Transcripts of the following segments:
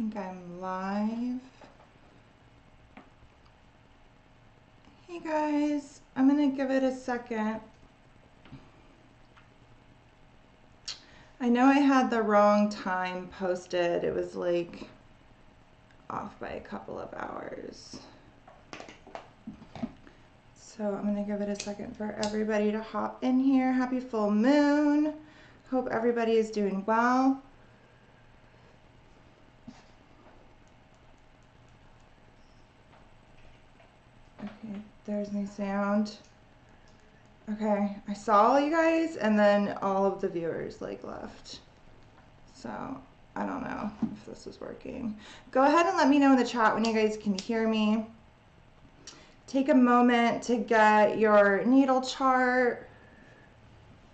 think I'm live. Hey guys, I'm gonna give it a second. I know I had the wrong time posted. It was like off by a couple of hours. So I'm gonna give it a second for everybody to hop in here. Happy full moon. Hope everybody is doing well. Okay, there's my sound. Okay, I saw all you guys and then all of the viewers like left. So I don't know if this is working. Go ahead and let me know in the chat when you guys can hear me. Take a moment to get your natal chart,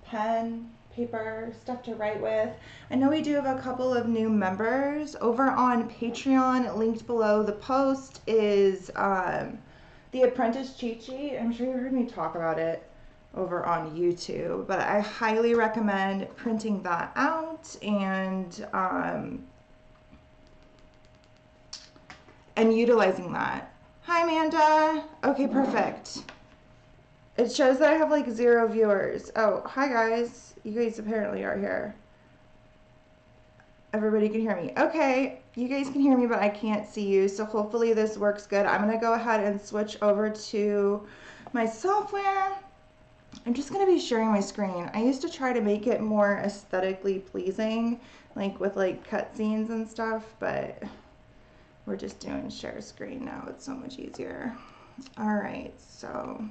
pen, paper, stuff to write with. I know we do have a couple of new members. Over on Patreon, linked below the post, is The Apprentice Cheat Sheet. I'm sure you heard me talk about it over on YouTube, but I highly recommend printing that out and utilizing that. Hi, Amanda. Okay, perfect. It shows that I have like 0 viewers. Oh, hi guys. You guys apparently are here. Everybody can hear me. Okay, you guys can hear me, but I can't see you. So hopefully this works good. I'm gonna go ahead and switch over to my software. I'm just gonna be sharing my screen. I used to try to make it more aesthetically pleasing, like with like cutscenes and stuff, but we're just doing share screen now. It's so much easier. All right, so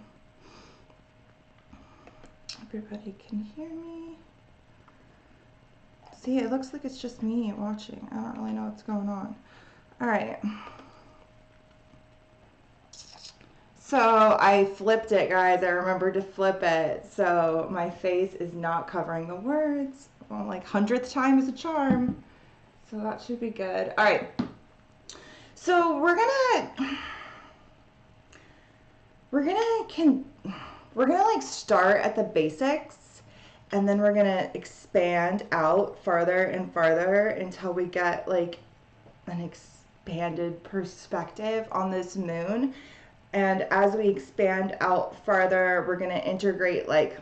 everybody can hear me. See, it looks like it's just me watching. I don't really know what's going on. All right. So I flipped it, guys. I remembered to flip it. So my face is not covering the words. Well, like 100th time is a charm. So that should be good. All right. So we're gonna like start at the basics, and then we're gonna expand out farther and farther until we get like an expanded perspective on this moon. And as we expand out farther, we're gonna integrate like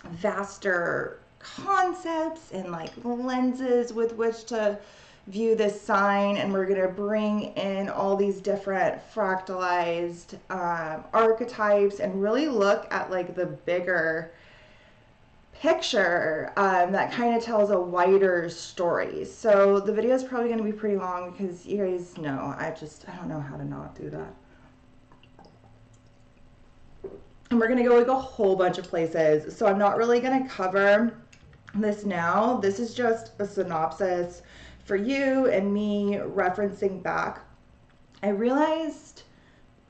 vaster concepts and like lenses with which to view this sign, and we're going to bring in all these different fractalized archetypes and really look at like the bigger picture that kind of tells a wider story. So the video is probably going to be pretty long because you guys know I don't know how to not do that. And we're going to go like a whole bunch of places, so I'm not really going to cover this now. This is just a synopsis for you and me referencing back. I realized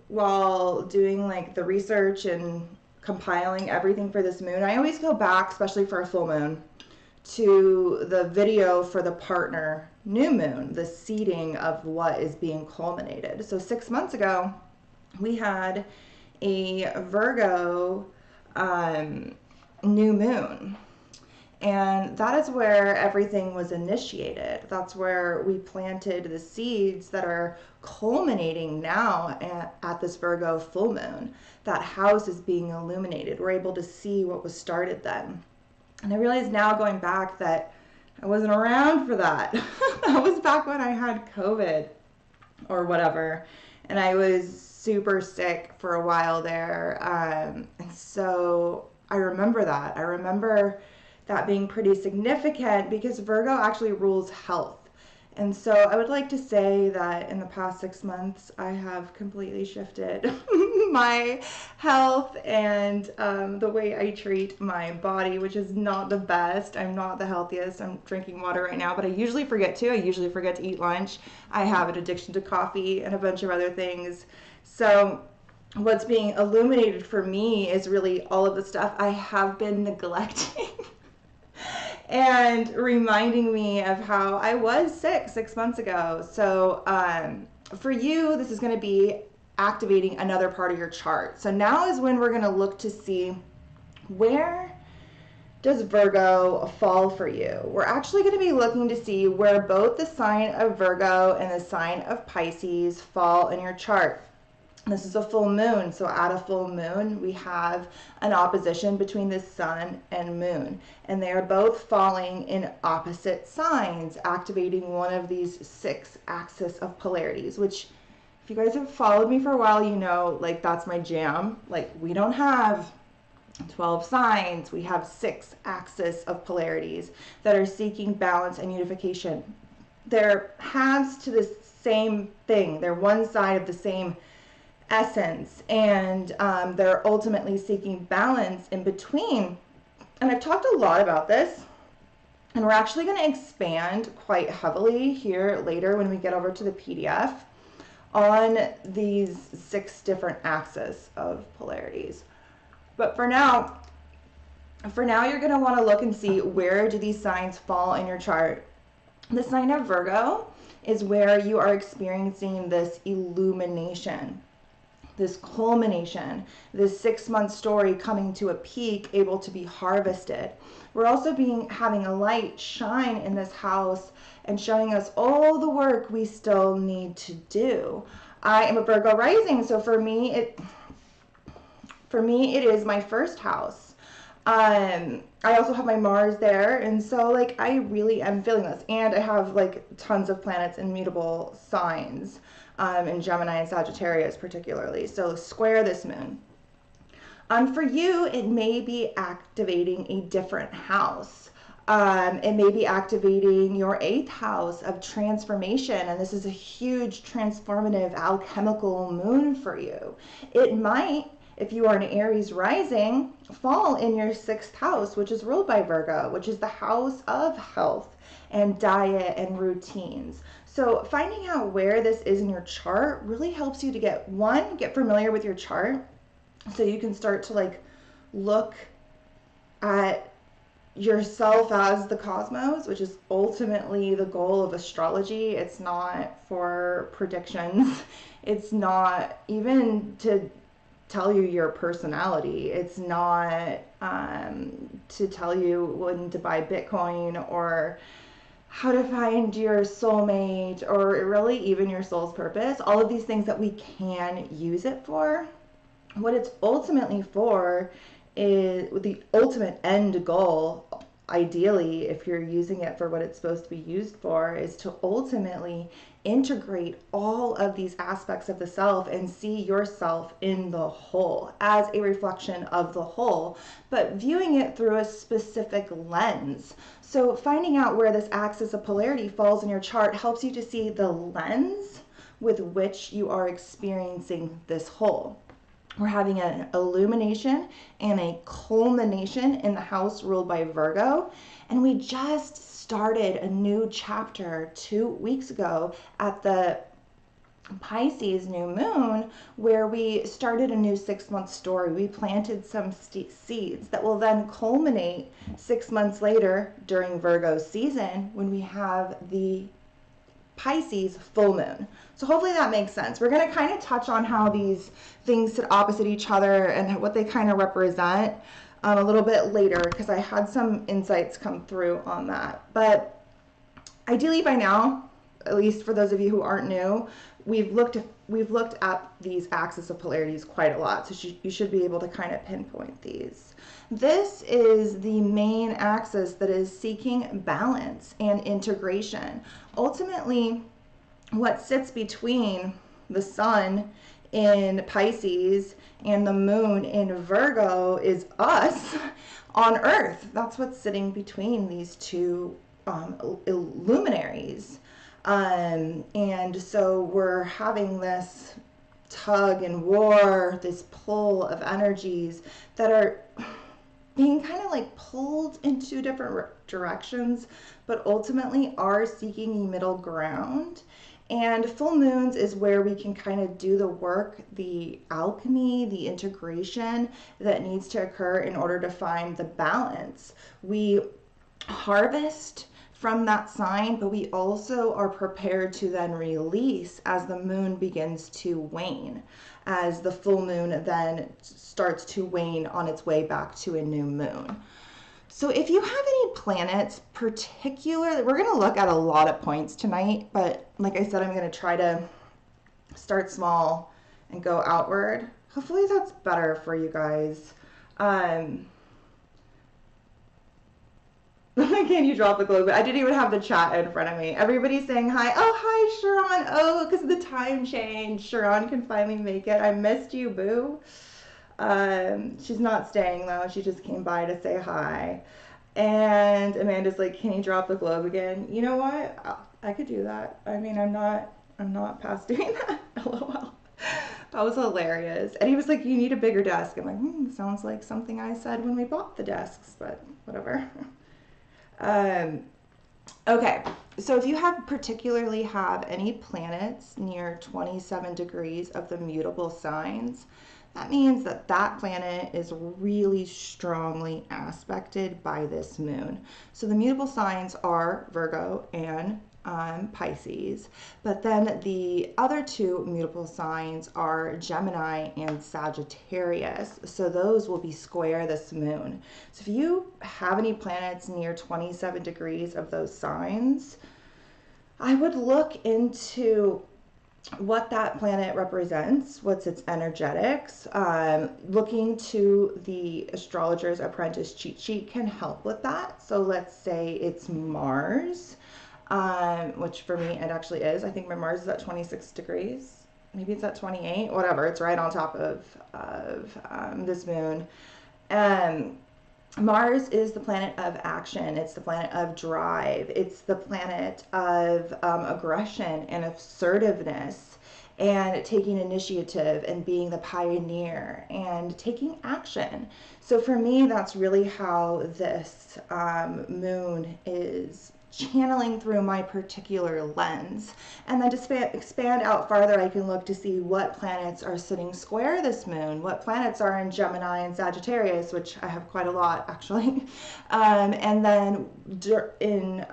while doing like the research and compiling everything for this moon, I always go back, especially for a full moon, to the video for the partner new moon, the seeding of what is being culminated. So 6 months ago, we had a Virgo new moon. And that is where everything was initiated. That's where we planted the seeds that are culminating now at this Virgo full moon. That house is being illuminated. We're able to see what was started then. And I realize now, going back, that I wasn't around for that. That was back when I had COVID or whatever. And I was super sick for a while there. And so I remember that. I remember that being pretty significant because Virgo actually rules health. And so I would like to say that in the past 6 months, I have completely shifted my health and the way I treat my body, which is not the best. I'm not the healthiest. I'm drinking water right now, but I usually forget to. I usually forget to eat lunch. I have an addiction to coffee and a bunch of other things. So what's being illuminated for me is really all of the stuff I have been neglecting. And reminding me of how I was sick 6 months ago. So for you, this is going to be activating another part of your chart. So now is when we're going to look to see where does Virgo fall for you? We're actually going to be looking to see where both the sign of Virgo and the sign of Pisces fall in your chart. This is a full moon, so at a full moon, we have an opposition between the sun and moon, and they are both falling in opposite signs, activating one of these 6 axis of polarities, which if you guys have followed me for a while, you know, like that's my jam. Like we don't have 12 signs, we have 6 axis of polarities that are seeking balance and unification. They're halves to the same thing. They're one side of the same essence, and they're ultimately seeking balance in between. And I've talked a lot about this, and we're actually going to expand quite heavily here later when we get over to the PDF on these 6 different axes of polarities. But for now you're going to want to look and see where do these signs fall in your chart. The sign of Virgo is where you are experiencing this illumination, this culmination, this 6-month story coming to a peak, able to be harvested. We're also having a light shine in this house and showing us all the work we still need to do. I am a Virgo rising, so for me it is my first house. I also have my Mars there, and so like I really am feeling this, and I have like tons of planets in mutable signs, in Gemini and Sagittarius particularly, so square this moon. For you, it may be activating a different house. It may be activating your 8th house of transformation, and this is a huge transformative alchemical moon for you. It might, if you are an Aries rising, fall in your 6th house, which is ruled by Virgo, which is the house of health and diet and routines. So finding out where this is in your chart really helps you to get familiar with your chart, so you can start to like look at yourself as the cosmos, which is ultimately the goal of astrology. It's not for predictions. It's not even to tell you your personality. It's not to tell you when to buy Bitcoin or how to find your soulmate or really even your soul's purpose. All of these things that we can use it for. What it's ultimately for is the ultimate end goal, ideally, if you're using it for what it's supposed to be used for, is to ultimately integrate all of these aspects of the self and see yourself in the whole as a reflection of the whole, but viewing it through a specific lens. So finding out where this axis of polarity falls in your chart helps you to see the lens with which you are experiencing this whole. We're having an illumination and a culmination in the house ruled by Virgo. And we just started a new chapter 2 weeks ago at the Pisces new moon, where we started a new 6-month story. We planted some seeds that will then culminate 6 months later during Virgo season when we have the Pisces full moon. So hopefully that makes sense. We're going to kind of touch on how these things sit opposite each other and what they kind of represent a little bit later, because I had some insights come through on that. But ideally by now, at least for those of you who aren't new, we've looked at these axes of polarities quite a lot, so you should be able to kind of pinpoint these. This is the main axis that is seeking balance and integration. Ultimately, what sits between the sun in Pisces and the moon in Virgo is us on Earth. That's what's sitting between these two luminaries. And so we're having this tug and war, this pull of energies that are being kind of like pulled in 2 different directions, but ultimately are seeking a middle ground. And full moons is where we can kind of do the work, the alchemy, the integration that needs to occur in order to find the balance. We harvest from that sign, but we also are prepared to then release as the moon begins to wane, as the full moon then starts to wane on its way back to a new moon. So if you have any planets particular, we're going to look at a lot of points tonight, but like I said, I'm going to try to start small and go outward. Hopefully that's better for you guys. Can you drop the globe? I didn't even have the chat in front of me. Everybody's saying hi. Oh, hi, Sharon. Oh, because of the time change. Sharon can finally make it. I missed you, boo. She's not staying, though. She just came by to say hi. And Amanda's like, can you drop the globe again? You know what? I could do that. I mean, I'm not past doing that. LOL. That was hilarious. And he was like, you need a bigger desk. I'm like, sounds like something I said when we bought the desks, but whatever. Okay, so if you particularly have any planets near 27 degrees of the mutable signs, that means that that planet is really strongly aspected by this moon. So the mutable signs are Virgo and Pisces, but then the other two mutable signs are Gemini and Sagittarius. So those will be square this moon. So if you have any planets near 27 degrees of those signs, I would look into what that planet represents, what's its energetics. Looking to the Astrologer's Apprentice cheat sheet can help with that. So let's say it's Mars, which for me it actually is. I think my Mars is at 26 degrees. Maybe it's at 28, whatever. It's right on top of this moon. Mars is the planet of action. It's the planet of drive. It's the planet of aggression and assertiveness and taking initiative and being the pioneer and taking action. So for me, that's really how this moon is channeling through my particular lens. And then to expand out farther, I can look to see what planets are sitting square this moon, what planets are in Gemini and Sagittarius, which I have quite a lot actually, and then in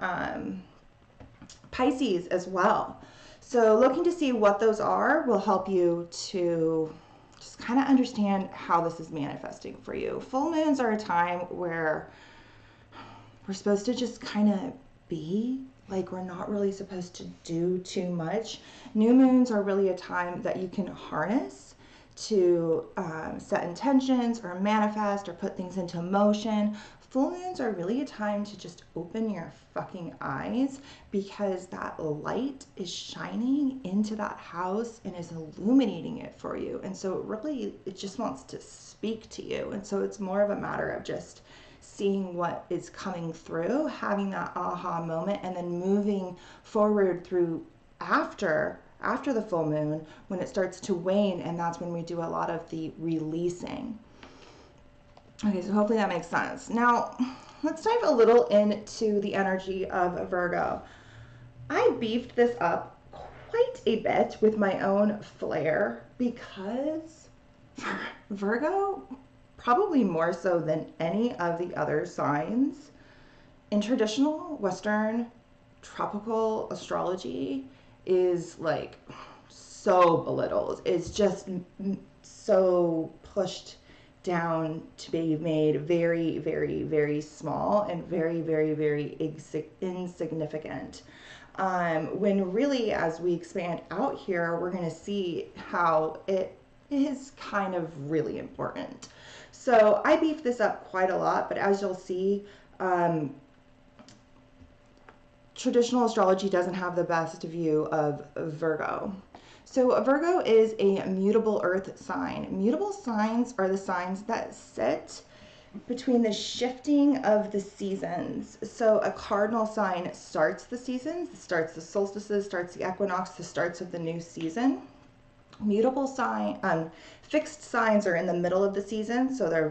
Pisces as well. So looking to see what those are will help you to just kind of understand how this is manifesting for you. Full moons are a time where we're supposed to just kind of be, like we're not really supposed to do too much. New moons are really a time that you can harness to set intentions or manifest or put things into motion. Full moons are really a time to just open your fucking eyes, because that light is shining into that house and is illuminating it for you. And so it just wants to speak to you. And so it's more of a matter of just seeing what is coming through, having that aha moment, and then moving forward through after the full moon when it starts to wane, and that's when we do a lot of the releasing. Okay, so hopefully that makes sense. Now, let's dive a little into the energy of Virgo. I beefed this up quite a bit with my own flair because Virgo, probably more so than any of the other signs, in traditional Western tropical astrology is like so belittled. It's just so pushed down to be made very, very, very small and very, very, very insignificant. When really, as we expand out here, we're going to see how it is kind of really important. So I beefed this up quite a lot, but as you'll see, traditional astrology doesn't have the best view of Virgo. So Virgo is a mutable earth sign. Mutable signs are the signs that sit between the shifting of the seasons. So a cardinal sign starts the seasons, starts the solstices, starts the equinox, the starts of the new season. Mutable fixed signs are in the middle of the season, so they're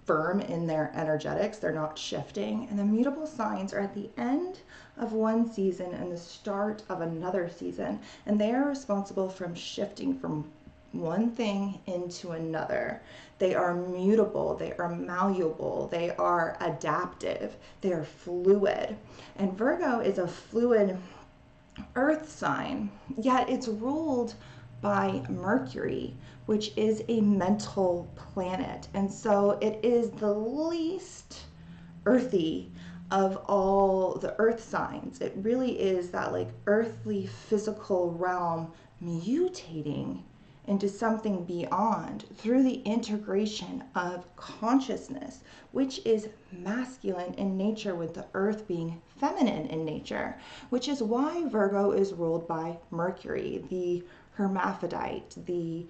firm in their energetics, they're not shifting. And the mutable signs are at the end of one season and the start of another season, and they are responsible for shifting from one thing into another. They are mutable, they are malleable, they are adaptive, they are fluid. And Virgo is a fluid earth sign, yet it's ruled by Mercury, which is a mental planet. And so it is the least earthy of all the earth signs. It really is that like earthly physical realm mutating into something beyond through the integration of consciousness, which is masculine in nature, with the earth being feminine in nature, which is why Virgo is ruled by Mercury, the hermaphrodite, the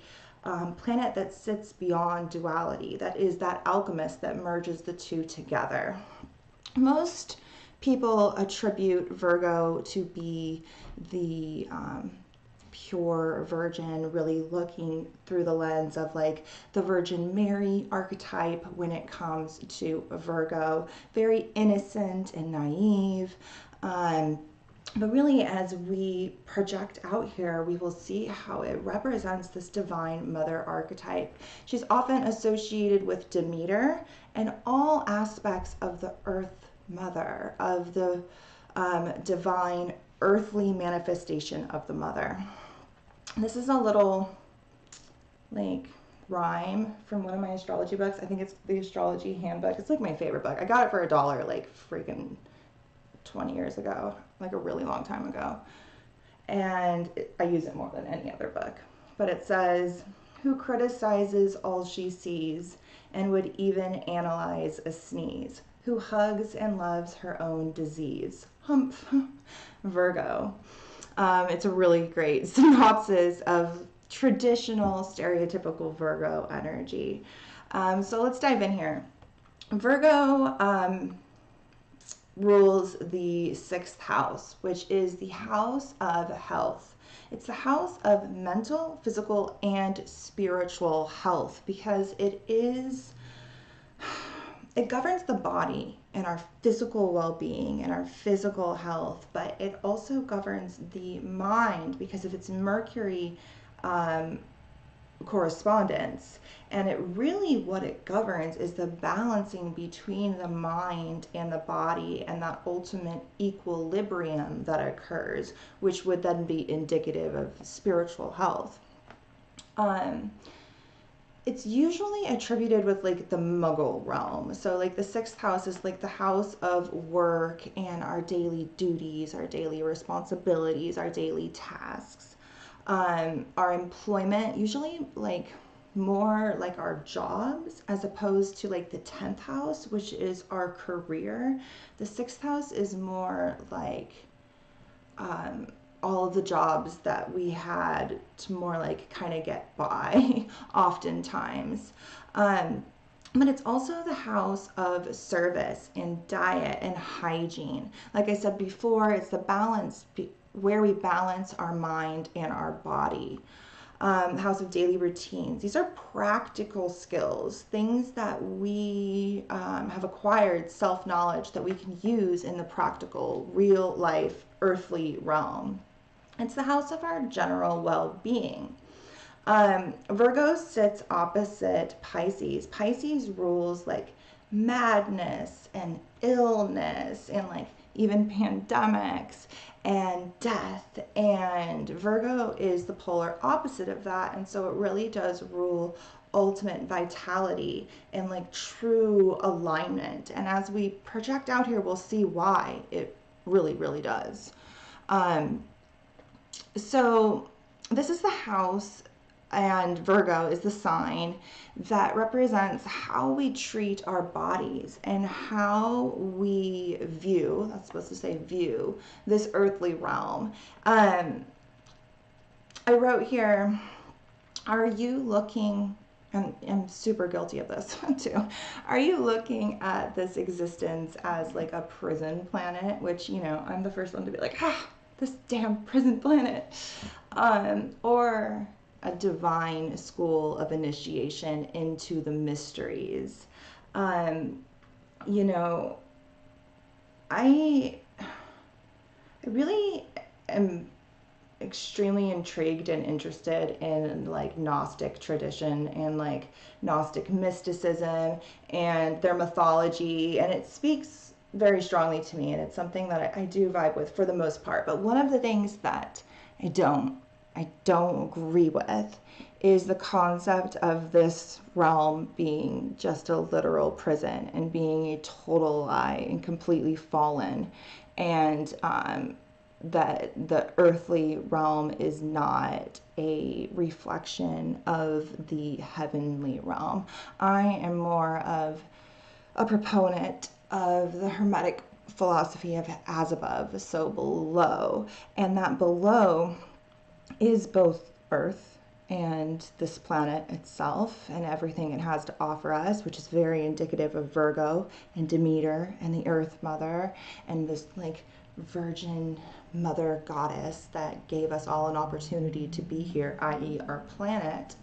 planet that sits beyond duality, that is that alchemist that merges the two together. Most people attribute Virgo to be the pure virgin, really looking through the lens of like the Virgin Mary archetype when it comes to Virgo. Very innocent and naive. But really, as we project out here, we will see how it represents this divine mother archetype. She's often associated with Demeter and all aspects of the earth mother, of the divine earthly manifestation of the mother. This is a little like rhyme from one of my astrology books. I think it's the Astrology Handbook. It's like my favorite book. I got it for $1 like freaking 20 years ago, like a really long time ago. And I use it more than any other book. But it says, who criticizes all she sees and would even analyze a sneeze? Who hugs and loves her own disease? Humph. Virgo. It's a really great synopsis of traditional stereotypical Virgo energy. So let's dive in here. Virgo rules the 6th house, which is the house of health. It's the house of mental, physical, and spiritual health, because it governs the body and our physical well-being and our physical health, but it also governs the mind because of its Mercury correspondence. And it really, what it governs is the balancing between the mind and the body and that ultimate equilibrium that occurs, which would then be indicative of spiritual health. It's usually attributed with like the Muggle realm. So like the 6th house is like the house of work and our daily duties, our daily responsibilities, our daily tasks. Our employment, usually like more like our jobs, as opposed to like the 10th house, which is our career. The 6th house is more like all of the jobs that we had to more like kind of get by oftentimes. But it's also the house of service and diet and hygiene. Like I said before, it's the balance where we balance our mind and our body. House of daily routines. These are practical skills, things that we have acquired, self-knowledge that we can use in the practical, real life, earthly realm. It's the house of our general well-being. Virgo sits opposite Pisces. Pisces rules like madness and illness and like even pandemics and death, and Virgo is the polar opposite of that, and so it really does rule ultimate vitality and like true alignment. And as we project out here, we'll see why it really, really does. So this is the house, and Virgo is the sign that represents how we treat our bodies and how we view, that's supposed to say view, this earthly realm. I wrote here, are you looking, and I'm super guilty of this too, are you looking at this existence as like a prison planet, which, you know, I'm the first one to be like, this damn prison planet, or a divine school of initiation into the mysteries? You know, I really am extremely intrigued and interested in like Gnostic tradition and like Gnostic mysticism and their mythology, and it speaks very strongly to me, and it's something that I do vibe with for the most part. But one of the things that I I don't agree with is the concept of this realm being just a literal prison and being a total lie and completely fallen, and that the earthly realm is not a reflection of the heavenly realm. I am more of a proponent of the Hermetic philosophy of as above, so below, and that below is both Earth and this planet itself and everything it has to offer us, which is very indicative of Virgo and Demeter and the Earth Mother and this like virgin mother goddess that gave us all an opportunity to be here, i.e. our planet.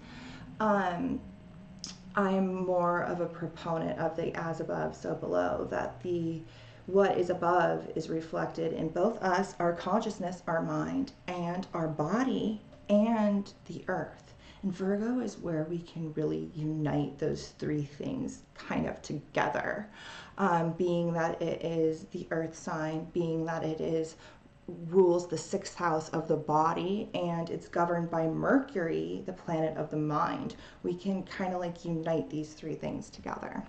I'm more of a proponent of the as above, so below, that the what is above is reflected in both us, our consciousness, our mind, and our body, and the earth. And Virgo is where we can really unite those three things kind of together, being that it is the earth sign, being that it is rules the sixth house of the body, and it's governed by Mercury, the planet of the mind. We can kind of like unite these three things together.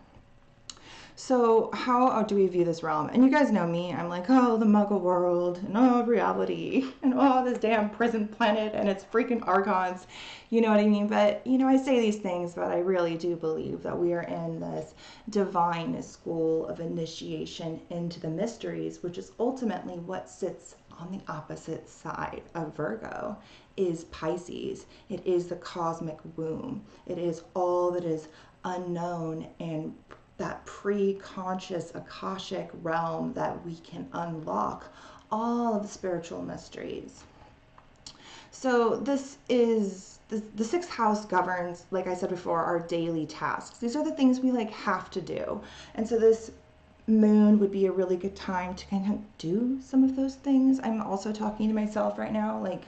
So how do we view this realm? And you guys know me, I'm like, oh, the muggle world, and oh, reality, and oh, this damn prison planet, and it's freaking archons, you know what I mean? But, you know, I say these things, but I really do believe that we are in this divine school of initiation into the mysteries, which is ultimately what sits on the opposite side of Virgo, is Pisces. It is the cosmic womb. It is all that is unknown and that pre-conscious Akashic realm that we can unlock all of the spiritual mysteries. So this is, the sixth house governs, like I said before, our daily tasks. These are the things we like have to do. And so this moon would be a really good time to kind of do some of those things. I'm also talking to myself right now, like,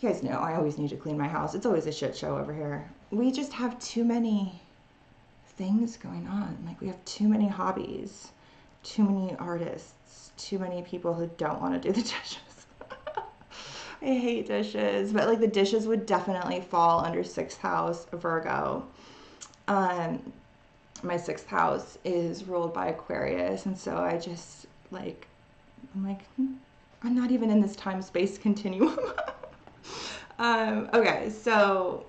you guys know I always need to clean my house. It's always a shit show over here. We just have too many things going on. Like, we have too many hobbies, too many artists, too many people who don't want to do the dishes. I hate dishes, but like the dishes would definitely fall under sixth house Virgo. My sixth house is ruled by Aquarius, and so I just like, I'm like, I'm not even in this time space continuum. Okay, so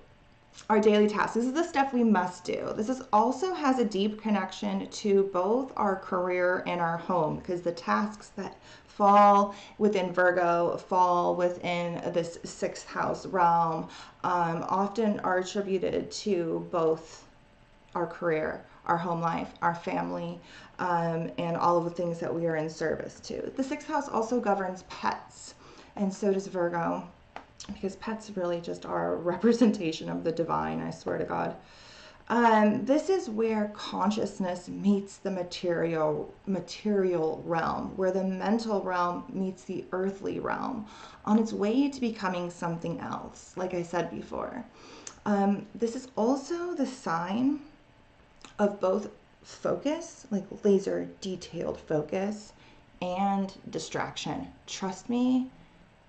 our daily tasks. This is the stuff we must do. This is also has a deep connection to both our career and our home, because the tasks that fall within Virgo fall within this sixth house realm often are attributed to both our career, our home life, our family, and all of the things that we are in service to. The sixth house also governs pets, and so does Virgo, because pets really just are a representation of the divine, I swear to God. This is where consciousness meets the material realm, where the mental realm meets the earthly realm, on its way to becoming something else, like I said before. This is also the sign of both focus, like laser detailed focus, and distraction. Trust me,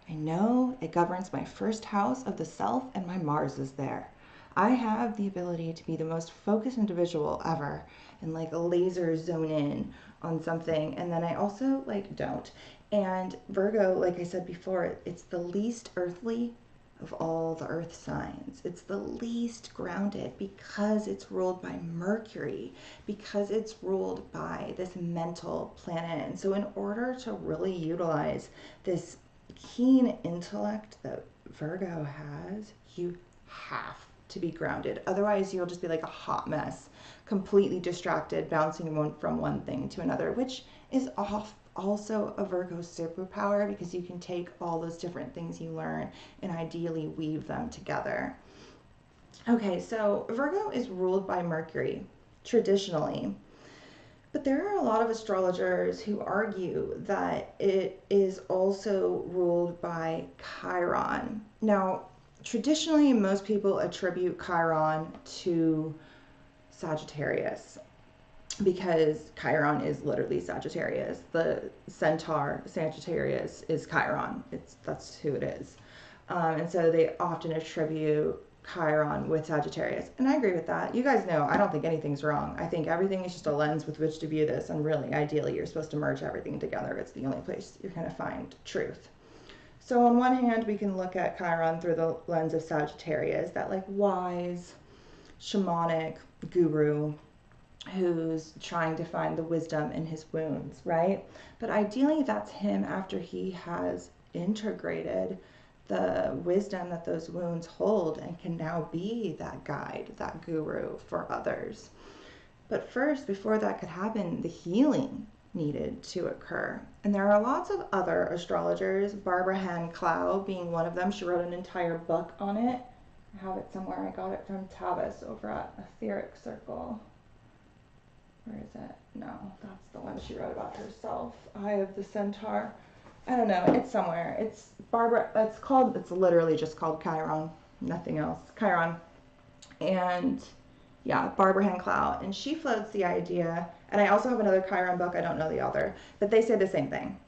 I know it governs my first house of the self, and my Mars is there. I have the ability to be the most focused individual ever and like a laser zone in on something, and then I also like don't. And Virgo, like I said before, it's the least earthly of all the earth signs. It's the least grounded because it's ruled by Mercury, because it's ruled by this mental planet. And so in order to really utilize this keen intellect that Virgo has, you have to be grounded. Otherwise, you'll just be like a hot mess, completely distracted, bouncing from one thing to another, which is also a Virgo superpower, because you can take all those different things you learn and ideally weave them together. Okay, so Virgo is ruled by Mercury, traditionally. But there are a lot of astrologers who argue that it is also ruled by Chiron. Now, traditionally, most people attribute Chiron to Sagittarius, because Chiron is literally Sagittarius. The centaur Sagittarius is Chiron. That's who it is. And so they often attribute Chiron with Sagittarius. And I agree with that. You guys know I don't think anything's wrong. I think everything is just a lens with which to view this. And really, ideally, you're supposed to merge everything together. It's the only place you're going to find truth. So on one hand, we can look at Chiron through the lens of Sagittarius, that like wise, shamanic guru who's trying to find the wisdom in his wounds, right? But ideally, that's him after he has integrated the wisdom that those wounds hold and can now be that guide, that guru for others. But first, before that could happen, the healing needed to occur. And there are lots of other astrologers, Barbara Hand Clow being one of them. She wrote an entire book on it. I have it somewhere. I got it from Tavis over at Etheric Circle. Where is it? No, that's the one she wrote about herself. Eye of the Centaur. I don't know. It's somewhere. It's Barbara. It's literally just called Chiron. Nothing else. Chiron. And yeah, Barbara Hand Clow. And she floats the idea, and I also have another Chiron book. I don't know the author, but they say the same thing.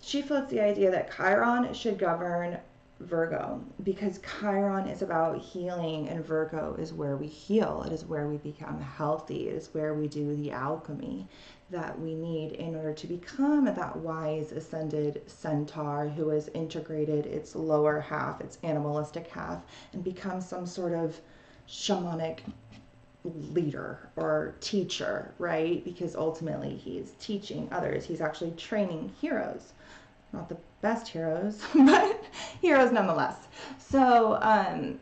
She floats the idea that Chiron should govern Virgo because Chiron is about healing and Virgo is where we heal. It is where we become healthy. It is where we do the alchemy that we need in order to become that wise ascended centaur who has integrated its lower half, its animalistic half, and become some sort of shamanic leader or teacher, right? Because ultimately he's teaching others. He's actually training heroes. Not the best heroes, but heroes nonetheless. So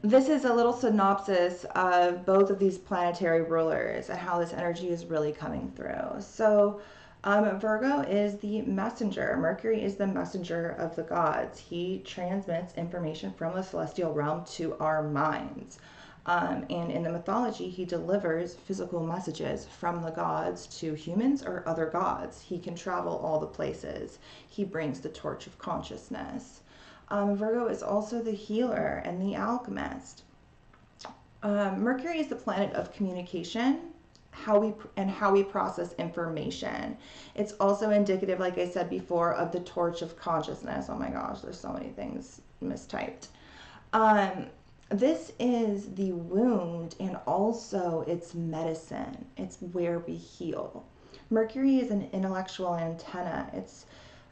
this is a little synopsis of both of these planetary rulers and how this energy is really coming through. So Virgo is the messenger. Mercury is the messenger of the gods. He transmits information from the celestial realm to our minds. And in the mythology, he delivers physical messages from the gods to humans or other gods. He can travel all the places. He brings the torch of consciousness. Virgo is also the healer and the alchemist. Mercury is the planet of communication, how we process information. It's also indicative, like I said before, of the torch of consciousness. Oh my gosh, there's so many things mistyped. This is the wound and also its medicine. It's where we heal. Mercury is an intellectual antenna. It's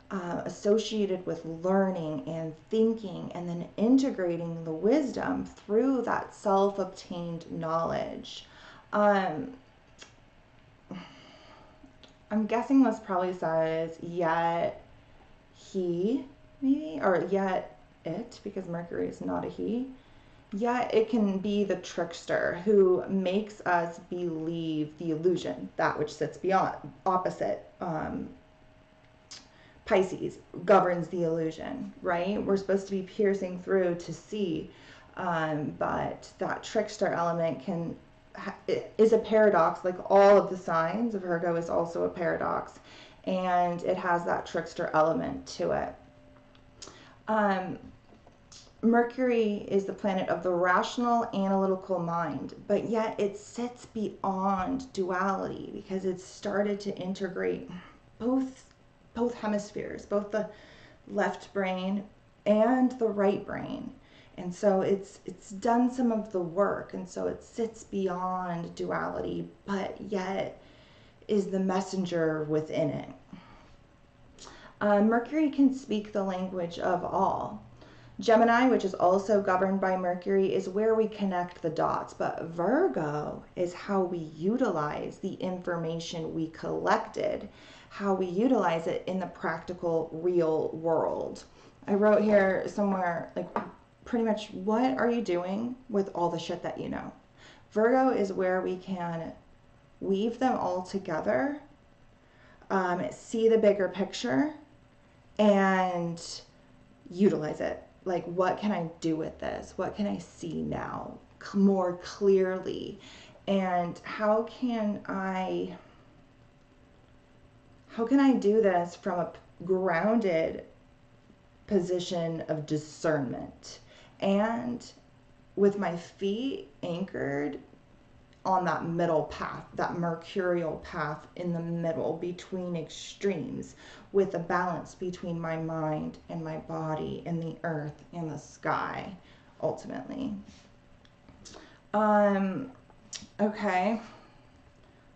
associated with learning and thinking and then integrating the wisdom through that self-obtained knowledge. I'm guessing this probably says yet he, maybe, or yet it, because Mercury is not a he. Yet it can be the trickster who makes us believe the illusion, that which sits beyond, opposite. Pisces governs the illusion, right? We're supposed to be piercing through to see, but that trickster element is a paradox. Like all of the signs of Virgo is also a paradox, and it has that trickster element to it. Mercury is the planet of the rational, analytical mind, but yet it sits beyond duality because it's started to integrate both hemispheres, both the left brain and the right brain. And so it's done some of the work, and so it sits beyond duality, but yet is the messenger within it. Mercury can speak the language of all. Gemini, which is also governed by Mercury, is where we connect the dots, but Virgo is how we utilize the information we collected, how we utilize it in the practical, real world. I wrote here somewhere, like, pretty much, what are you doing with all the shit that you know? Virgo is where we can weave them all together, see the bigger picture, and utilize it. Like, what can I do with this? What can I see now more clearly? And how can I do this from a grounded position of discernment and with my feet anchored on that middle path, that mercurial path in the middle between extremes, with a balance between my mind and my body and the earth and the sky, ultimately. Okay.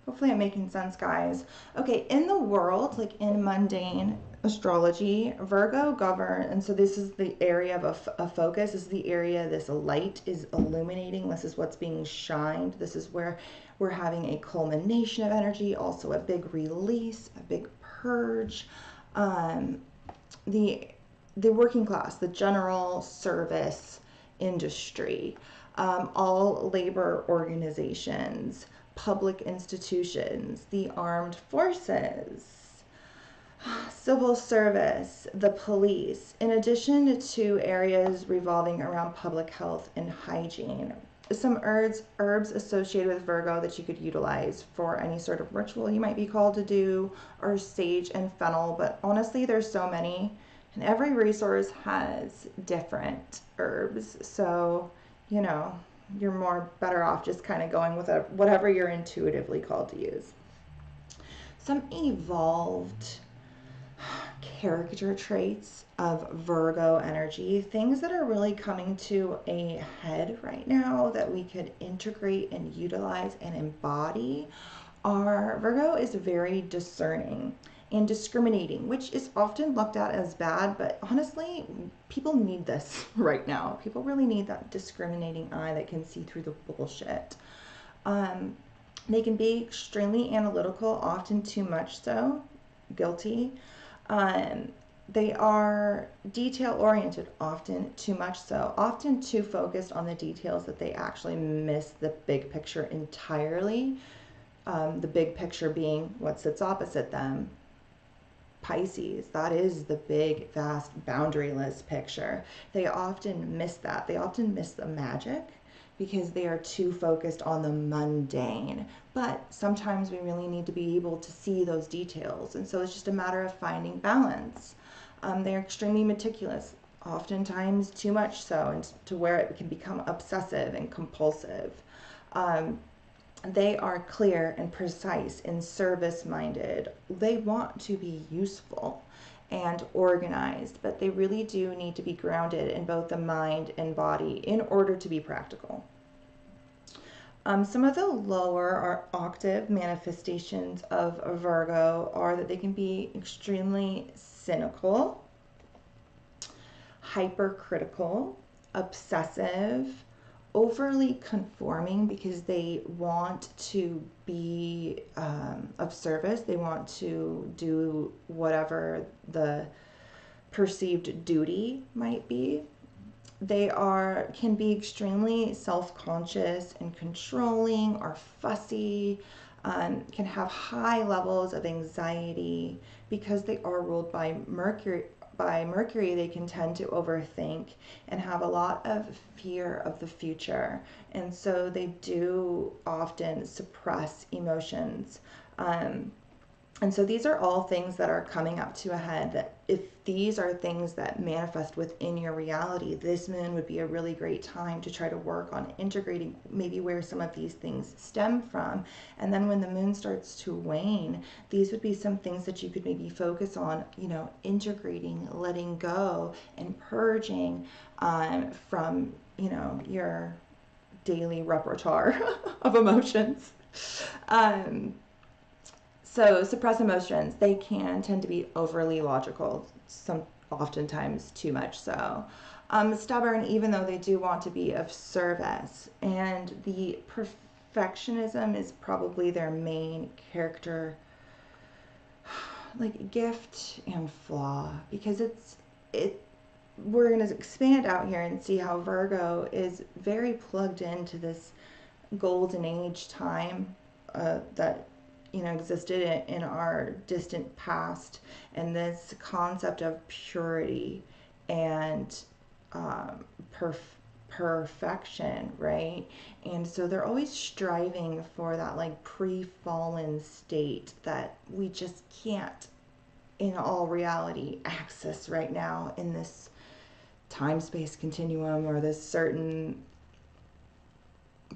Hopefully I'm making sense, guys. Okay, in the world, like in mundane astrology, Virgo govern, and so this is the area of a focus. This is the area this light is illuminating. This is what's being shined. This is where we're having a culmination of energy, also a big release, a big purge. The working class, the general service industry, all labor organizations, public institutions, the armed forces, civil service, the police, in addition to areas revolving around public health and hygiene. Some herbs associated with Virgo that you could utilize for any sort of ritual you might be called to do are sage and fennel, but honestly there's so many, and every resource has different herbs, so you know, you're more better off just kind of going with whatever you're intuitively called to use. Some evolved character traits of Virgo energy, things that are really coming to a head right now that we could integrate and utilize and embody, are Virgo is very discerning and discriminating, which is often looked at as bad, but honestly, people need this right now. People really need that discriminating eye that can see through the bullshit. They can be extremely analytical, often too much so, guilty. They are detail oriented, often too much so, often too focused on the details that they actually miss the big picture entirely. The big picture being what sits opposite them, Pisces. That is the big, vast, boundaryless picture. They often miss that. They often miss the magic because they are too focused on the mundane. But sometimes we really need to be able to see those details. And so it's just a matter of finding balance. They're extremely meticulous, oftentimes too much so, and to where it can become obsessive and compulsive. They are clear and precise and service-minded. They want to be useful and organized, but they really do need to be grounded in both the mind and body in order to be practical. Some of the lower or octave manifestations of Virgo are that they can be extremely cynical, hypercritical, obsessive, overly conforming because they want to be of service. They want to do whatever the perceived duty might be. They can be extremely self-conscious and controlling or fussy, can have high levels of anxiety because they are ruled by Mercury. They can tend to overthink and have a lot of fear of the future, and so they do often suppress emotions. And so these are all things that are coming up to a head, that if these are things that manifest within your reality, this moon would be a really great time to try to work on integrating maybe where some of these things stem from. And then when the moon starts to wane, these would be some things that you could maybe focus on, integrating, letting go, and purging from, your daily repertoire of emotions. So suppress emotions. They can tend to be overly logical, oftentimes too much so. Stubborn, even though they do want to be of service. And the perfectionism is probably their main character, like gift and flaw, because we're going to expand out here and see how Virgo is very plugged into this golden age time that existed in our distant past, and this concept of purity and perfection, right? And so they're always striving for that like pre-fallen state that we just can't, in all reality, access right now in this time-space continuum, or this certain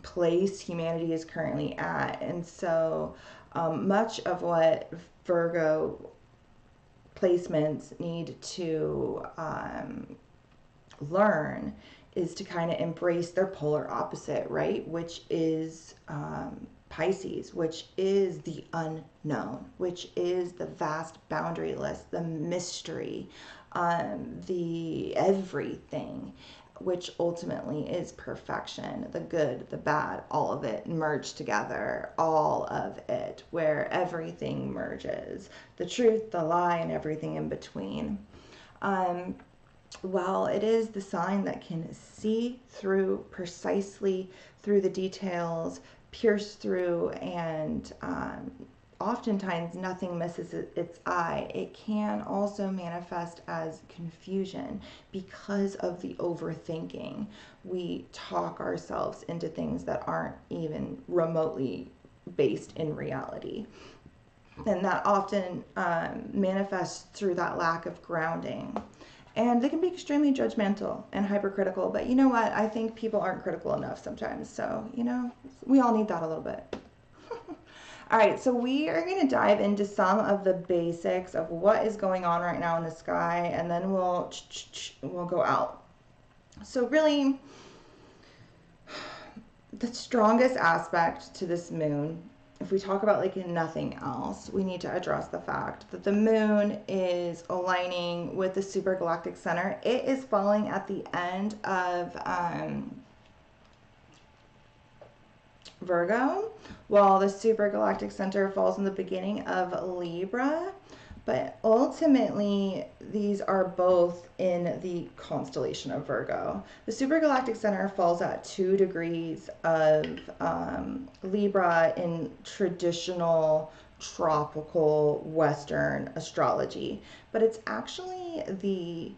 place humanity is currently at. And so much of what Virgo placements need to learn is to kind of embrace their polar opposite, right? Which is Pisces, which is the unknown, which is the vast boundaryless, the mystery, the everything, which ultimately is perfection, the good, the bad, all of it merged together, all of it, where everything merges, the truth, the lie, and everything in between. While it is the sign that can see through precisely through the details, pierce through, and oftentimes nothing misses its eye, it can also manifest as confusion because of the overthinking. We talk ourselves into things that aren't even remotely based in reality. And that often manifests through that lack of grounding. And they can be extremely judgmental and hypercritical, but you know what? I think people aren't critical enough sometimes. So, you know, we all need that a little bit. All right, so we are going to dive into some of the basics of what is going on right now in the sky, and then we'll go out. So really, the strongest aspect to this moon, if we talk about like nothing else, we need to address the fact that the moon is aligning with the supergalactic center. It is falling at the end of Virgo, while the supergalactic center falls in the beginning of Libra. But ultimately, these are both in the constellation of Virgo. The supergalactic center falls at 2 degrees of Libra in traditional tropical Western astrology. But it's actually the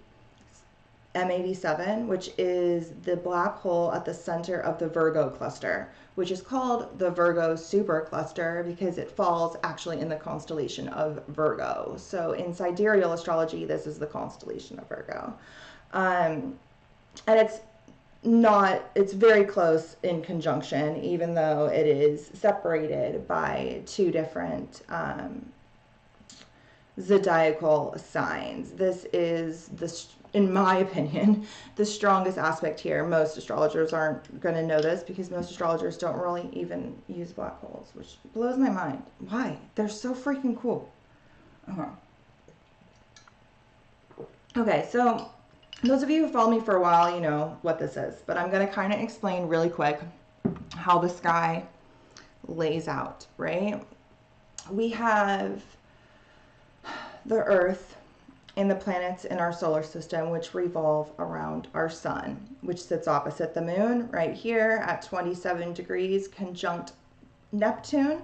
M87, which is the black hole at the center of the Virgo cluster, which is called the Virgo supercluster because it falls actually in the constellation of Virgo. So in sidereal astrology, this is the constellation of Virgo. And it's very close in conjunction, even though it is separated by 2 different zodiacal signs. This is in my opinion, the strongest aspect here. Most astrologers aren't going to know this because most astrologers don't really even use black holes, which blows my mind. Why? They're so freaking cool. Okay, so those of you who follow me for a while, you know what this is, but I'm going to kind of explain really quick how the sky lays out, right? We have the Earth and the planets in our solar system, which revolve around our sun, which sits opposite the moon right here at 27 degrees conjunct Neptune,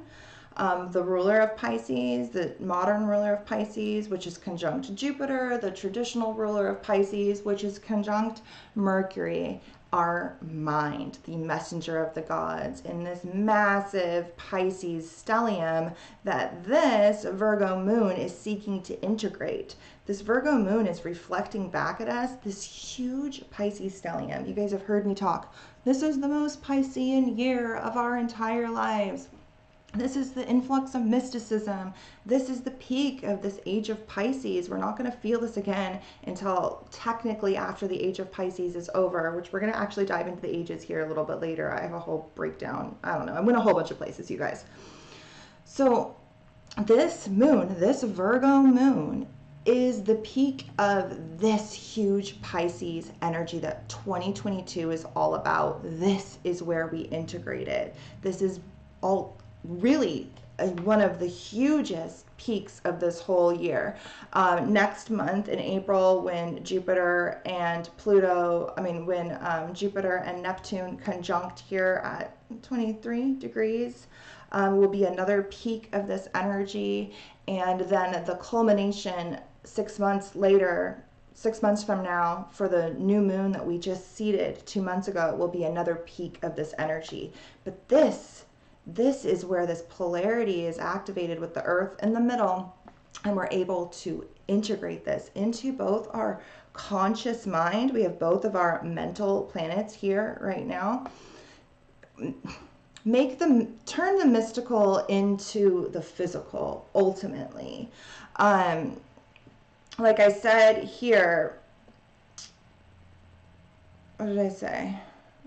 the ruler of Pisces, the modern ruler of Pisces, which is conjunct Jupiter, the traditional ruler of Pisces, which is conjunct Mercury, our mind, the messenger of the gods, in this massive Pisces stellium that this Virgo moon is seeking to integrate. This Virgo moon is reflecting back at us this huge Pisces stellium. You guys have heard me talk. This is the most Piscean year of our entire lives. This is the influx of mysticism. This is the peak of this age of Pisces. We're not going to feel this again until technically after the age of Pisces is over, which we're going to actually dive into the ages here a little bit later. I have a whole breakdown. I don't know. I'm in a whole bunch of places, you guys. So this moon, this Virgo moon, is the peak of this huge Pisces energy that 2022 is all about. This is where we integrate it. This is all really one of the hugest peaks of this whole year. Next month in April, when Jupiter and Jupiter and Neptune conjunct here at 23 degrees, will be another peak of this energy. And then the culmination 6 months later, 6 months from now, for the new moon that we just seeded 2 months ago, will be another peak of this energy. But this is where this polarity is activated with the Earth in the middle, and we're able to integrate this into both our conscious mind. We have both of our mental planets here right now, turn the mystical into the physical ultimately. Like I said here, what did I say?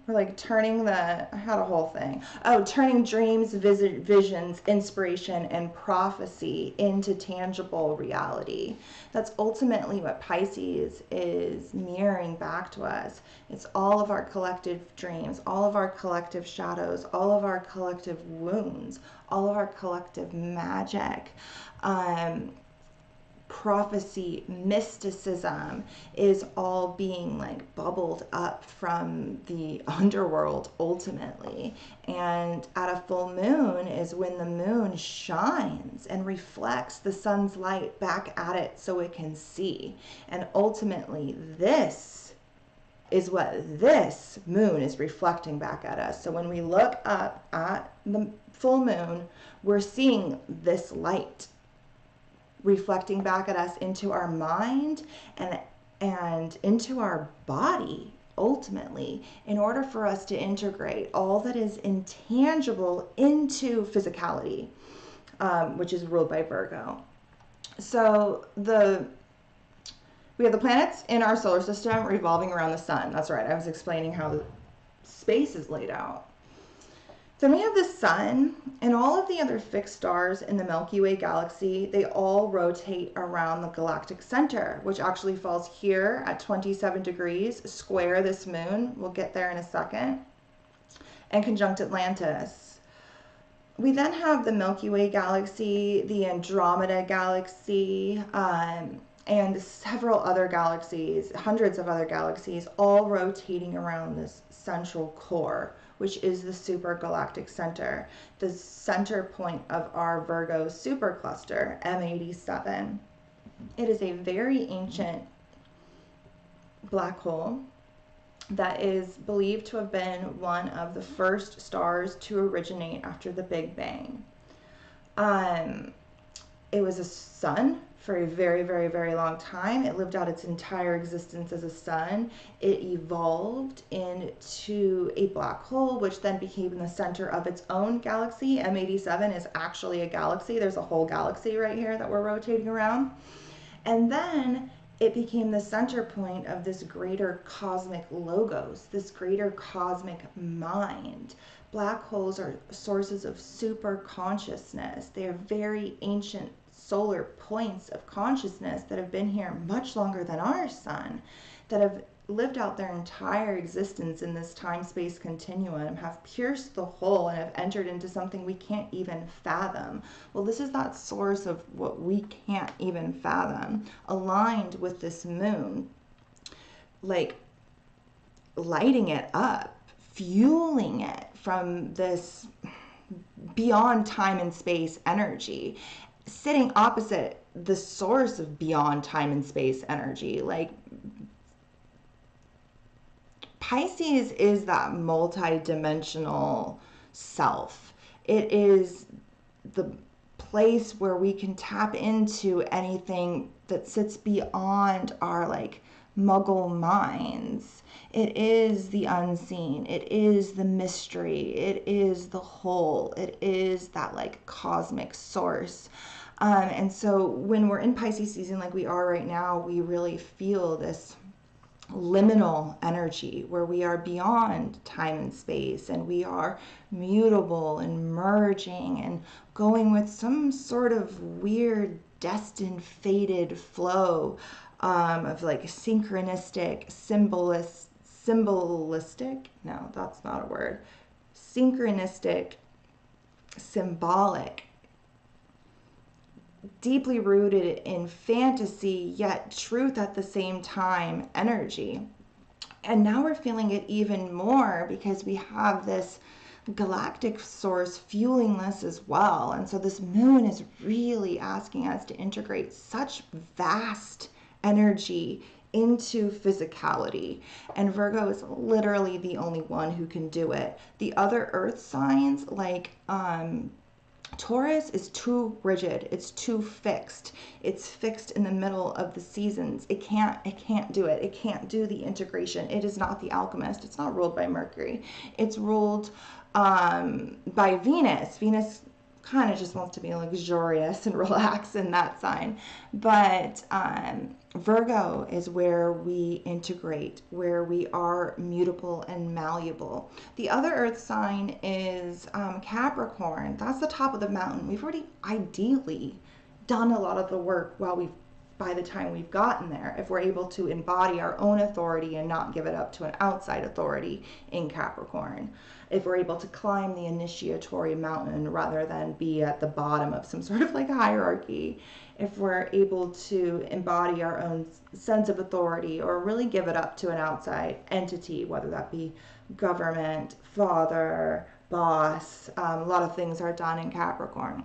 We're like turning I had a whole thing. Oh, turning dreams, visions, inspiration, and prophecy into tangible reality. That's ultimately what Pisces is mirroring back to us. It's all of our collective dreams, all of our collective shadows, all of our collective wounds, all of our collective magic. Prophecy, mysticism is all being like bubbled up from the underworld ultimately. And at a full moon is when the moon shines and reflects the sun's light back at it so it can see. And ultimately, this is what this moon is reflecting back at us. So when we look up at the full moon, we're seeing this light reflecting back at us into our mind and into our body ultimately, in order for us to integrate all that is intangible into physicality, which is ruled by Virgo. So we have the planets in our solar system revolving around the sun. That's right, I was explaining how the space is laid out. Then we have the sun and all of the other fixed stars in the Milky Way galaxy. They all rotate around the galactic center, which actually falls here at 27 degrees, square this moon. We'll get there in a second. And conjunct Atlantis. We then have the Milky Way galaxy, the Andromeda galaxy, and several other galaxies, hundreds of other galaxies, all rotating around this central core, which is the supergalactic center, the center point of our Virgo supercluster, M87. It is a very ancient black hole that is believed to have been one of the first stars to originate after the Big Bang. It was a sun for a very, very, very long time. It lived out its entire existence as a sun. It evolved into a black hole, which then became the center of its own galaxy. M87 is actually a galaxy. There's a whole galaxy right here that we're rotating around. And then it became the center point of this greater cosmic logos, this greater cosmic mind. Black holes are sources of super consciousness. They are very ancient solar points of consciousness that have been here much longer than our sun, that have lived out their entire existence in this time-space continuum, have pierced the hole and have entered into something we can't even fathom. Well, this is that source of what we can't even fathom, aligned with this moon, like lighting it up, fueling it from this beyond time and space energy, sitting opposite the source of beyond time and space energy. Like, Pisces is that multi-dimensional self. It is the place where we can tap into anything that sits beyond our like muggle minds. It is the unseen. It is the mystery. It is the whole. It is that like cosmic source. And so when we're in Pisces season like we are right now, we really feel this liminal energy where we are beyond time and space, and we are mutable and merging and going with some sort of weird destined fated flow of like synchronistic, symbolistic, no, that's not a word, synchronistic, symbolic, deeply rooted in fantasy yet truth at the same time energy. And now we're feeling it even more because we have this galactic source fueling this as well. And so this moon is really asking us to integrate such vast energy into physicality, and Virgo is literally the only one who can do it. The other earth signs like Taurus is too rigid. It's too fixed. It's fixed in the middle of the seasons. It can't do it. It can't do the integration. It is not the alchemist. It's not ruled by Mercury. It's ruled by Venus. Venus kind of just wants to be luxurious and relax in that sign. But Virgo is where we integrate, where we are mutable and malleable. The other earth sign is Capricorn. That's the top of the mountain. We've already ideally done a lot of the work by the time we've gotten there, if we're able to embody our own authority and not give it up to an outside authority in Capricorn. If we're able to climb the initiatory mountain rather than be at the bottom of some sort of like hierarchy, if we're able to embody our own sense of authority or really give it up to an outside entity, whether that be government, father, boss, a lot of things are done in Capricorn.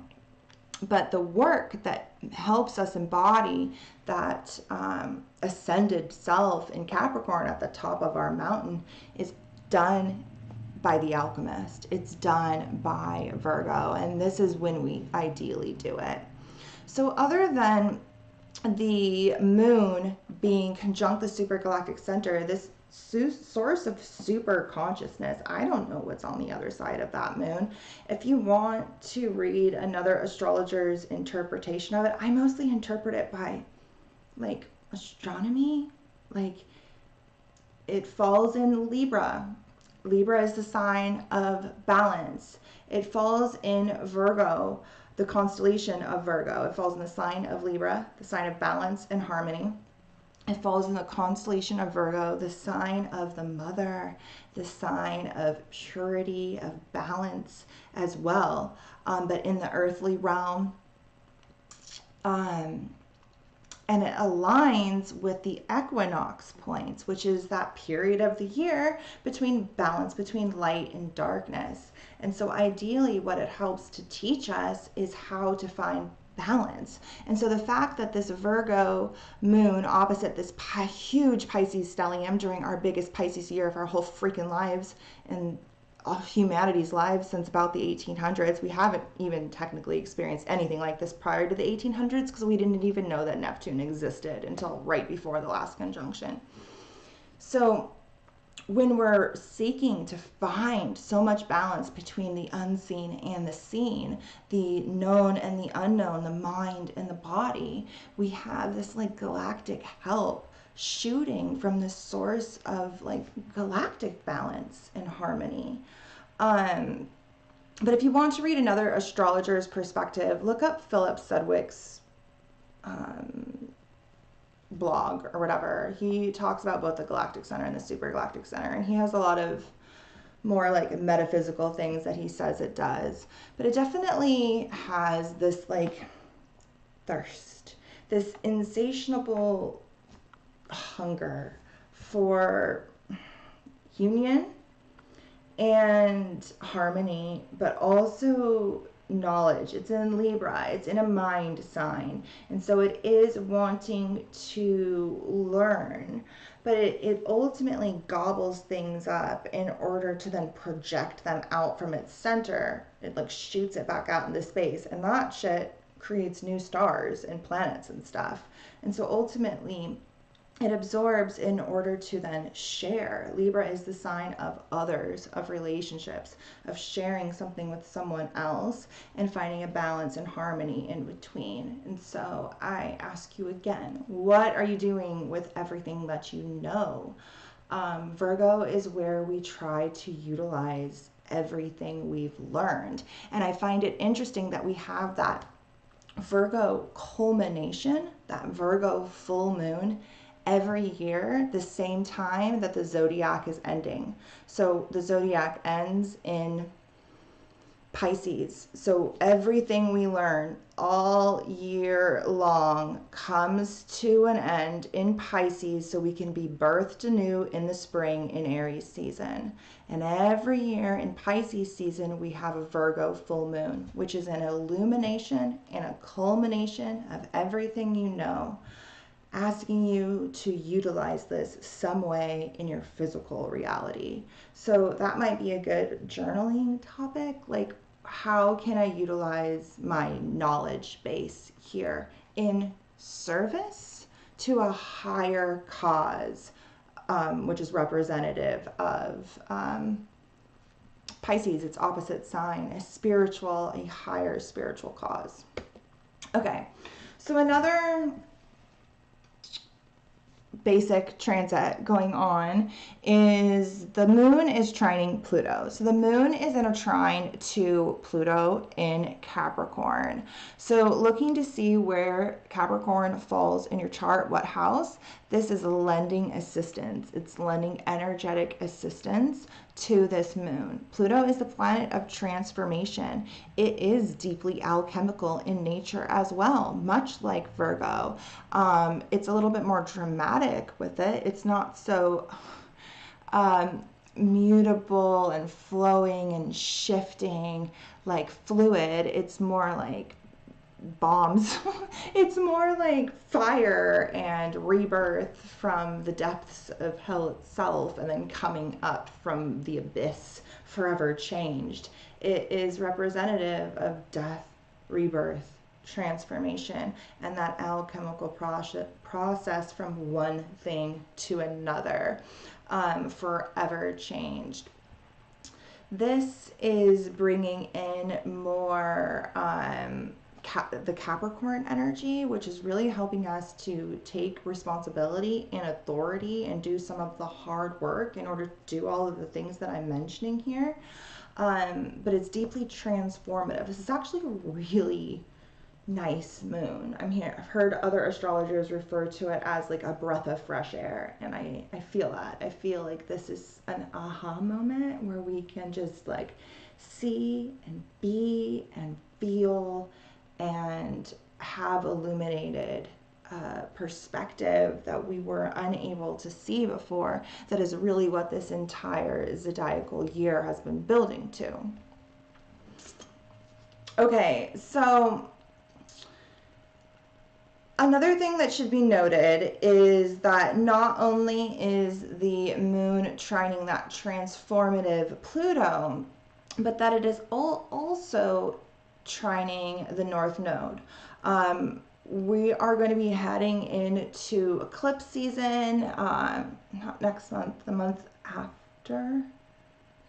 But the work that helps us embody that ascended self in Capricorn at the top of our mountain is done by the alchemist. It's done by Virgo, and this is when we ideally do it. So other than the moon being conjunct the supergalactic center, this source of super consciousness, I don't know what's on the other side of that moon. If you want to read another astrologer's interpretation of it, I mostly interpret it by like astronomy. Like it falls in Libra. Libra is the sign of balance. It falls in Virgo, the constellation of Virgo. It falls in the sign of Libra, the sign of balance and harmony. It falls in the constellation of Virgo, the sign of the mother, the sign of purity, of balance as well, but in the earthly realm. And it aligns with the equinox points, which is that period of the year between balance, between light and darkness. And so ideally what it helps to teach us is how to find balance. And so the fact that this Virgo moon opposite this huge Pisces stellium during our biggest Pisces year of our whole freaking lives and all humanity's lives since about the 1800s, we haven't even technically experienced anything like this prior to the 1800s because we didn't even know that Neptune existed until right before the last conjunction. So when we're seeking to find so much balance between the unseen and the seen, the known and the unknown, the mind and the body, we have this like galactic help shooting from the source of like galactic balance and harmony. But if you want to read another astrologer's perspective, look up Philip Sedgwick's blog or whatever. He talks about both the galactic center and the supergalactic center, and he has a lot of more like metaphysical things that he says it does. But it definitely has this like thirst, this insatiable hunger for union and harmony, but also knowledge. It's in Libra, it's in a mind sign, and so it is wanting to learn, but it ultimately gobbles things up in order to then project them out from its center. It like shoots it back out into space, and that shit creates new stars and planets and stuff. And so ultimately it absorbs in order to then share. Libra is the sign of others, of relationships, of sharing something with someone else and finding a balance and harmony in between. And so I ask you again, what are you doing with everything that you know? Virgo is where we try to utilize everything we've learned. And I find it interesting that we have that Virgo culmination, that Virgo full moon, every year, the same time that the zodiac is ending. So the zodiac ends in Pisces. So everything we learn all year long comes to an end in Pisces so we can be birthed anew in the spring in Aries season. And every year in Pisces season, we have a Virgo full moon, which is an illumination and a culmination of everything you know, asking you to utilize this some way in your physical reality. So that might be a good journaling topic, like how can I utilize my knowledge base here in service to a higher cause, which is representative of Pisces, its opposite sign, a higher spiritual cause. Okay, so another basic transit going on is the moon is trining Pluto. So the moon is in a trine to Pluto in Capricorn. So looking to see where Capricorn falls in your chart, what house, this is lending assistance. It's lending energetic assistance to this moon. Pluto is the planet of transformation. It is deeply alchemical in nature as well, much like Virgo. It's a little bit more dramatic with it. It's not so mutable and flowing and shifting like fluid. It's more like bombs. It's more like fire and rebirth from the depths of hell itself and then coming up from the abyss, forever changed. It is representative of death, rebirth, transformation, and that alchemical process from one thing to another, forever changed. This is bringing in more the Capricorn energy, which is really helping us to take responsibility and authority and do some of the hard work in order to do all of the things that I'm mentioning here. But it's deeply transformative. This is actually a really nice moon. I've heard other astrologers refer to it as like a breath of fresh air, and I feel that. I feel like this is an aha moment where we can just like see and be and feel and have illuminated perspective that we were unable to see before. That is really what this entire zodiacal year has been building to. Okay, so another thing that should be noted is that not only is the moon trining that transformative Pluto, but that it is also trining the North Node. We are going to be heading into eclipse season, not next month, the month after,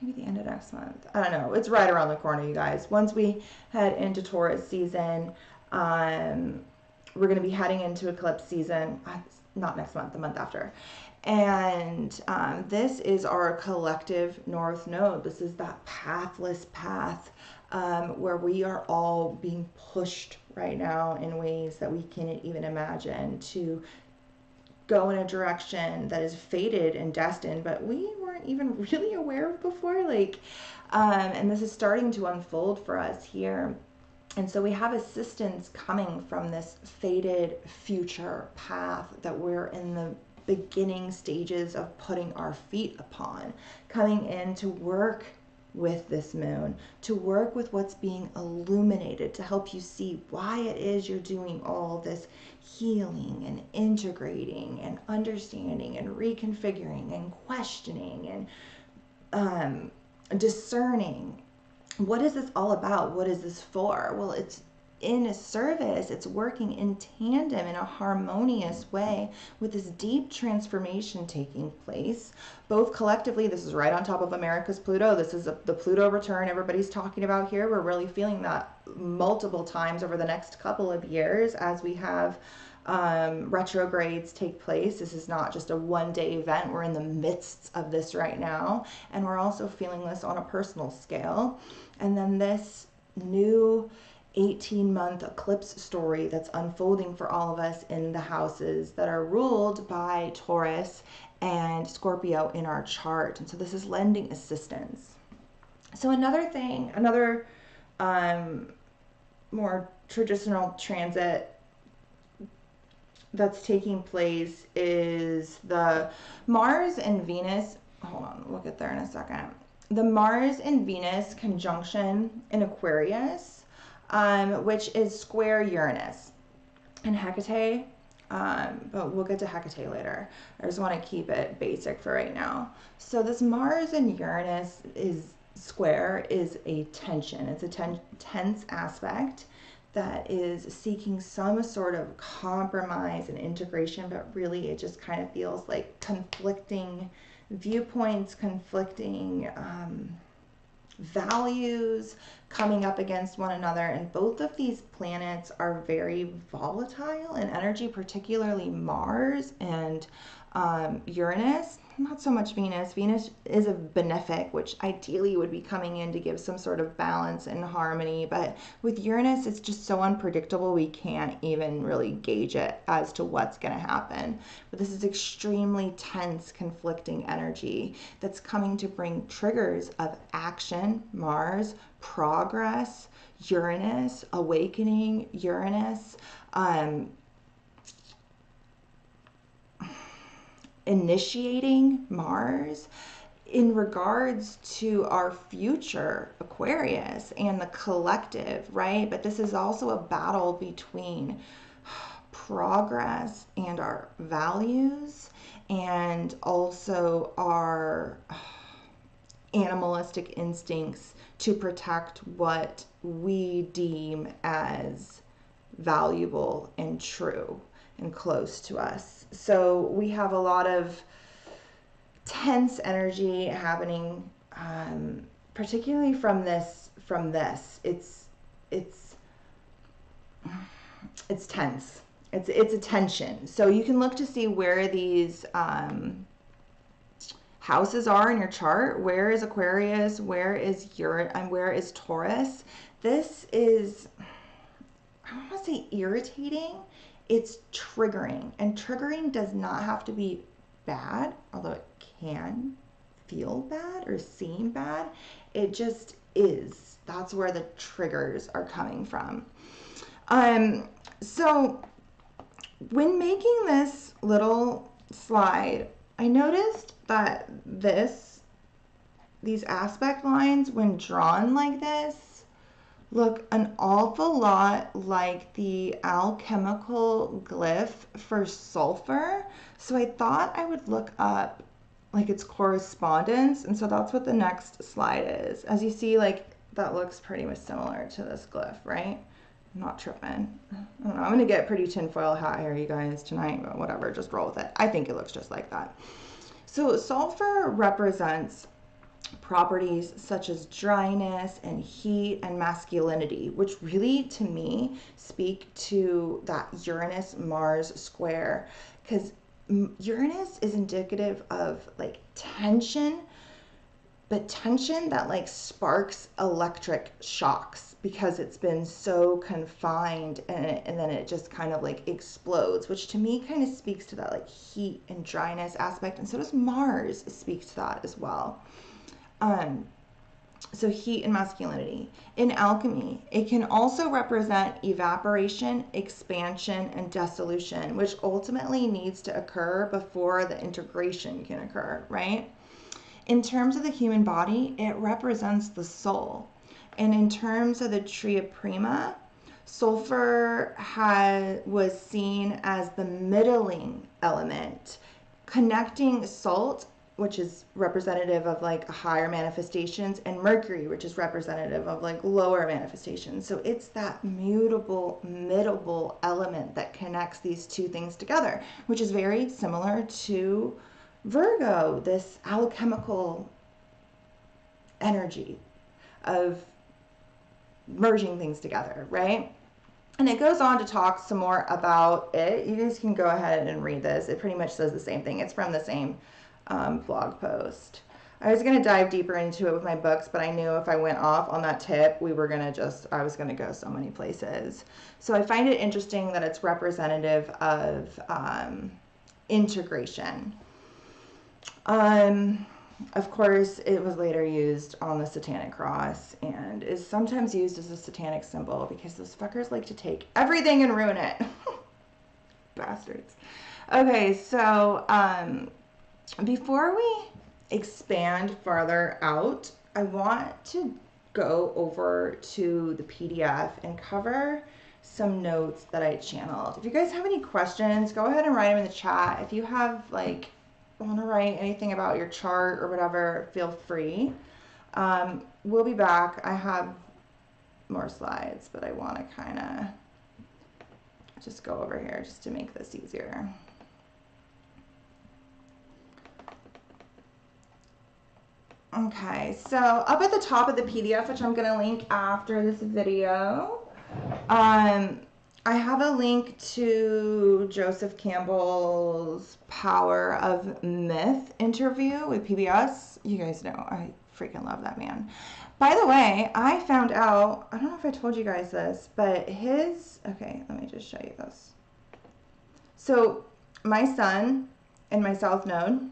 maybe the end of next month. I don't know. It's right around the corner, you guys. Once we head into Taurus season, we're going to be heading into eclipse season, not next month, the month after. And this is our collective North Node. This is that pathless path where we are all being pushed right now in ways that we can't even imagine to go in a direction that is fated and destined, but we weren't even really aware of before. And this is starting to unfold for us here. And so we have assistance coming from this fated future path that we're in the beginning stages of putting our feet upon, coming in to work with this moon, to work with what's being illuminated, to help you see why it is you're doing all this healing and integrating and understanding and reconfiguring and questioning and discerning. What is this all about? What is this for? Well, it's in a service, it's working in tandem in a harmonious way with this deep transformation taking place, both collectively. This is right on top of America's Pluto. This is the Pluto return everybody's talking about here. We're really feeling that multiple times over the next couple of years as we have retrogrades take place. This is not just a one-day event. We're in the midst of this right now, and we're also feeling this on a personal scale. And then this new 18-month eclipse story that's unfolding for all of us in the houses that are ruled by Taurus and Scorpio in our chart. And so this is lending assistance. So another thing, another more traditional transit that's taking place is the Mars and Venus. Hold on, we'll get there in a second. The Mars and Venus conjunction in Aquarius, which is square Uranus and Hecate, but we'll get to Hecate later. I just want to keep it basic for right now. So this Mars and Uranus is square is a tension. It's a tense aspect that is seeking some sort of compromise and integration, but really it just kind of feels like conflicting viewpoints, conflicting values coming up against one another. And both of these planets are very volatile in energy, particularly Mars and Uranus. Not so much Venus. Venus is a benefic, which ideally would be coming in to give some sort of balance and harmony. But with Uranus, it's just so unpredictable, we can't even really gauge it as to what's going to happen. But this is extremely tense, conflicting energy that's coming to bring triggers of action, Mars, progress, Uranus, awakening, Uranus, initiating, Mars, in regards to our future, Aquarius, and the collective, right? But this is also a battle between progress and our values, and also our animalistic instincts to protect what we deem as valuable and true and close to us. So we have a lot of tense energy happening, particularly from this. It's tense. It's a tension. So you can look to see where these houses are in your chart. Where is Aquarius? Where is Uranus? And where is Taurus? This is, I don't want to say irritating. It's triggering, and triggering does not have to be bad, although it can feel bad or seem bad. It just is. That's where the triggers are coming from. So when making this little slide, I noticed that these aspect lines, when drawn like this, look an awful lot like the alchemical glyph for sulfur. So I thought I would look up like its correspondence, and so that's what the next slide is. As you see, like that looks pretty much similar to this glyph, right? I'm not tripping. I don't know, I'm gonna get pretty tinfoil hat here, you guys, tonight, but whatever, just roll with it. I think it looks just like that. So sulfur represents properties such as dryness and heat and masculinity, which really, to me, speak to that Uranus-Mars square, because Uranus is indicative of like tension, but tension that like sparks electric shocks because it's been so confined, and then it just kind of like explodes, which to me kind of speaks to that like heat and dryness aspect. And so does Mars speak to that as well. So heat and masculinity. In alchemy, it can also represent evaporation, expansion, and dissolution, which ultimately needs to occur before the integration can occur, right? In terms of the human body, it represents the soul. And in terms of the Tria Prima, sulfur was seen as the middling element, connecting salt, which is representative of like higher manifestations, and Mercury, which is representative of like lower manifestations. So it's that mutable, middle element that connects these two things together, which is very similar to Virgo, this alchemical energy of merging things together, right? And it goes on to talk some more about it. You guys can go ahead and read this. It pretty much says the same thing. It's from the same blog post. I was going to dive deeper into it with my books, but I knew if I went off on that tip, I was going to go so many places. So I find it interesting that it's representative of integration. Of course, it was later used on the Satanic Cross and is sometimes used as a satanic symbol because those fuckers like to take everything and ruin it. Bastards. Okay, so before we expand farther out, I want to go over to the PDF and cover some notes that I channeled. If you guys have any questions, go ahead and write them in the chat. If you have like want to write anything about your chart or whatever, feel free. We'll be back. I have more slides, but I want to kind of just go over here just to make this easier. Okay, so up at the top of the PDF, which I'm going to link after this video, I have a link to Joseph Campbell's Power of Myth interview with PBS. You guys know I freaking love that man. By the way, I found out, I don't know if I told you guys this, but okay, let me just show you this. So my sun and my south node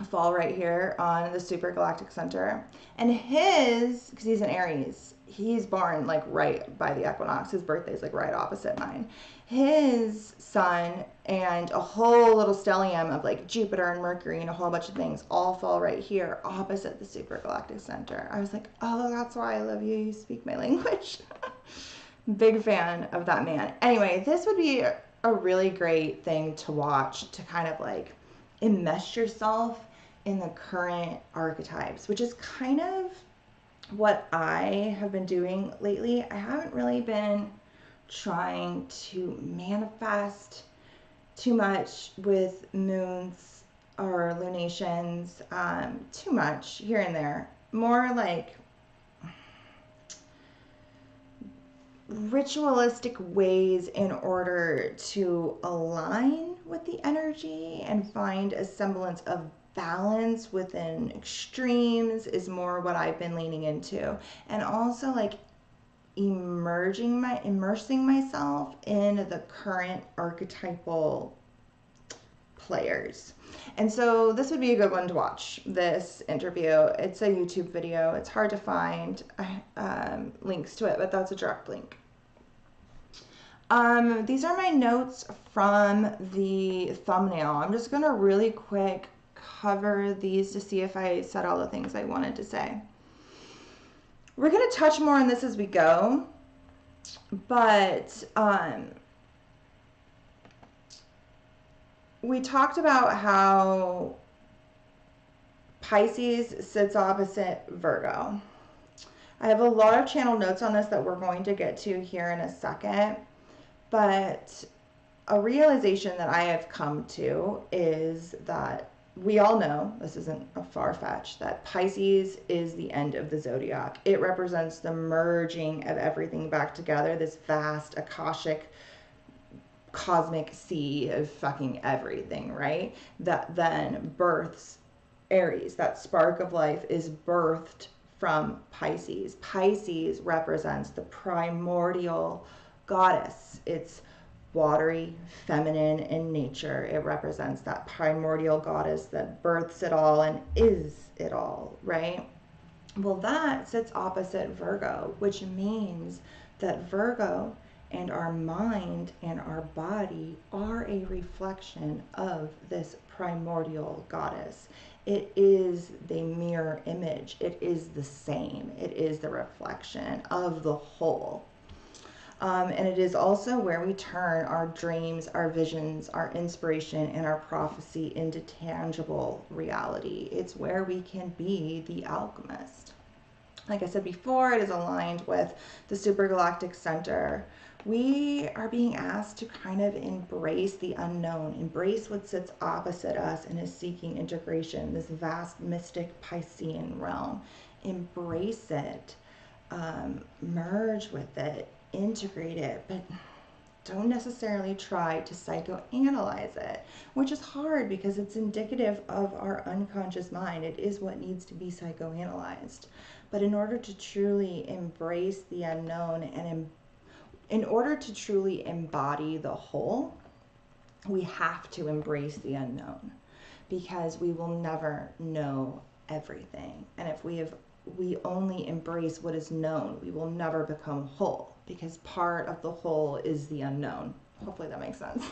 fall right here on the super galactic center, and because he's an Aries, he's born like right by the equinox. His birthday is like right opposite mine. His sun and a whole little stellium of like Jupiter and Mercury and a whole bunch of things all fall right here opposite the super galactic center. I was like, oh, that's why I love you. You speak my language. Big fan of that man. Anyway, this would be a really great thing to watch to kind of like enmesh yourself in the current archetypes, which is kind of what I have been doing lately. I haven't really been trying to manifest too much with moons or lunations, too much here and there. More like ritualistic ways in order to align with the energy and find a semblance of balance within extremes is more what I've been leaning into. And also like immersing myself in the current archetypal players. And so this would be a good one to watch, this interview. It's a YouTube video. It's hard to find links to it, but that's a direct link. These are my notes from the thumbnail. I'm just going to really quick cover these to see if I said all the things I wanted to say. We're going to touch more on this as we go, but we talked about how Pisces sits opposite Virgo. I have a lot of channel notes on this that we're going to get to here in a second, but a realization that I have come to is that we all know, this isn't a far-fetched, that Pisces is the end of the zodiac. It represents the merging of everything back together, this vast Akashic cosmic sea of fucking everything, right? That then births Aries. That spark of life is birthed from Pisces. Pisces represents the primordial goddess. It's watery, feminine in nature. It represents that primordial goddess that births it all and is it all, right? Well, that sits opposite Virgo, which means that Virgo and our mind and our body are a reflection of this primordial goddess. It is the mirror image. It is the same. It is the reflection of the whole. And it is also where we turn our dreams, our visions, our inspiration, and our prophecy into tangible reality. It's where we can be the alchemist. Like I said before, it is aligned with the supergalactic center. We are being asked to kind of embrace the unknown, embrace what sits opposite us and is seeking integration, this vast mystic Piscean realm. Embrace it, merge with it, integrate it, but don't necessarily try to psychoanalyze it, which is hard because it's indicative of our unconscious mind. It is what needs to be psychoanalyzed. But in order to truly embrace the unknown and in order to truly embody the whole, we have to embrace the unknown, because we will never know everything. And if we only embrace what is known, we will never become whole, because part of the whole is the unknown. Hopefully that makes sense.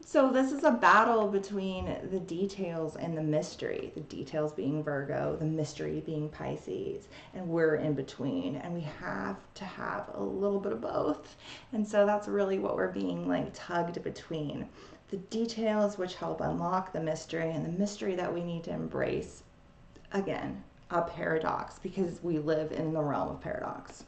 So this is a battle between the details and the mystery. The details being Virgo, the mystery being Pisces, and we're in between. And we have to have a little bit of both. And so that's really what we're being like tugged between. The details which help unlock the mystery, and the mystery that we need to embrace. Again, a paradox, because we live in the realm of paradox.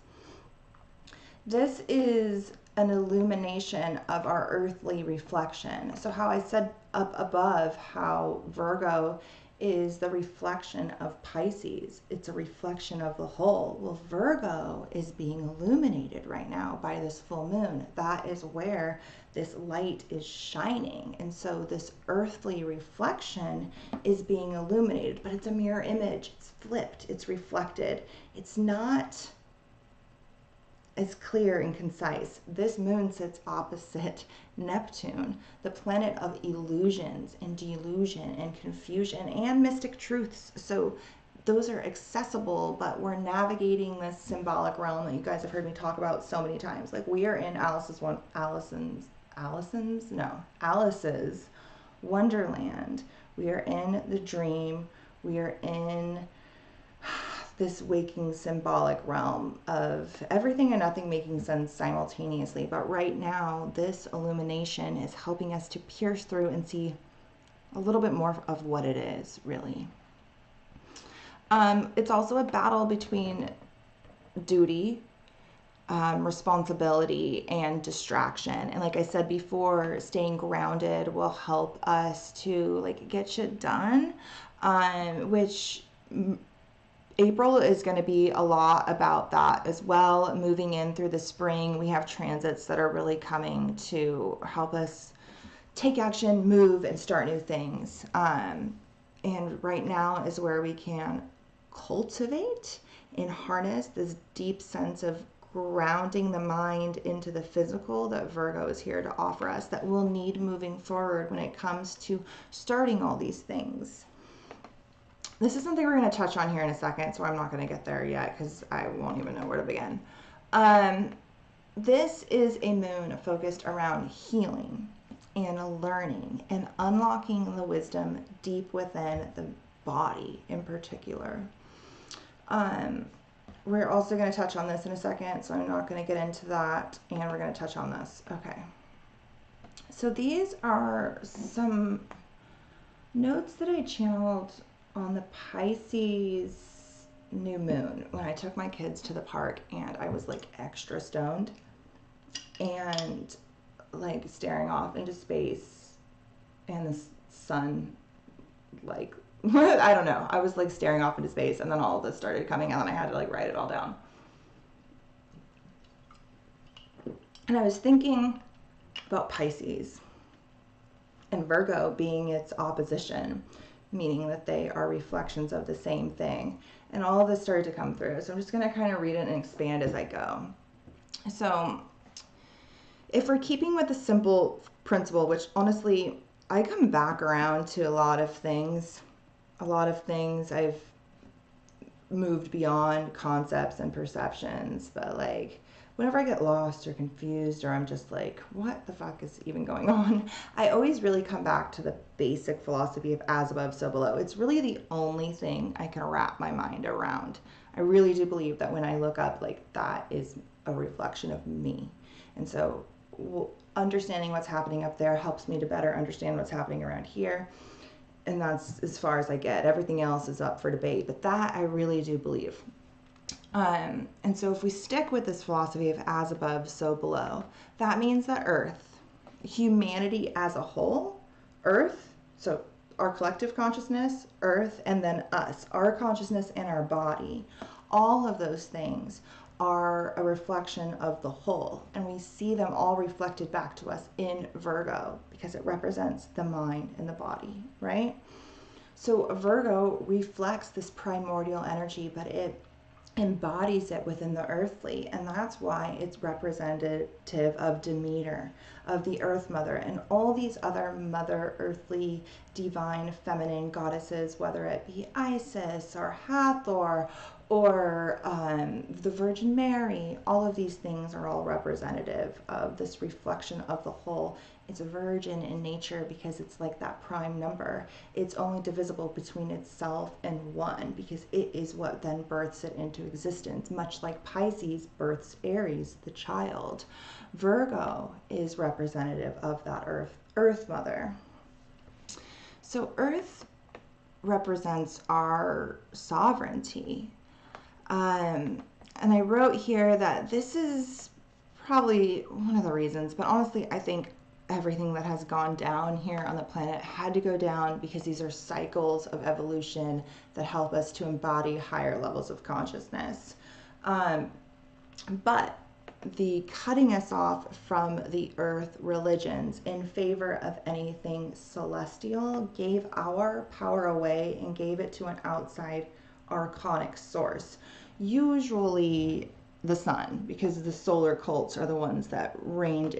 This is an illumination of our earthly reflection. So how I said up above how Virgo is the reflection of Pisces. It's a reflection of the whole. Well, Virgo is being illuminated right now by this full moon. That is where this light is shining. And so this earthly reflection is being illuminated, but it's a mirror image. It's flipped, it's reflected. It's not as clear and concise. This moon sits opposite Neptune, the planet of illusions and delusion and confusion and mystic truths. So those are accessible, but we're navigating this symbolic realm that you guys have heard me talk about so many times. Like, we are in Alice's Wonderland. We are in the dream. We are in this waking symbolic realm of everything and nothing making sense simultaneously. But right now, this illumination is helping us to pierce through and see a little bit more of what it is, really. It's also a battle between duty, responsibility, and distraction. And like I said before, staying grounded will help us to like get shit done, which April is going to be a lot about that as well. Moving in through the spring, we have transits that are really coming to help us take action, move, and start new things. And right now is where we can cultivate and harness this deep sense of grounding the mind into the physical that Virgo is here to offer us, that we'll need moving forward when it comes to starting all these things. This is something we're going to touch on here in a second, so I'm not going to get there yet because I won't even know where to begin. This is a moon focused around healing and learning and unlocking the wisdom deep within the body in particular. We're also going to touch on this in a second, so I'm not going to get into that, and we're going to touch on this. Okay. So these are some notes that I channeled on the Pisces new moon when I took my kids to the park, and I was like extra stoned and like staring off into space, and the sun, like I don't know, I was like staring off into space, and then all of this started coming out and I had to like write it all down. And I was thinking about Pisces and Virgo being its opposition, meaning that they are reflections of the same thing. And all of this started to come through. So I'm just going to kind of read it and expand as I go. So if we're keeping with the simple principle, which honestly, I come back around to a lot of things I've moved beyond concepts and perceptions, but like whenever I get lost or confused, or I'm just like, what the fuck is even going on? I always really come back to the basic philosophy of as above, so below. It's really the only thing I can wrap my mind around. I really do believe that when I look up, like, that is a reflection of me. And so understanding what's happening up there helps me to better understand what's happening around here. And that's as far as I get. Everything else is up for debate, but that I really do believe. And so if we stick with this philosophy of as above, so below, that means that Earth, humanity as a whole, Earth, so our collective consciousness, Earth, and then us, our consciousness and our body, all of those things are a reflection of the whole. And we see them all reflected back to us in Virgo because it represents the mind and the body, right? So Virgo reflects this primordial energy, but it embodies it within the earthly, and that's why it's representative of Demeter, of the Earth Mother, and all these other Mother Earthly divine feminine goddesses, whether it be Isis or Hathor or the Virgin Mary. All of these things are all representative of this reflection of the whole. It's a virgin in nature because it's like that prime number. It's only divisible between itself and one because it is what then births it into existence, much like Pisces births Aries, the child. Virgo is representative of that Earth Mother. So Earth represents our sovereignty. And I wrote here that this is probably one of the reasons, but honestly, I think everything that has gone down here on the planet had to go down because these are cycles of evolution that help us to embody higher levels of consciousness. But the cutting us off from the earth religions in favor of anything celestial gave our power away and gave it to an outside archonic source, usually the sun, because the solar cults are the ones that reigned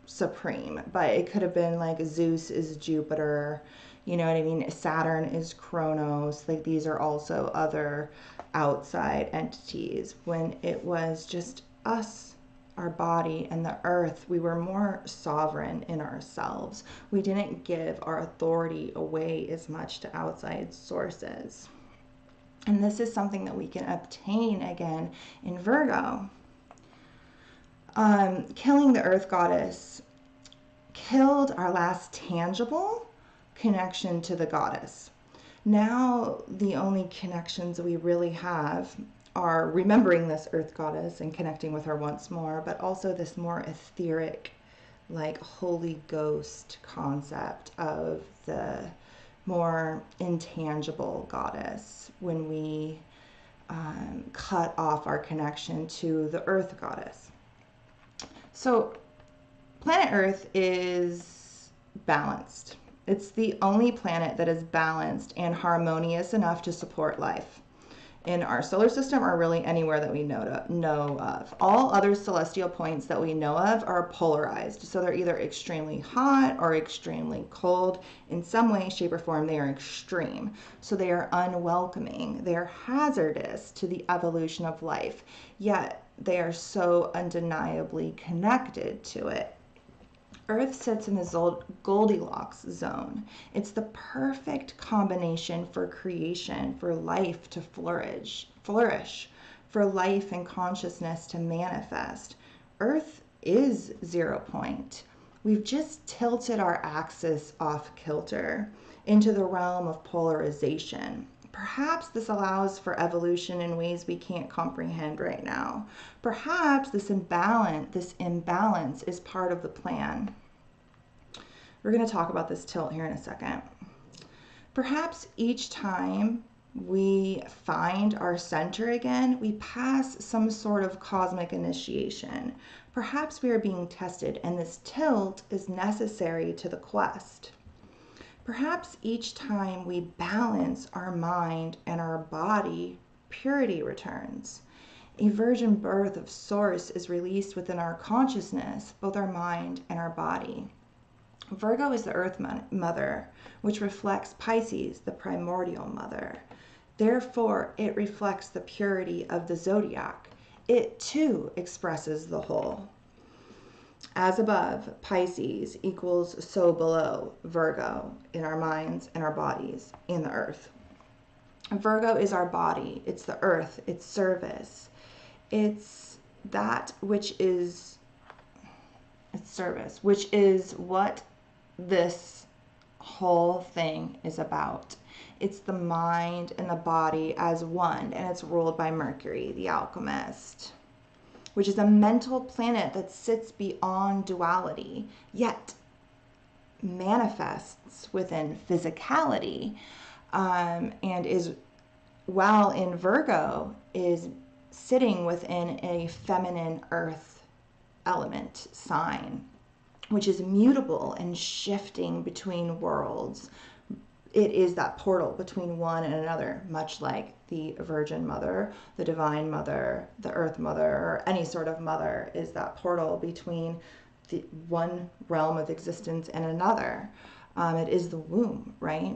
supreme. But it could have been like Zeus is Jupiter, you know what I mean? Saturn is Kronos. Like, these are also other outside entities. When it was just us, our body, and the earth, we were more sovereign in ourselves. We didn't give our authority away as much to outside sources. And this is something that we can obtain again in Virgo. Killing the earth goddess killed our last tangible connection to the goddess. Now the only connections we really have are remembering this earth goddess and connecting with her once more, but also this more etheric, like Holy Ghost concept of the more intangible goddess when we cut off our connection to the earth goddess. So planet Earth is balanced. It's the only planet that is balanced and harmonious enough to support life in our solar system, or really anywhere that we know of. All other celestial points that we know of are polarized. So they're either extremely hot or extremely cold. In some way, shape, or form, they are extreme. So they are unwelcoming. They are hazardous to the evolution of life, yet they are so undeniably connected to it. Earth sits in the Goldilocks zone. It's the perfect combination for creation, for life to flourish, for life and consciousness to manifest. Earth is 0 point. We've just tilted our axis off kilter into the realm of polarization. Perhaps this allows for evolution in ways we can't comprehend right now. Perhaps this imbalance is part of the plan. We're going to talk about this tilt here in a second. Perhaps each time we find our center again, we pass some sort of cosmic initiation. Perhaps we are being tested, and this tilt is necessary to the quest. Perhaps each time we balance our mind and our body, purity returns. A virgin birth of source is released within our consciousness, both our mind and our body. Virgo is the earth mother, which reflects Pisces, the primordial mother. Therefore, it reflects the purity of the zodiac. It too expresses the whole. As above, Pisces equals so below, Virgo, in our minds and our bodies, in the earth. Virgo is our body. It's the earth. It's service. It's that which is, it's service, which is what this whole thing is about. It's the mind and the body as one, and it's ruled by Mercury, the alchemist, which is a mental planet that sits beyond duality, yet manifests within physicality, and is, while in Virgo, is sitting within a feminine earth element sign, which is mutable and shifting between worlds. It is that portal between one and another, much like the Virgin Mother, the Divine Mother, the Earth Mother, or any sort of mother is that portal between the one realm of existence and another. It is the womb, right?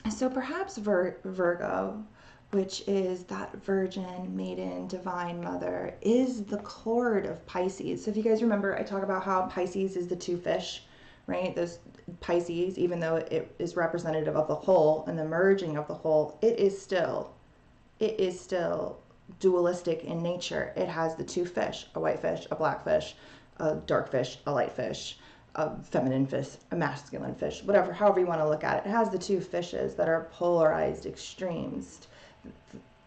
So perhaps Virgo, which is that virgin, maiden, divine mother, is the cord of Pisces. So if you guys remember, I talk about how Pisces is the two fish, right? Those Pisces, even though it is representative of the whole and the merging of the whole, it is still dualistic in nature. It has the two fish, a white fish, a black fish, a dark fish, a light fish, a feminine fish, a masculine fish, whatever, however you want to look at it. It has the two fishes that are polarized extremes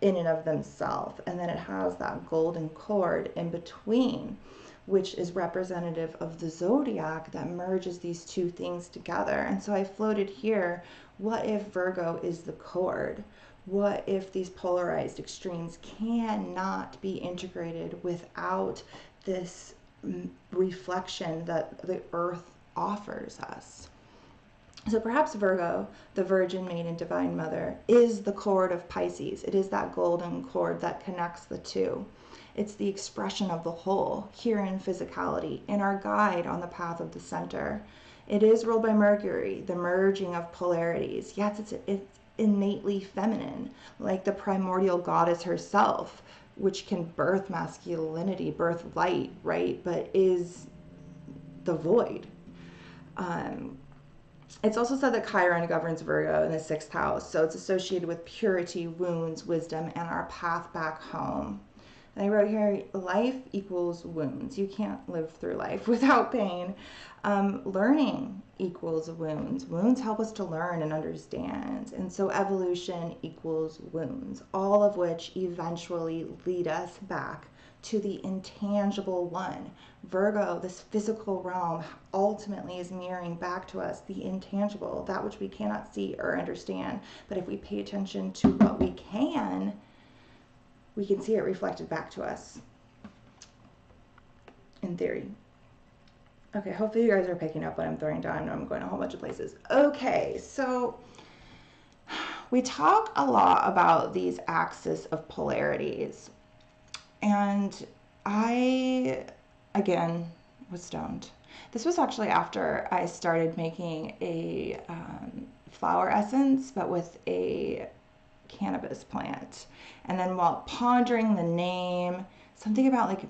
in and of themselves. And then it has that golden cord in between, which is representative of the zodiac that merges these two things together. And so I floated here, what if Virgo is the cord? What if these polarized extremes cannot be integrated without this reflection that the earth offers us? So perhaps Virgo, the Virgin Maiden Divine Mother, is the cord of Pisces. It is that golden cord that connects the two. It's the expression of the whole here in physicality, in our guide on the path of the center. It is ruled by Mercury, the merging of polarities. Yes, it's innately feminine, like the primordial goddess herself, which can birth masculinity, birth light, right? But is the void. It's also said that Chiron governs Virgo in the 6th house, so it's associated with purity, wounds, wisdom, and our path back home. And I wrote here, life equals wounds. You can't live through life without pain. Learning equals wounds. Wounds help us to learn and understand. And so evolution equals wounds, all of which eventually lead us back to the intangible one. Virgo, this physical realm, ultimately is mirroring back to us the intangible, that which we cannot see or understand. But if we pay attention to what we can see it reflected back to us, in theory. Okay, hopefully you guys are picking up what I'm throwing down. I'm going a whole bunch of places. Okay, so we talk a lot about these axes of polarities. And I, again, was stoned. This was actually after I started making a flower essence, but with a cannabis plant. And then while pondering the name, something about like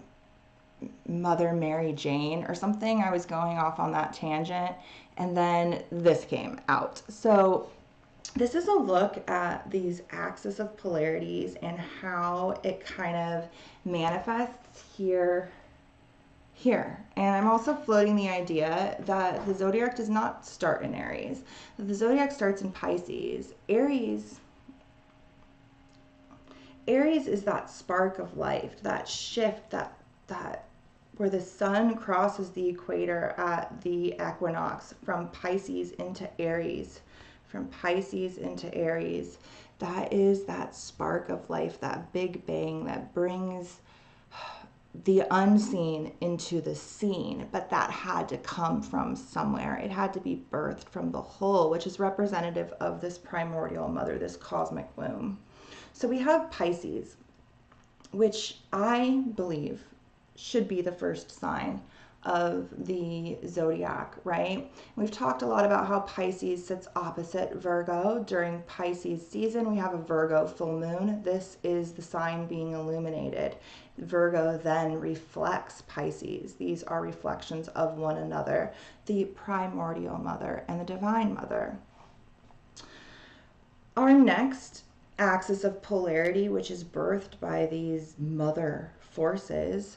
Mother Mary Jane or something, I was going off on that tangent, and then this came out. So this is a look at these axes of polarities and how it kind of manifests here. And I'm also floating the idea that the zodiac does not start in Aries. The zodiac starts in Pisces. Aries is that spark of life, that shift, that where the sun crosses the equator at the equinox from Pisces into Aries. From Pisces into Aries, that is that spark of life, that big bang that brings the unseen into the seen, but that had to come from somewhere. It had to be birthed from the whole, which is representative of this primordial mother, this cosmic womb. So we have Pisces, which I believe should be the first sign of the zodiac, right? We've talked a lot about how Pisces sits opposite Virgo. During Pisces season, we have a Virgo full moon. This is the sign being illuminated. Virgo then reflects Pisces. These are reflections of one another, the primordial mother and the divine mother. Our next axis of polarity, which is birthed by these mother forces,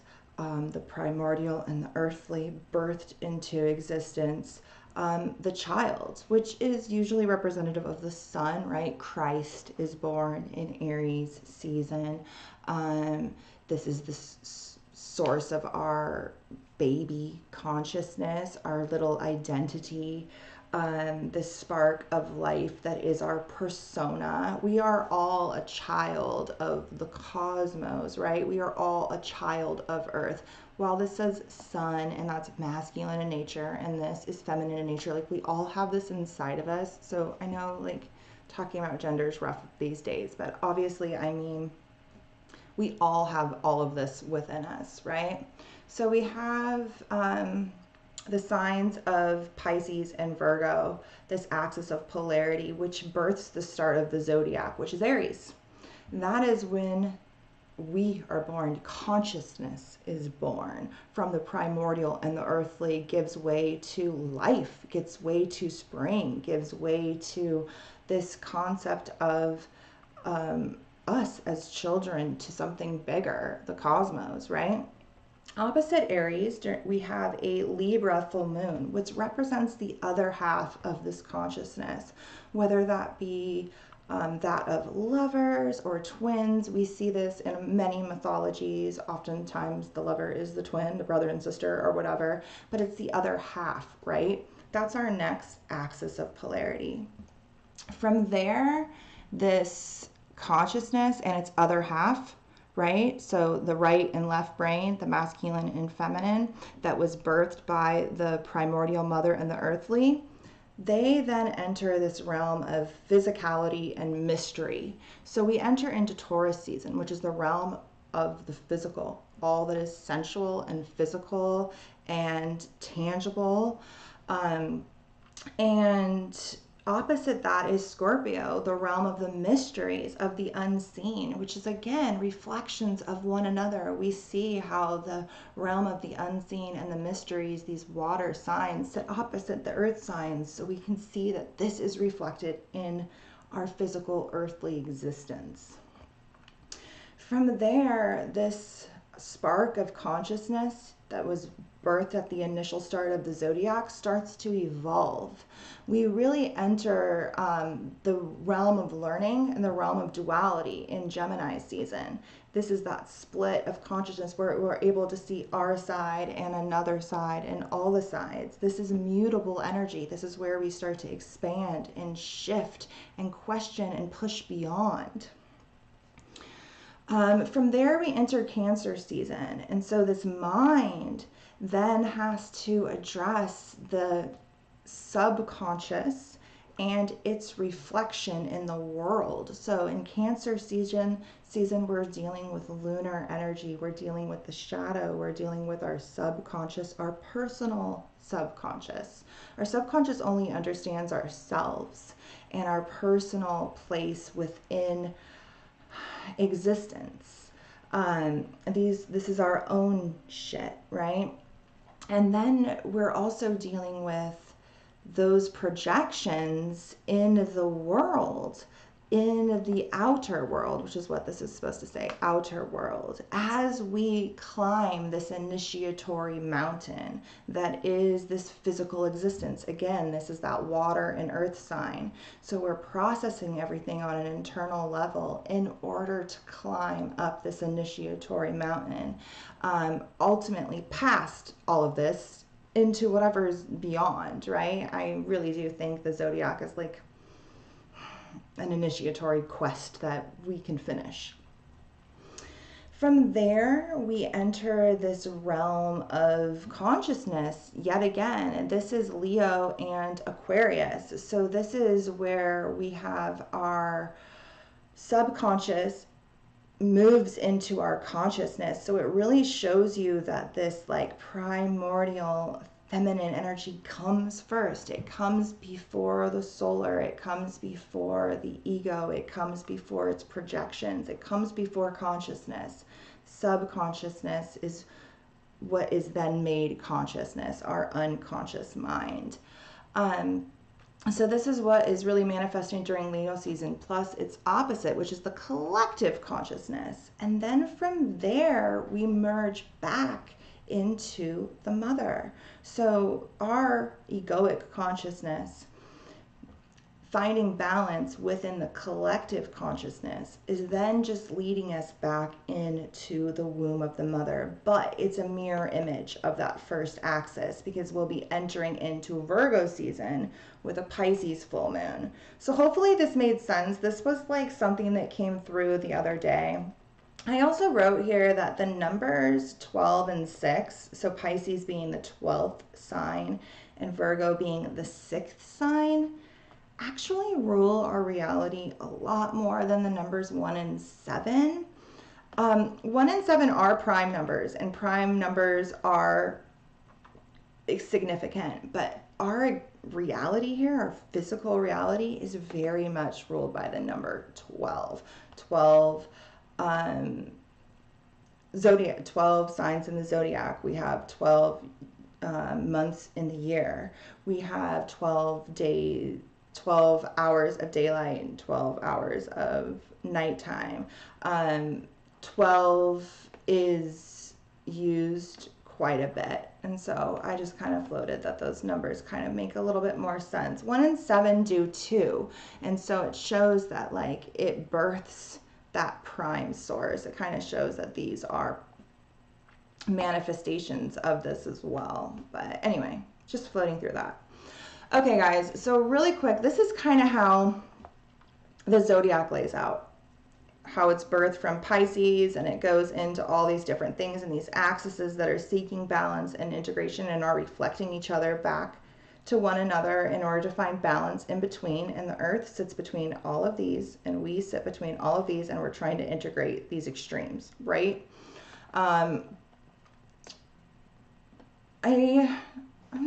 the primordial and the earthly, birthed into existence, the child, which is usually representative of the sun, right? Christ is born in Aries season. This is the source of our baby consciousness, our little identity, the spark of life that is our persona. We are all a child of the cosmos, right? We are all a child of Earth. While this says sun, and that's masculine in nature, and this is feminine in nature, like we all have this inside of us. So I know like talking about gender is rough these days, but obviously I mean we all have all of this within us, right? So we have the signs of Pisces and Virgo, this axis of polarity, which births the start of the zodiac, which is Aries. That is when we are born. Consciousness is born from the primordial, and the earthly gives way to life, gives way to spring, gives way to this concept of us as children to something bigger, the cosmos, right? Opposite Aries, we have a Libra full moon, which represents the other half of this consciousness, whether that be that of lovers or twins. We see this in many mythologies. Oftentimes the lover is the twin, the brother and sister or whatever, but it's the other half, right? That's our next axis of polarity. From there, this consciousness and its other half, right? So the right and left brain, the masculine and feminine, that was birthed by the primordial mother and the earthly, they then enter this realm of physicality and mystery. So we enter into Taurus season, which is the realm of the physical, all that is sensual and physical and tangible. And opposite that is Scorpio, the realm of the mysteries, of the unseen, which is again reflections of one another. We see how the realm of the unseen and the mysteries, these water signs, sit opposite the earth signs, so we can see that this is reflected in our physical earthly existence. From there, this spark of consciousness that was birthed at the initial start of the zodiac starts to evolve. We really enter the realm of learning and the realm of duality in Gemini season. This is that split of consciousness where we're able to see our side and another side and all the sides. This is mutable energy. This is where we start to expand and shift and question and push beyond. From there, we enter Cancer season. And so this mind then has to address the subconscious and its reflection in the world. So in Cancer season, we're dealing with lunar energy. We're dealing with the shadow. We're dealing with our subconscious, our personal subconscious. Our subconscious only understands ourselves and our personal place within existence. This is our own shit, right? And then we're also dealing with those projections in the world, in the outer world, which is what this is supposed to say, outer world, as we climb this initiatory mountain that is this physical existence. Again, this is that water and earth sign. So we're processing everything on an internal level in order to climb up this initiatory mountain, ultimately past all of this into whatever's beyond, right? I really do think the zodiac is like an initiatory quest that we can finish. From there, we enter this realm of consciousness yet again, and this is Leo and Aquarius. So this is where we have our subconscious moves into our consciousness. So it really shows you that this like primordial feminine energy comes first. It comes before the solar. It comes before the ego. It comes before its projections. It comes before consciousness. Subconsciousness is what is then made consciousness, our unconscious mind. So this is what is really manifesting during Leo season, plus its opposite, which is the collective consciousness. And then from there, we merge back into the mother. So our egoic consciousness, finding balance within the collective consciousness, is then just leading us back into the womb of the mother. But it's a mirror image of that first axis, because we'll be entering into Virgo season with a Pisces full moon. So hopefully this made sense. This was like something that came through the other day. I also wrote here that the numbers 12 and 6, so Pisces being the 12th sign and Virgo being the 6th sign, actually rule our reality a lot more than the numbers 1 and 7. 1 and 7 are prime numbers, and prime numbers are significant, but our reality here, our physical reality, is very much ruled by the number 12. 12 zodiac, 12 signs in the zodiac. We have 12 months in the year. We have 12 days, 12 hours of daylight and 12 hours of nighttime. 12 is used quite a bit. And so I just kind of floated that those numbers kind of make a little bit more sense. 1 and 7 do too. And so it shows that like it births that prime source. It kind of shows that these are manifestations of this as well. But anyway, just floating through that. Okay, guys, so really quick, this is kind of how the zodiac lays out, how it's birthed from Pisces, and it goes into all these different things and these axes that are seeking balance and integration and are reflecting each other back to one another in order to find balance in between. And the earth sits between all of these, and we sit between all of these, and we're trying to integrate these extremes, right? I'm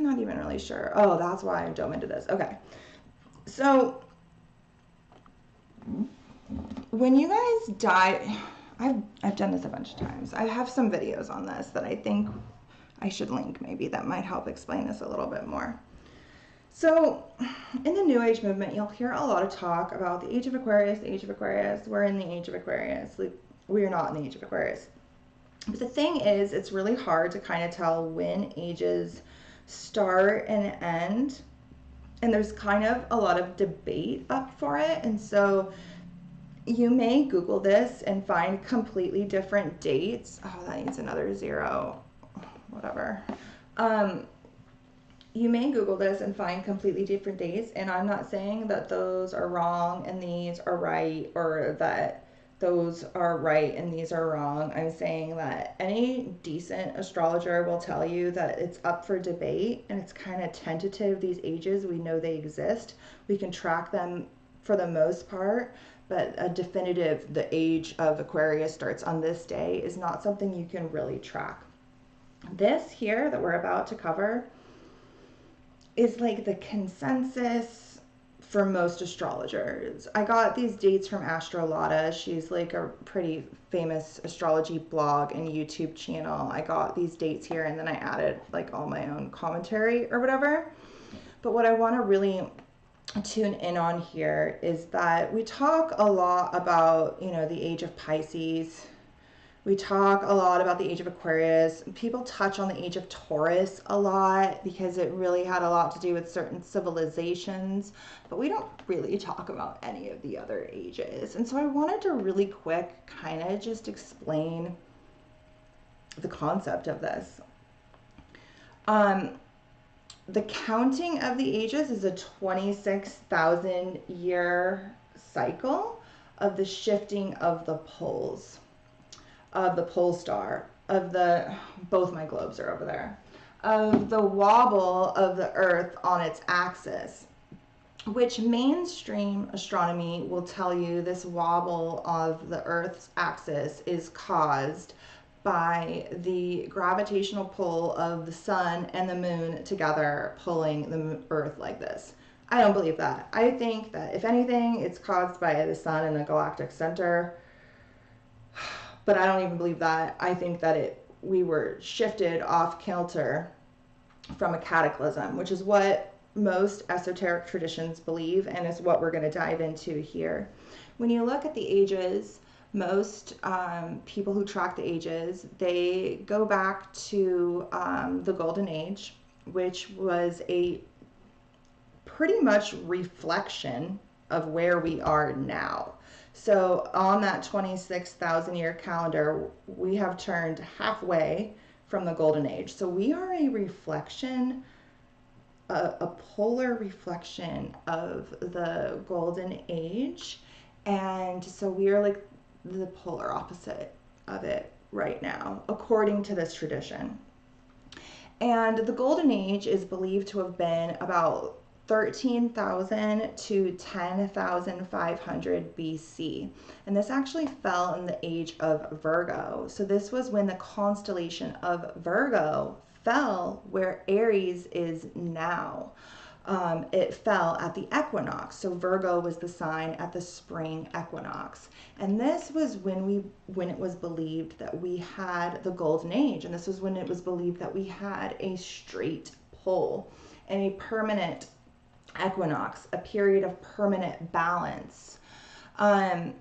not even really sure. Oh, that's why I dove into this. Okay. So when you guys die, I've done this a bunch of times. I have some videos on this that I think I should link, maybe that might help explain this a little bit more. So in the New Age movement, you'll hear a lot of talk about the age of Aquarius, the age of Aquarius. We're in the age of Aquarius. We are not in the age of Aquarius. But the thing is, it's really hard to kind of tell when ages start and end. And there's kind of a lot of debate up for it. And so you may Google this and find completely different dates. Oh, that needs another 0. Whatever. You may Google this and find completely different dates. And I'm not saying that those are wrong and these are right, or that those are right and these are wrong. I'm saying that any decent astrologer will tell you that it's up for debate and it's kind of tentative. These ages, we know they exist. We can track them for the most part, but a definitive, the age of Aquarius starts on this day, is not something you can really track. This here that we're about to cover is like the consensus for most astrologers. I got these dates from Astrology. She's like a pretty famous astrology blog and YouTube channel. I got these dates here and then I added like all my own commentary or whatever. But what I want to really tune in on here is that we talk a lot about, you know, the age of Pisces. We talk a lot about the age of Aquarius. People touch on the age of Taurus a lot because it really had a lot to do with certain civilizations, but we don't really talk about any of the other ages. And so I wanted to really quick kind of just explain the concept of this. The counting of the ages is a 26,000 year cycle of the shifting of the poles, of the pole star, of the, both my globes are over there, of the wobble of the earth on its axis, which mainstream astronomy will tell you this wobble of the earth's axis is caused by the gravitational pull of the sun and the moon together pulling the earth like this. I don't believe that. I think that if anything, it's caused by the sun and the galactic center. But I don't even believe that. I think that we were shifted off kilter from a cataclysm, which is what most esoteric traditions believe, and is what we're going to dive into here. When you look at the ages, most people who track the ages, they go back to the Golden Age, which was a pretty much reflection of where we are now. So on that 26,000 year calendar, we have turned halfway from the Golden Age. So we are a reflection, a polar reflection of the Golden Age. And so we are like the polar opposite of it right now, according to this tradition. And the Golden Age is believed to have been about 13,000 to 10,500 BC. And this actually fell in the age of Virgo. So this was when the constellation of Virgo fell where Aries is now. It fell at the equinox. So Virgo was the sign at the spring equinox. And this was when it was believed that we had the Golden Age. And this was when it was believed that we had a straight pole and a permanent equinox, a period of permanent balance. Around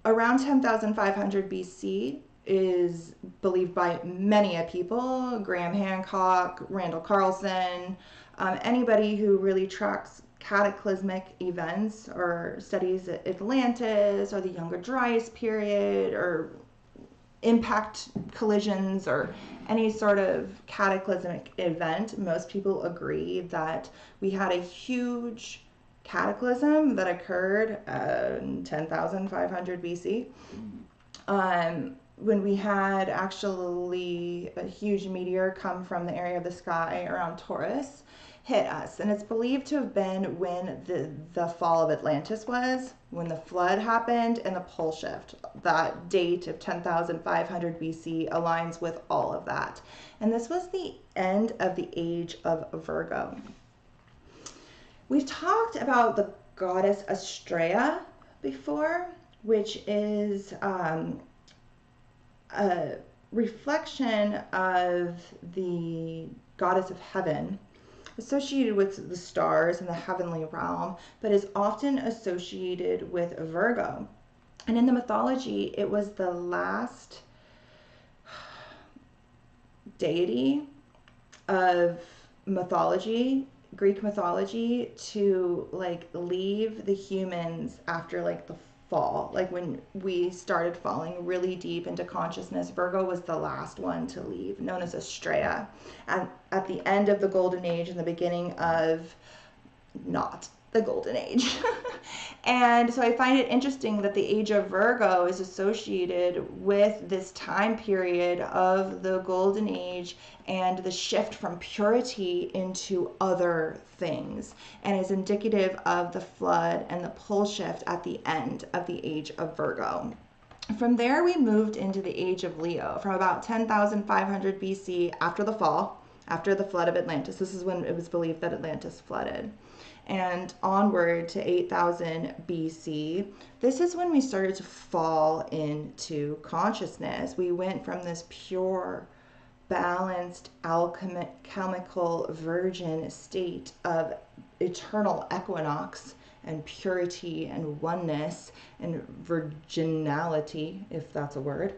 10,500 BC, is believed by many people, Graham Hancock, Randall Carlson, anybody who really tracks cataclysmic events or studies Atlantis or the Younger Dryas period or impact collisions or any sort of cataclysmic event. Most people agree that we had a huge cataclysm that occurred in 10,500 BC. When we had actually a huge meteor come from the area of the sky around Taurus hit us. And it's believed to have been when the fall of Atlantis was, when the flood happened, and the pole shift. That date of 10,500 BC aligns with all of that. And this was the end of the age of Virgo. We've talked about the goddess Astrea before, which is a reflection of the goddess of heaven, associated with the stars and the heavenly realm, but is often associated with Virgo. And in the mythology, it was the last deity of mythology, Greek mythology, to like leave the humans after like the fall. Like when we started falling really deep into consciousness, Virgo was the last one to leave, known as Astrea. And at the end of the golden age and the beginning of not the golden age. And so I find it interesting that the age of Virgo is associated with this time period of the golden age and the shift from purity into other things, and is indicative of the flood and the pole shift at the end of the age of Virgo. From there, we moved into the age of Leo from about 10,500 BC after the fall, after the flood of Atlantis. This is when it was believed that Atlantis flooded. And onward to 8,000 BC, this is when we started to fall into consciousness. We went from this pure, balanced, alchemical virgin state of eternal equinox and purity and oneness and virginality, if that's a word,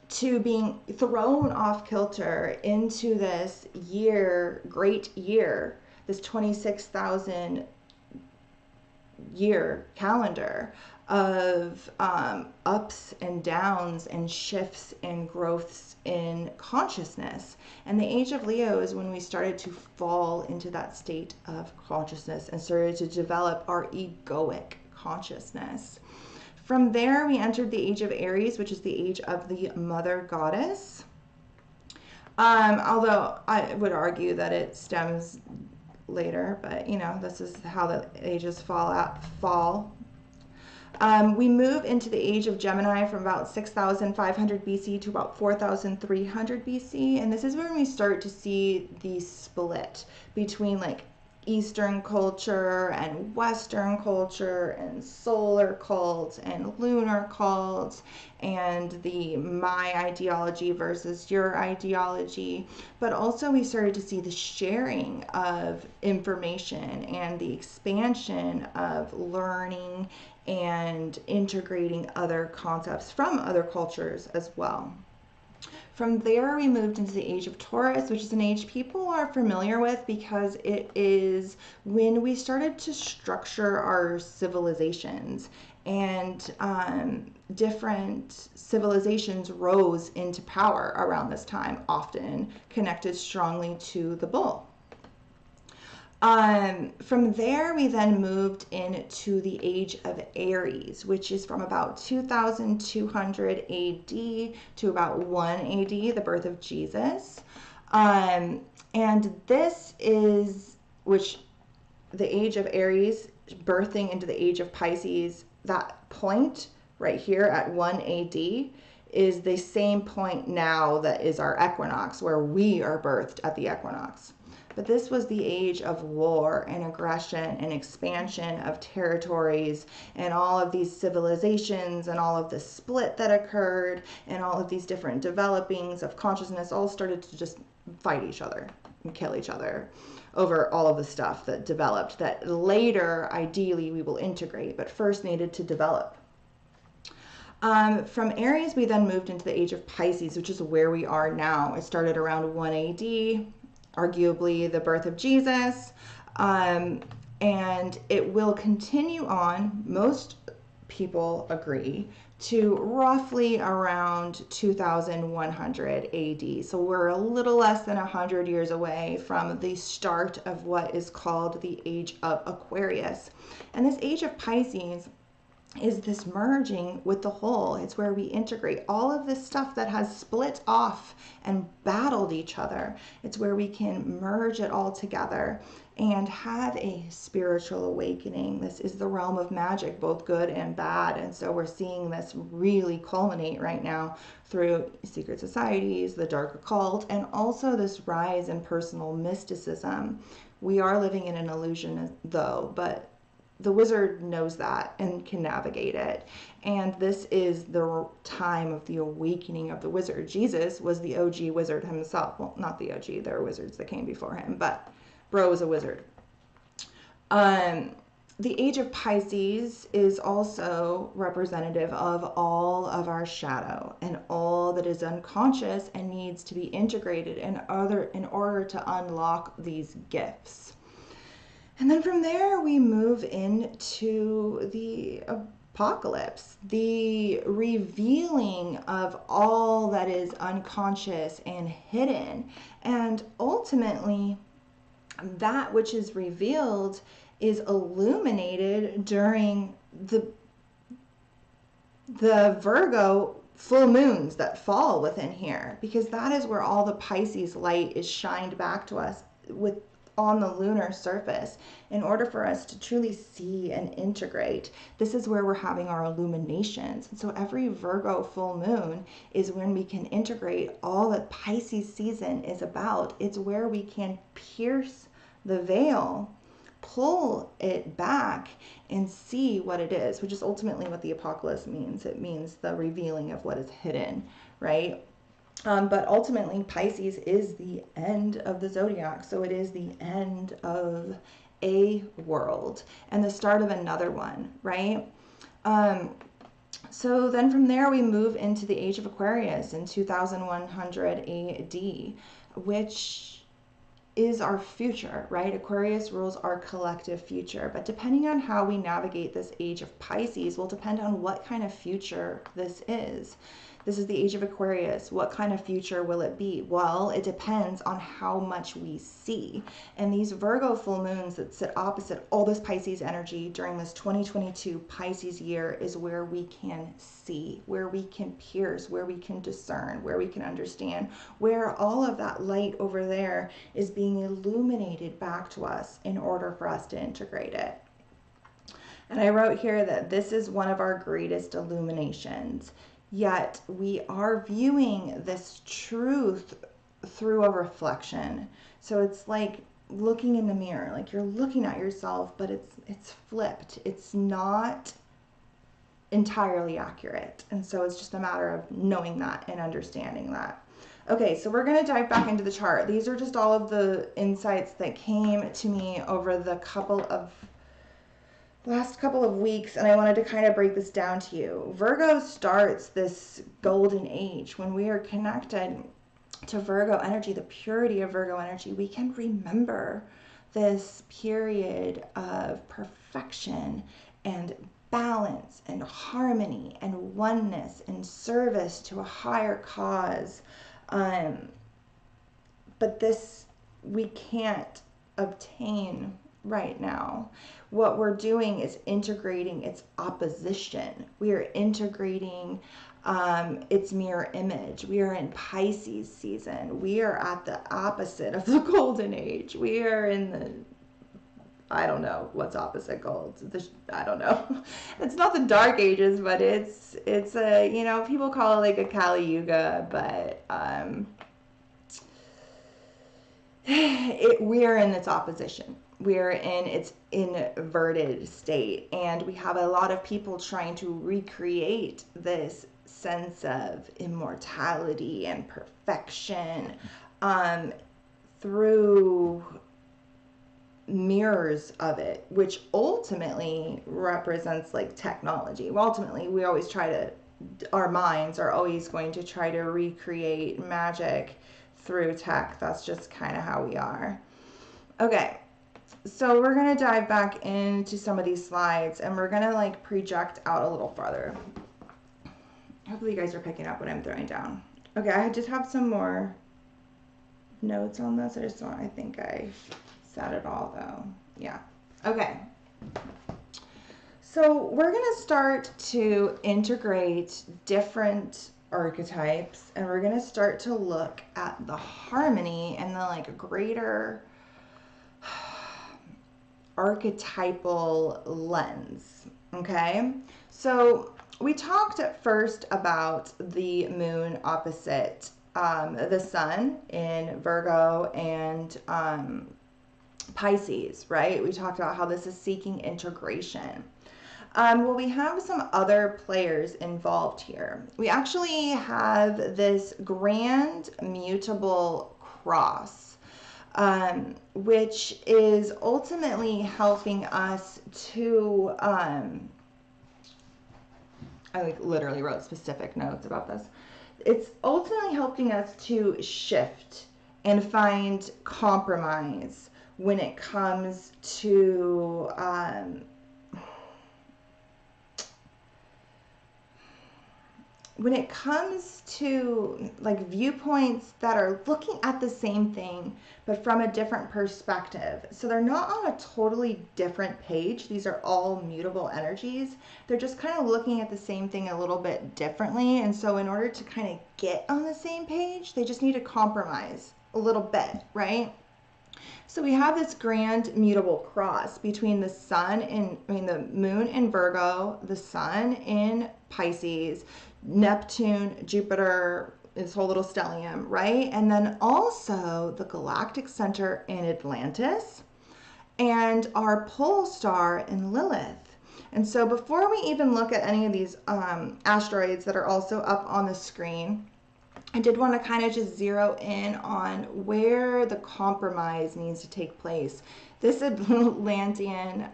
to being thrown off kilter into this great year, this 26,000 year calendar of ups and downs and shifts and growths in consciousness. And the age of Leo is when we started to fall into that state of consciousness and started to develop our egoic consciousness. From there, we entered the age of Aries, which is the age of the mother goddess. Although I would argue that it stems later, but you know, this is how the ages fall. We move into the age of Gemini from about 6,500 BC to about 4,300 BC, and this is when we start to see the split between like Eastern culture and Western culture and solar cults and lunar cults and the my ideology versus your ideology. But also we started to see the sharing of information and the expansion of learning and integrating other concepts from other cultures as well. From there, we moved into the age of Taurus, which is an age people are familiar with because it is when we started to structure our civilizations, and different civilizations rose into power around this time, often connected strongly to the bull. From there, we then moved into the age of Aries, which is from about 2200 AD to about 1 AD, the birth of Jesus. And this is, which the age of Aries, birthing into the age of Pisces, that point right here at 1 AD is the same point now that is our equinox, where we are birthed at the equinox. But this was the age of war and aggression and expansion of territories and all of these civilizations and all of the split that occurred and all of these different developings of consciousness all started to just fight each other and kill each other over all of the stuff that developed that later, ideally, we will integrate, but first needed to develop. From Aries, we then moved into the age of Pisces, which is where we are now. It started around 1 AD, arguably the birth of Jesus, and it will continue on, most people agree, to roughly around 2100 AD. So we're a little less than 100 years away from the start of what is called the age of Aquarius. And this age of Pisces is this merging with the whole. It's where we integrate all of this stuff that has split off and battled each other. It's where we can merge it all together and have a spiritual awakening. This is the realm of magic, both good and bad. And so we're seeing this really culminate right now through secret societies, the dark occult, and also this rise in personal mysticism. We are living in an illusion, though, but the wizard knows that and can navigate it. And this is the time of the awakening of the wizard. Jesus was the OG wizard himself. Well, not the OG, there are wizards that came before him, but bro was a wizard. The age of Pisces is also representative of all of our shadow and all that is unconscious and needs to be integrated in order to unlock these gifts. And then from there, we move into the apocalypse, the revealing of all that is unconscious and hidden. And ultimately, that which is revealed is illuminated during the Virgo full moons that fall within here, because that is where all the Pisces light is shined back to us on the lunar surface in order for us to truly see and integrate. This is where we're having our illuminations. And so every Virgo full moon is when we can integrate all that Pisces season is about. It's where we can pierce the veil, pull it back, and see what it is, which is ultimately what the apocalypse means. It means the revealing of what is hidden, right? But ultimately, Pisces is the end of the zodiac. So it is the end of a world and the start of another one, right? So then from there, we move into the age of Aquarius in 2100 AD, which is our future, right? Aquarius rules our collective future. But depending on how we navigate this age of Pisces will depend on what kind of future this is. This is the age of Aquarius. What kind of future will it be? Well, it depends on how much we see. And these Virgo full moons that sit opposite all this Pisces energy during this 2022 Pisces year is where we can see, where we can pierce, where we can discern, where we can understand, where all of that light over there is being illuminated back to us in order for us to integrate it. And I wrote here that this is one of our greatest illuminations. Yet we are viewing this truth through a reflection. So it's like looking in the mirror, like you're looking at yourself, but it's flipped. It's not entirely accurate. And so it's just a matter of knowing that and understanding that. Okay, so we're going to dive back into the chart. These are just all of the insights that came to me over the last couple of weeks, and I wanted to kind of break this down to you. Virgo starts this golden age. When we are connected to Virgo energy, the purity of Virgo energy, we can remember this period of perfection and balance and harmony and oneness and service to a higher cause. But this we can't obtain right now. What we're doing is integrating its opposition. We are integrating its mirror image. We are in Pisces season. We are at the opposite of the golden age. We are in the, I don't know what's opposite gold. I don't know. It's not the dark ages, but it's a, you know, people call it like a Kali Yuga, but we're in its opposition. We're in its inverted state, and we have a lot of people trying to recreate this sense of immortality and perfection through mirrors of it, which ultimately represents like technology. Well, ultimately, we always try to our minds are always going to try to recreate magic through tech. That's just kind of how we are. Okay, so we're going to dive back into some of these slides, and we're going to like project out a little farther. Hopefully you guys are picking up what I'm throwing down. Okay, I just have some more notes on this. I think I said it all though. Yeah. Okay. So we're going to start to integrate different archetypes, and we're going to start to look at the harmony and the like greater archetypal lens. Okay. So we talked at first about the moon opposite the sun in Virgo and Pisces, right? We talked about how this is seeking integration. Well, we have some other players involved here. We actually have this grand mutable cross, which is ultimately helping us to, I like literally wrote specific notes about this. It's ultimately helping us to shift and find compromise when it comes to like viewpoints that are looking at the same thing but from a different perspective. So they're not on a totally different page. These are all mutable energies. They're just kind of looking at the same thing a little bit differently. And so in order to kind of get on the same page, they just need to compromise a little bit, right? So we have this grand mutable cross between the the moon in Virgo, the sun in Pisces, Neptune, Jupiter, this whole little stellium, right? And then also the galactic center in Atlantis and our pole star in Lilith. And so before we even look at any of these asteroids that are also up on the screen, I did want to kind of just zero in on where the compromise needs to take place. This Atlantean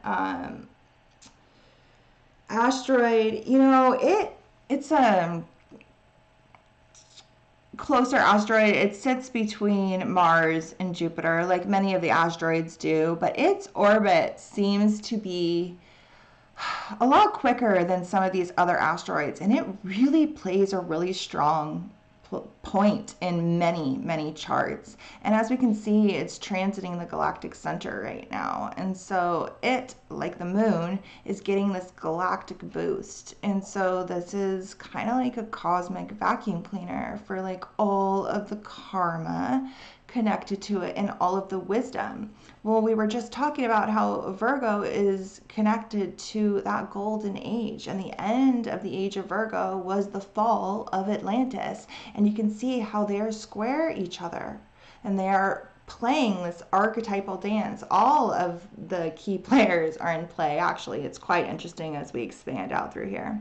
asteroid, you know, it's a closer asteroid. It sits between Mars and Jupiter, like many of the asteroids do, but its orbit seems to be a lot quicker than some of these other asteroids, and it really plays a really strong point in many charts. And as we can see, it's transiting the galactic center right now, and so it, like the moon, is getting this galactic boost. And so this is kind of like a cosmic vacuum cleaner for like all of the karma connected to it and all of the wisdom. Well, we were just talking about how Virgo is connected to that golden age, and the end of the age of Virgo was the fall of Atlantis. And you can see how they're square each other, and they are playing this archetypal dance. All of the key players are in play. Actually, it's quite interesting as we expand out through here.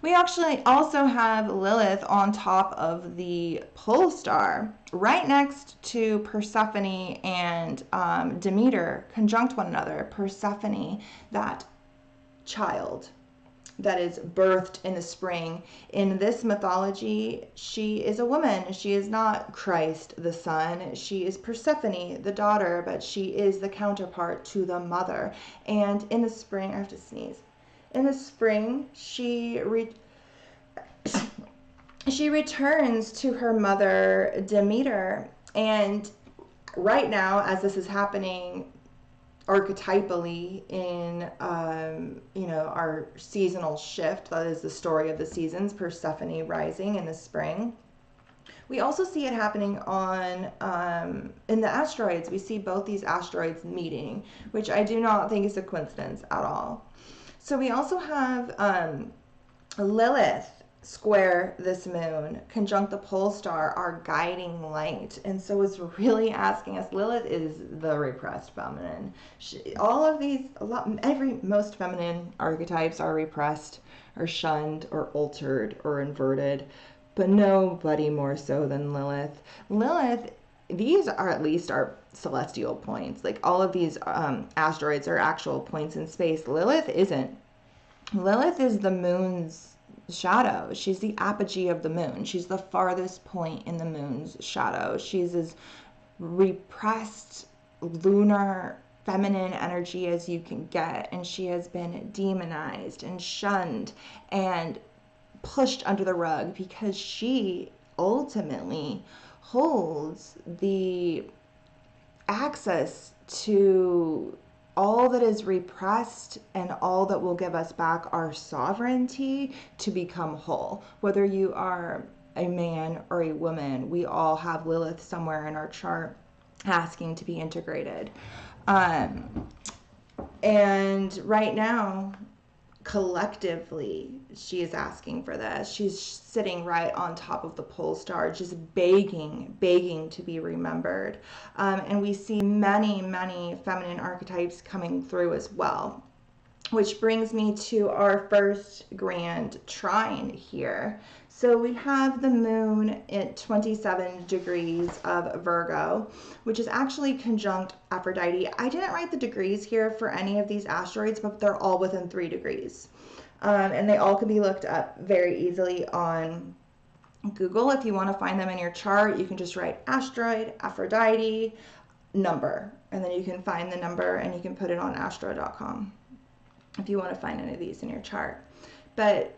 We actually also have Lilith on top of the pole star, right next to Persephone and Demeter, conjunct one another. Persephone, that child that is birthed in the spring. In this mythology, she is a woman. She is not Christ the Son. She is Persephone, the daughter, but she is the counterpart to the mother. And in the spring, I have to sneeze. In the spring, she returns to her mother Demeter, and right now, as this is happening archetypally in our seasonal shift, that is the story of the seasons, Persephone rising in the spring. We also see it happening on in the asteroids. We see both these asteroids meeting, which I do not think is a coincidence at all. So we also have Lilith square this moon, conjunct the pole star, our guiding light. And so it's really asking us, Lilith is the repressed feminine. Most feminine archetypes are repressed or shunned or altered or inverted, but nobody more so than Lilith. Lilith, these are at least our celestial points. Like all of these asteroids are actual points in space. Lilith isn't. Lilith is the moon's shadow. She's the apogee of the moon. She's the farthest point in the moon's shadow. She's as repressed lunar feminine energy as you can get, and she has been demonized and shunned and pushed under the rug because she ultimately holds the access to all that is repressed and all that will give us back our sovereignty to become whole. Whether you are a man or a woman, we all have Lilith somewhere in our chart asking to be integrated. And right now, collectively, she is asking for this. She's sitting right on top of the pole star, just begging to be remembered. And we see many feminine archetypes coming through as well. Which brings me to our first grand trine here. So we have the moon at 27 degrees of Virgo, which is actually conjunct Aphrodite. I didn't write the degrees here for any of these asteroids, but they're all within 3 degrees. And they all can be looked up very easily on Google. If you want to find them in your chart, you can just write asteroid, Aphrodite, number, and then you can find the number and you can put it on astro.com if you want to find any of these in your chart. But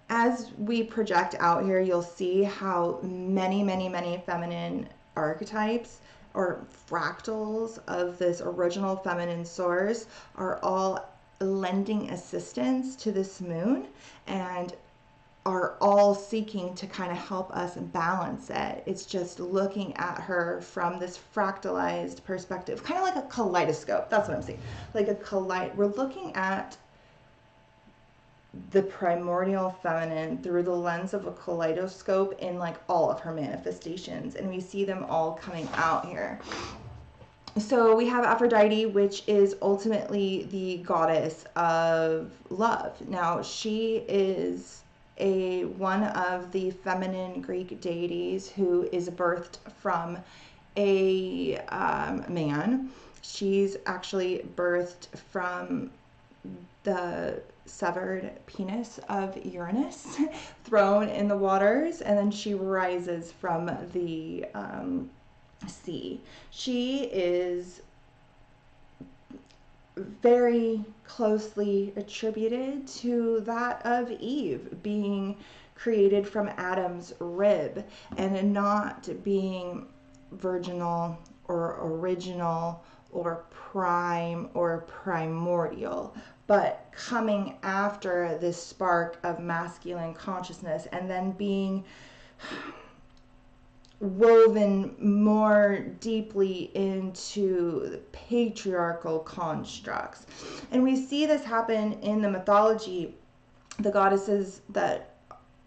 as we project out here, you'll see how many feminine archetypes or fractals of this original feminine source are all lending assistance to this moon and are all seeking to kind of help us balance it. It's just looking at her from this fractalized perspective, kind of like a kaleidoscope. That's what I'm saying. Like we're looking at the primordial feminine through the lens of a kaleidoscope in like all of her manifestations, and we see them all coming out here. So we have Aphrodite, which is ultimately the goddess of love. Now, she is one of the feminine Greek deities who is birthed from a man. She's actually birthed from the severed penis of Uranus thrown in the waters, and then she rises from the sea. She is very closely attributed to that of Eve being created from Adam's rib and not being virginal or original or prime or primordial, but coming after this spark of masculine consciousness and then being woven more deeply into the patriarchal constructs. And we see this happen in the mythology. The goddesses that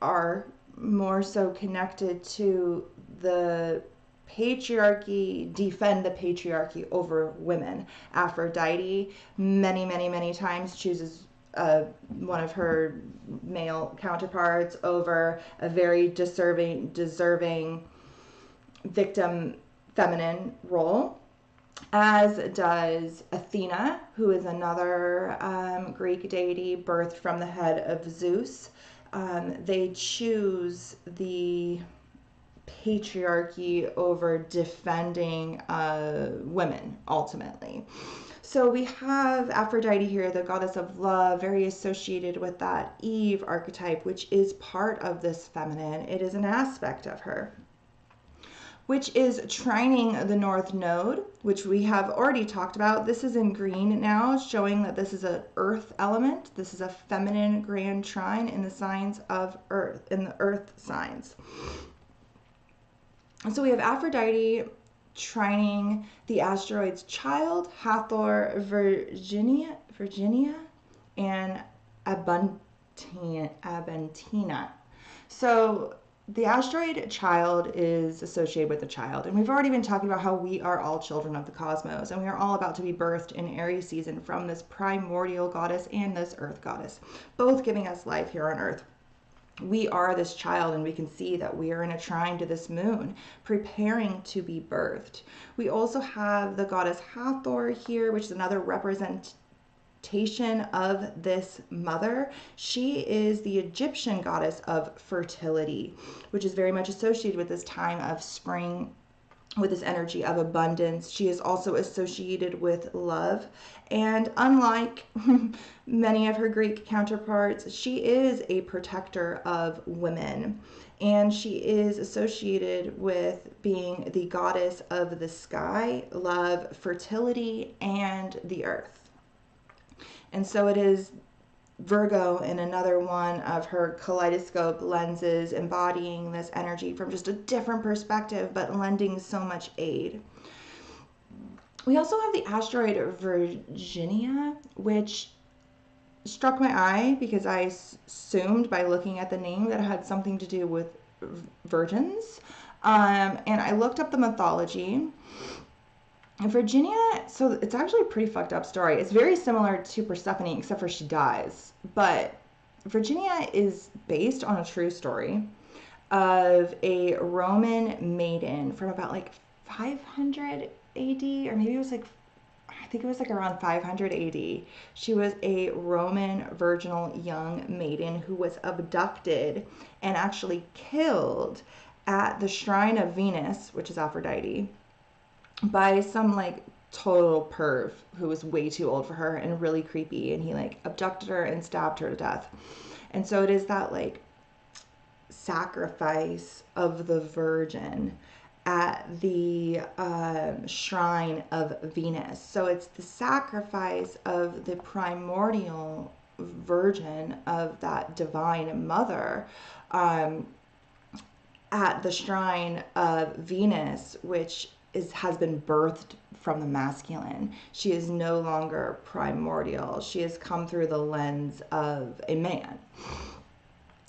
are more so connected to the patriarchy defend the patriarchy over women. Aphrodite many times chooses one of her male counterparts over a very deserving victim feminine role, as does Athena, who is another Greek deity birthed from the head of Zeus. They choose the patriarchy over defending women ultimately. So we have Aphrodite here, the goddess of love, very associated with that Eve archetype, which is part of this feminine. It is an aspect of her, which is trining the North Node, which we have already talked about. This is in green now, showing that this is an earth element. This is a feminine grand trine in the signs of earth, in the earth signs. So we have Aphrodite trining the asteroids Child, Hathor, Virginia, and Abentina. So the asteroid Child is associated with the child, and we've already been talking about how we are all children of the cosmos, and we are all about to be birthed in Aries season from this primordial goddess and this earth goddess, both giving us life here on earth. We are this child, and we can see that we are in a trine to this moon, preparing to be birthed. We also have the goddess Hathor here, which is another representation of this mother. She is the Egyptian goddess of fertility, which is very much associated with this time of spring, with this energy of abundance. She is also associated with love. And unlike many of her Greek counterparts, she is a protector of women. And she is associated with being the goddess of the sky, love, fertility, and the earth. And so it is Virgo in another one of her kaleidoscope lenses, embodying this energy from just a different perspective, but lending so much aid. We also have the asteroid Virginia, which struck my eye because I assumed by looking at the name that it had something to do with virgins. And I looked up the mythology. Virginia, so it's actually a pretty fucked up story. It's very similar to Persephone, except for she dies. But Virginia is based on a true story of a Roman maiden from about like 500 AD, or maybe it was like, I think it was like around 500 AD. She was a Roman virginal young maiden who was abducted and actually killed at the shrine of Venus, which is Aphrodite, by some like total perv who was way too old for her and really creepy, and he like abducted her and stabbed her to death. And so it is that like sacrifice of the virgin at the shrine of Venus. So it's the sacrifice of the primordial virgin, of that divine mother, at the shrine of Venus, which has been birthed from the masculine. She is no longer primordial. She has come through the lens of a man.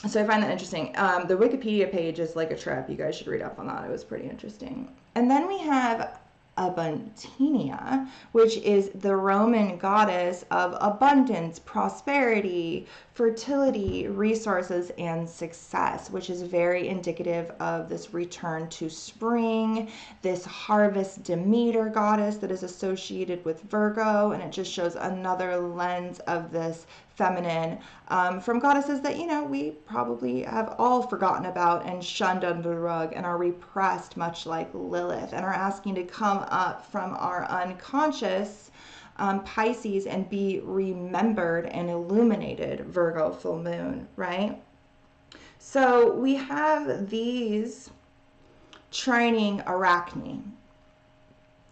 So I find that interesting. The Wikipedia page is like a trip. You guys should read up on that. It was pretty interesting. And then we have Abuntinia, which is the Roman goddess of abundance, prosperity, fertility, resources, and success, which is very indicative of this return to spring, this harvest Demeter goddess that is associated with Virgo. And it just shows another lens of this feminine, from goddesses that, you know, we probably have all forgotten about and shunned under the rug and are repressed, much like Lilith, and are asking to come up from our unconscious, Pisces, and be remembered and illuminated, Virgo full moon, right? So we have these training Arachne.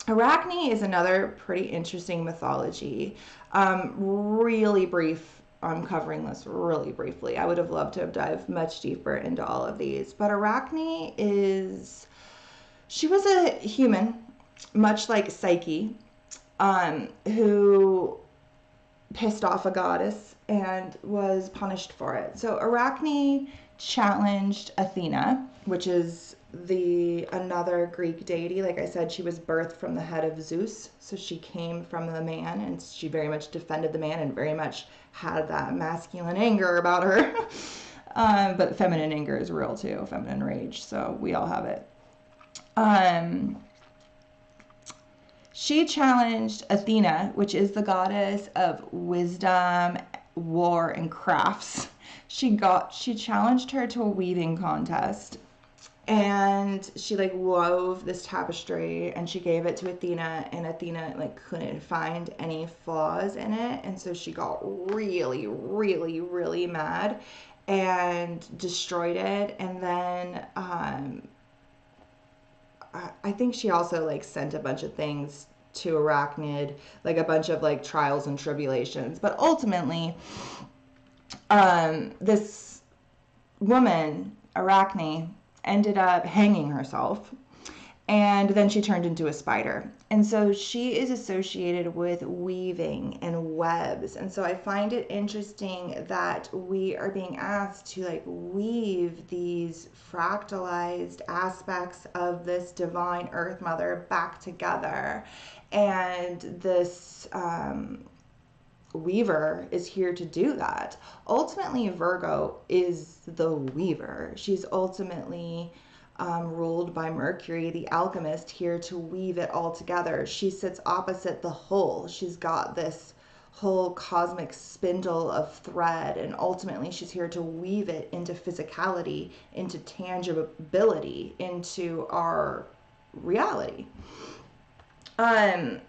Arachne is another pretty interesting mythology. Really brief. I'm covering this really briefly. I would have loved to have dived much deeper into all of these. But Arachne she was a human, much like Psyche, who pissed off a goddess and was punished for it. So Arachne challenged Athena, which is another Greek deity. Like I said, she was birthed from the head of Zeus, so she came from the man, and she very much defended the man and very much had that masculine anger about her. But feminine anger is real too, feminine rage, so we all have it. She challenged Athena, which is the goddess of wisdom, war, and crafts. She challenged her to a weaving contest. And she like wove this tapestry and she gave it to Athena, and Athena like couldn't find any flaws in it. And so she got really, really, really mad and destroyed it. And then I think she also like sent a bunch of things to Arachnid, like a bunch of like trials and tribulations. But ultimately, this woman, Arachne, ended up hanging herself, and then she turned into a spider. And so she is associated with weaving and webs. And so I find it interesting that we are being asked to like weave these fractalized aspects of this divine earth mother back together. And this weaver is here to do that. Ultimately, Virgo is the weaver. She's ultimately ruled by Mercury, the alchemist, here to weave it all together. She sits opposite the whole. She's got this whole cosmic spindle of thread, and ultimately she's here to weave it into physicality, into tangibility, into our reality. I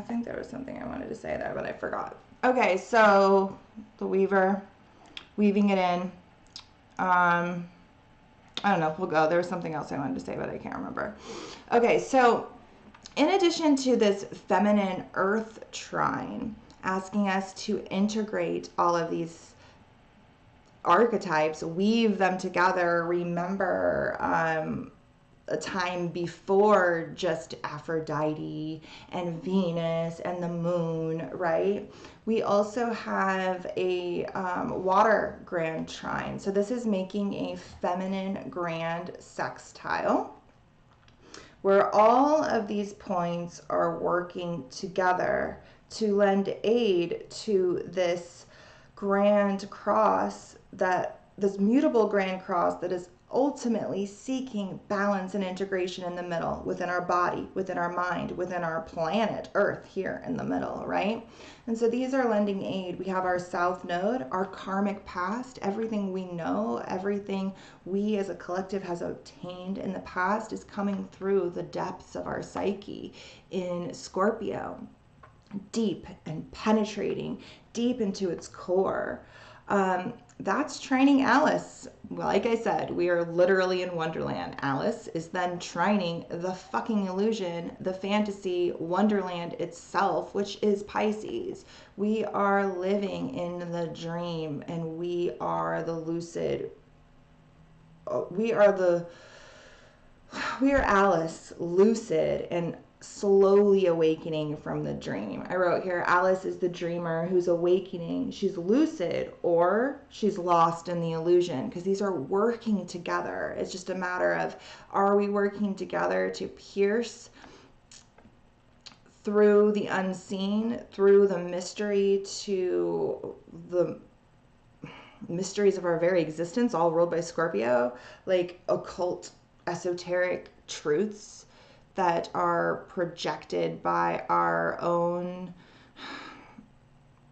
think there was something I wanted to say there, but I forgot. Okay, so the weaver, weaving it in. I don't know, we'll go. There was something else I wanted to say, but I can't remember. Okay, so in addition to this feminine earth trine, asking us to integrate all of these archetypes, weave them together, remember a time before just Aphrodite and Venus and the moon, right? We also have a water grand trine. So this is making a feminine grand sextile, where all of these points are working together to lend aid to this grand cross, that this mutable grand cross that is ultimately seeking balance and integration in the middle, within our body, within our mind, within our planet Earth here in the middle, right? And so these are lending aid. We have our South Node, our karmic past, everything we know, everything we as a collective has obtained in the past is coming through the depths of our psyche in Scorpio, deep and penetrating deep into its core. That's trining Alice. Like I said, we are literally in Wonderland. Alice is then trining the fucking illusion, the fantasy, Wonderland itself, which is Pisces. We are living in the dream, and we are the lucid. We are Alice, lucid and slowly awakening from the dream. I wrote here, Alice is the dreamer who's awakening. She's lucid, or she's lost in the illusion, because these are working together. It's just a matter of, are we working together to pierce through the unseen, through the mystery, to the mysteries of our very existence, all ruled by Scorpio, like occult, esoteric truths that are projected by our own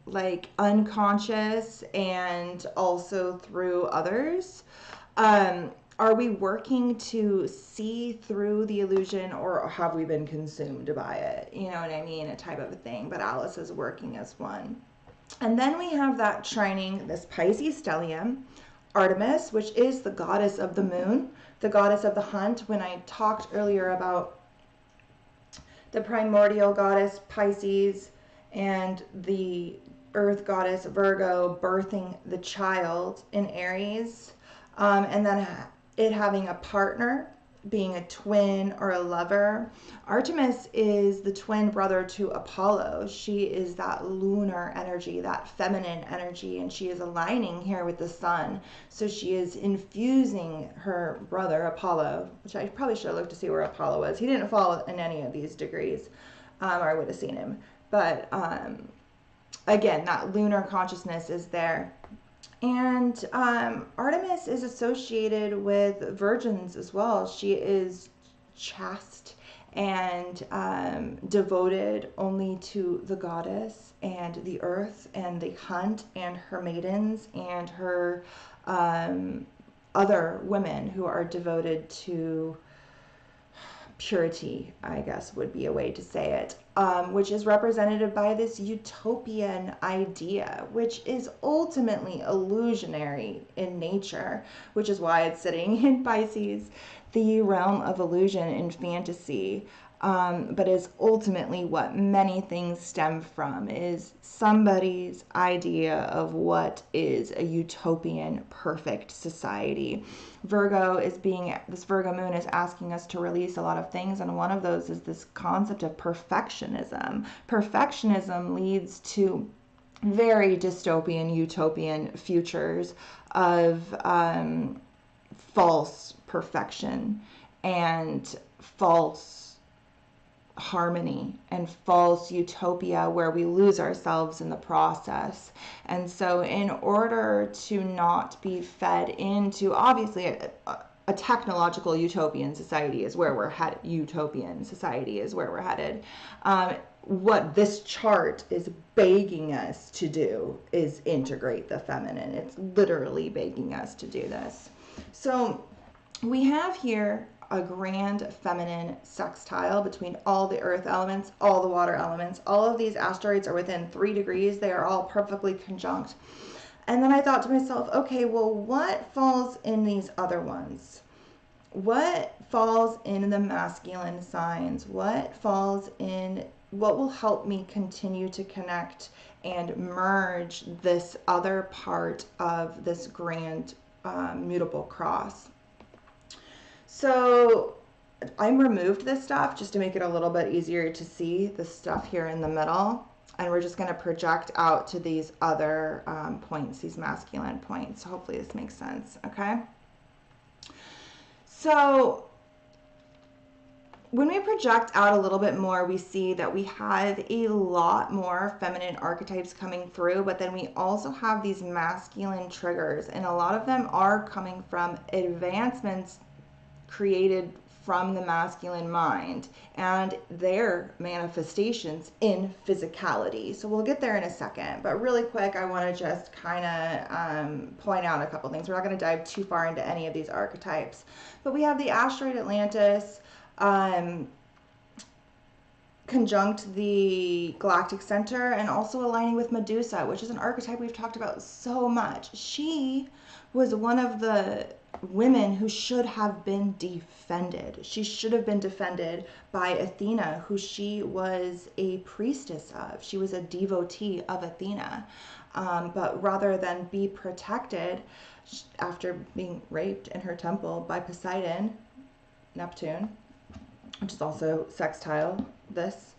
like unconscious and also through others. Are we working to see through the illusion, or have we been consumed by it? You know what I mean? A type of a thing. But Alice is working as one. And then we have that trining this Pisces stellium, Artemis, which is the goddess of the moon, the goddess of the hunt. When I talked earlier about the primordial goddess Pisces and the earth goddess Virgo birthing the child in Aries, and then it having a partner, being a twin or a lover. Artemis is the twin brother to Apollo. She is that lunar energy, that feminine energy, and she is aligning here with the sun. So she is infusing her brother Apollo, which I probably should have looked to see where Apollo was. He didn't fall in any of these degrees, or I would have seen him. But again, that lunar consciousness is there. And Artemis is associated with virgins as well. She is chaste and devoted only to the goddess and the earth and the hunt and her maidens and her other women who are devoted to purity, I guess would be a way to say it, which is represented by this utopian idea, which is ultimately illusionary in nature, which is why it's sitting in Pisces, the realm of illusion and fantasy, but is ultimately what many things stem from, is somebody's idea of what is a utopian perfect society. This Virgo moon is asking us to release a lot of things, and one of those is this concept of perfectionism. Perfectionism leads to very dystopian, utopian futures of false perfection and false harmony and false utopia, where we lose ourselves in the process. And so in order to not be fed into, obviously a technological utopian society is where we're headed. Utopian society is where we're headed. What this chart is begging us to do is integrate the feminine. It's literally begging us to do this. So we have here a grand feminine sextile between all the earth elements, all the water elements. All of these asteroids are within 3 degrees. They are all perfectly conjunct. And then I thought to myself, okay, well, what falls in these other ones? What falls in the masculine signs? What falls in, what will help me continue to connect and merge this other part of this grand mutable cross? So I removed this stuff just to make it a little bit easier to see the stuff here in the middle. And we're just going to project out to these other points, these masculine points. So hopefully this makes sense, okay? So when we project out a little bit more, we see that we have a lot more feminine archetypes coming through, but then we also have these masculine triggers, and a lot of them are coming from advancements created from the masculine mind and their manifestations in physicality. So we'll get there in a second, but really quick, I want to just kind of point out a couple things. We're not going to dive too far into any of these archetypes, but we have the asteroid Atlantis conjunct the galactic center and also aligning with Medusa, which is an archetype we've talked about so much. She was one of the women who should have been defended. She should have been defended by Athena, who she was a priestess of. She was a devotee of Athena. But rather than be protected after being raped in her temple by Poseidon, Neptune, which is also sextile this,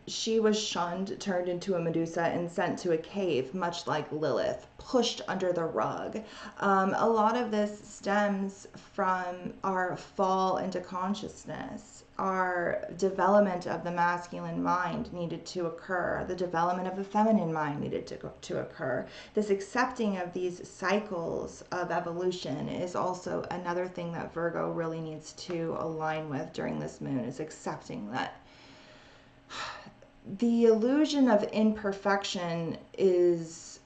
she was shunned, turned into a Medusa, and sent to a cave, much like Lilith, pushed under the rug. A lot of this stems from our fall into consciousness. Our development of the masculine mind needed to occur. The development of the feminine mind needed to occur. This accepting of these cycles of evolution is also another thing that Virgo really needs to align with during this moon, is accepting that the illusion of imperfection is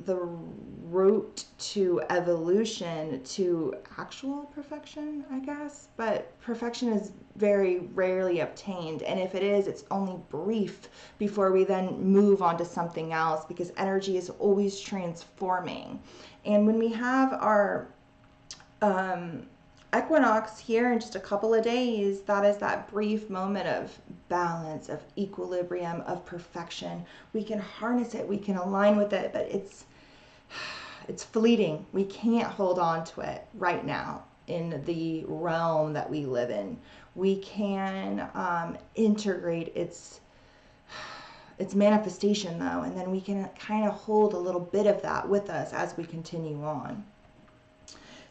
the route to evolution, to actual perfection, I guess. But perfection is very rarely obtained. And if it is, it's only brief before we then move on to something else, because energy is always transforming. And when we have our equinox here in just a couple of days, that is that brief moment of balance, of equilibrium, of perfection. We can harness it, we can align with it, but it's fleeting. We can't hold on to it right now in the realm that we live in. We can integrate its manifestation though, and then we can kind of hold a little bit of that with us as we continue on.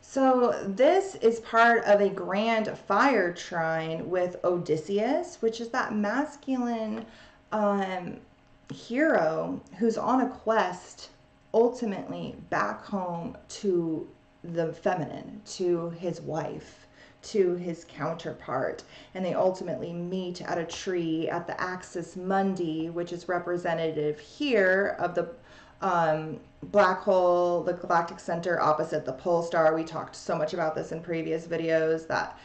So this is part of a grand fire trine with Odysseus, which is that masculine hero who's on a quest ultimately back home to the feminine, to his wife, to his counterpart. And they ultimately meet at a tree at the Axis Mundi, which is representative here of the black hole, the galactic center opposite the pole star. We talked so much about this in previous videos, that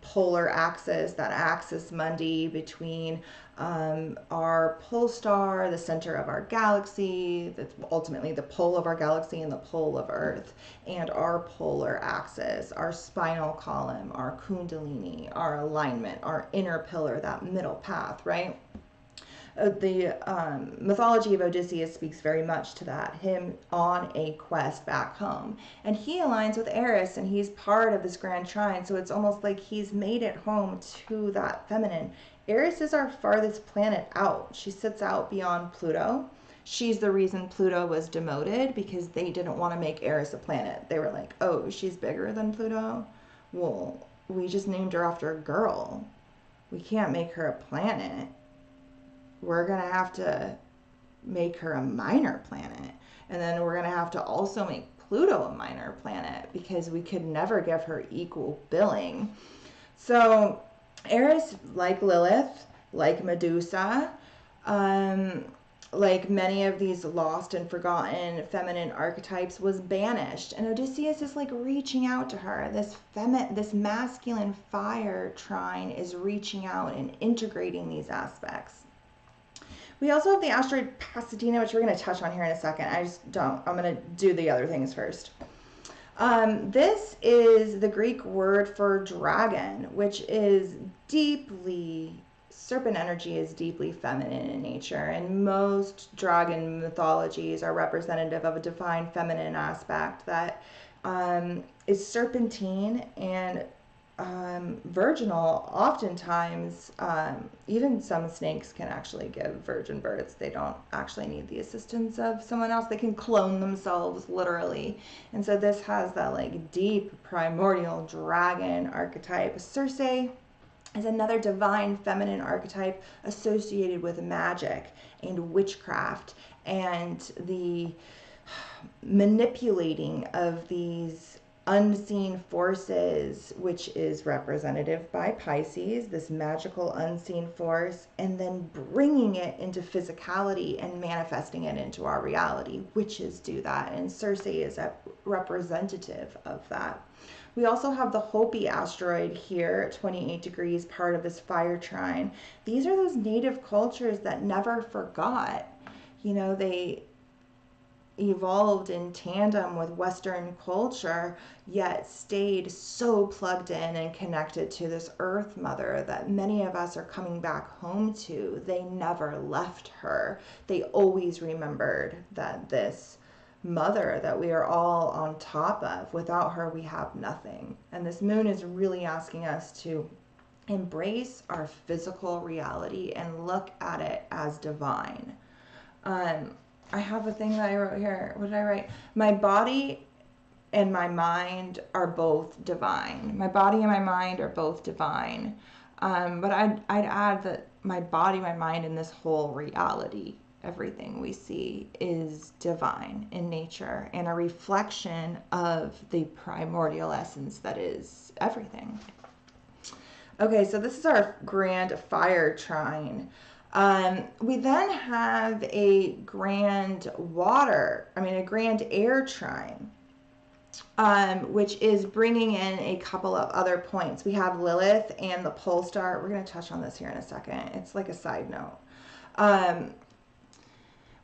polar axis, that axis mundi between our pole star, the center of our galaxy, that's ultimately the pole of our galaxy and the pole of Earth, and our polar axis, our spinal column, our kundalini, our alignment, our inner pillar, that middle path, right? The mythology of Odysseus speaks very much to that, him on a quest back home. And he aligns with Eris, and he's part of this grand trine, so it's almost like he's made it home to that feminine. Eris is our farthest planet out. She sits out beyond Pluto. She's the reason Pluto was demoted, because they didn't want to make Eris a planet. They were like, oh, she's bigger than Pluto? Well, we just named her after a girl. We can't make her a planet. We're going to have to make her a minor planet. And then we're going to have to also make Pluto a minor planet because we could never give her equal billing. So Eris, like Lilith, like Medusa, like many of these lost and forgotten feminine archetypes, was banished, and Odysseus is like reaching out to her. This masculine fire trine is reaching out and integrating these aspects. We also have the asteroid Pasadena, which we're going to touch on here in a second. I'm going to do the other things first. This is the Greek word for dragon, which is serpent energy is deeply feminine in nature, and most dragon mythologies are representative of a divine feminine aspect that is serpentine and virginal. Oftentimes, even some snakes can actually give virgin births. They don't actually need the assistance of someone else. They can clone themselves, literally. And so this has that like deep primordial dragon archetype. Circe is another divine feminine archetype associated with magic and witchcraft and the manipulating of these unseen forces, which is representative by Pisces, this magical unseen force, and then bringing it into physicality and manifesting it into our reality. Witches do that, and Circe is a representative of that. We also have the Hopi asteroid here at 28 degrees, part of this fire trine. These are those native cultures that never forgot. You know, they evolved in tandem with Western culture, yet stayed so plugged in and connected to this Earth Mother that many of us are coming back home to. They never left her. They always remembered that this mother that we are all on top of, without her we have nothing. And this moon is really asking us to embrace our physical reality and look at it as divine. I have a thing that I wrote here. What did I write? My body and my mind are both divine. My body and my mind are both divine. But I'd add that my body, my mind, and this whole reality, everything we see, is divine in nature and a reflection of the primordial essence that is everything. Okay, so this is our grand fire trine. We then have a grand air trine, which is bringing in a couple of other points. We have Lilith and the pole star. We're going to touch on this here in a second. It's like a side note.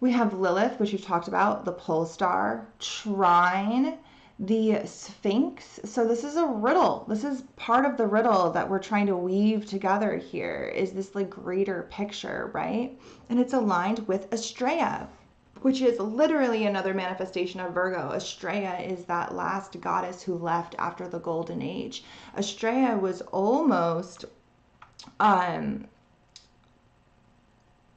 We have Lilith, which we've talked about, the pole star, trine, the Sphinx. So this is a riddle. This is part of the riddle that we're trying to weave together here, is this like greater picture, right? And it's aligned with Astraea, which is literally another manifestation of Virgo. Astraea is that last goddess who left after the golden age. Astraea was almost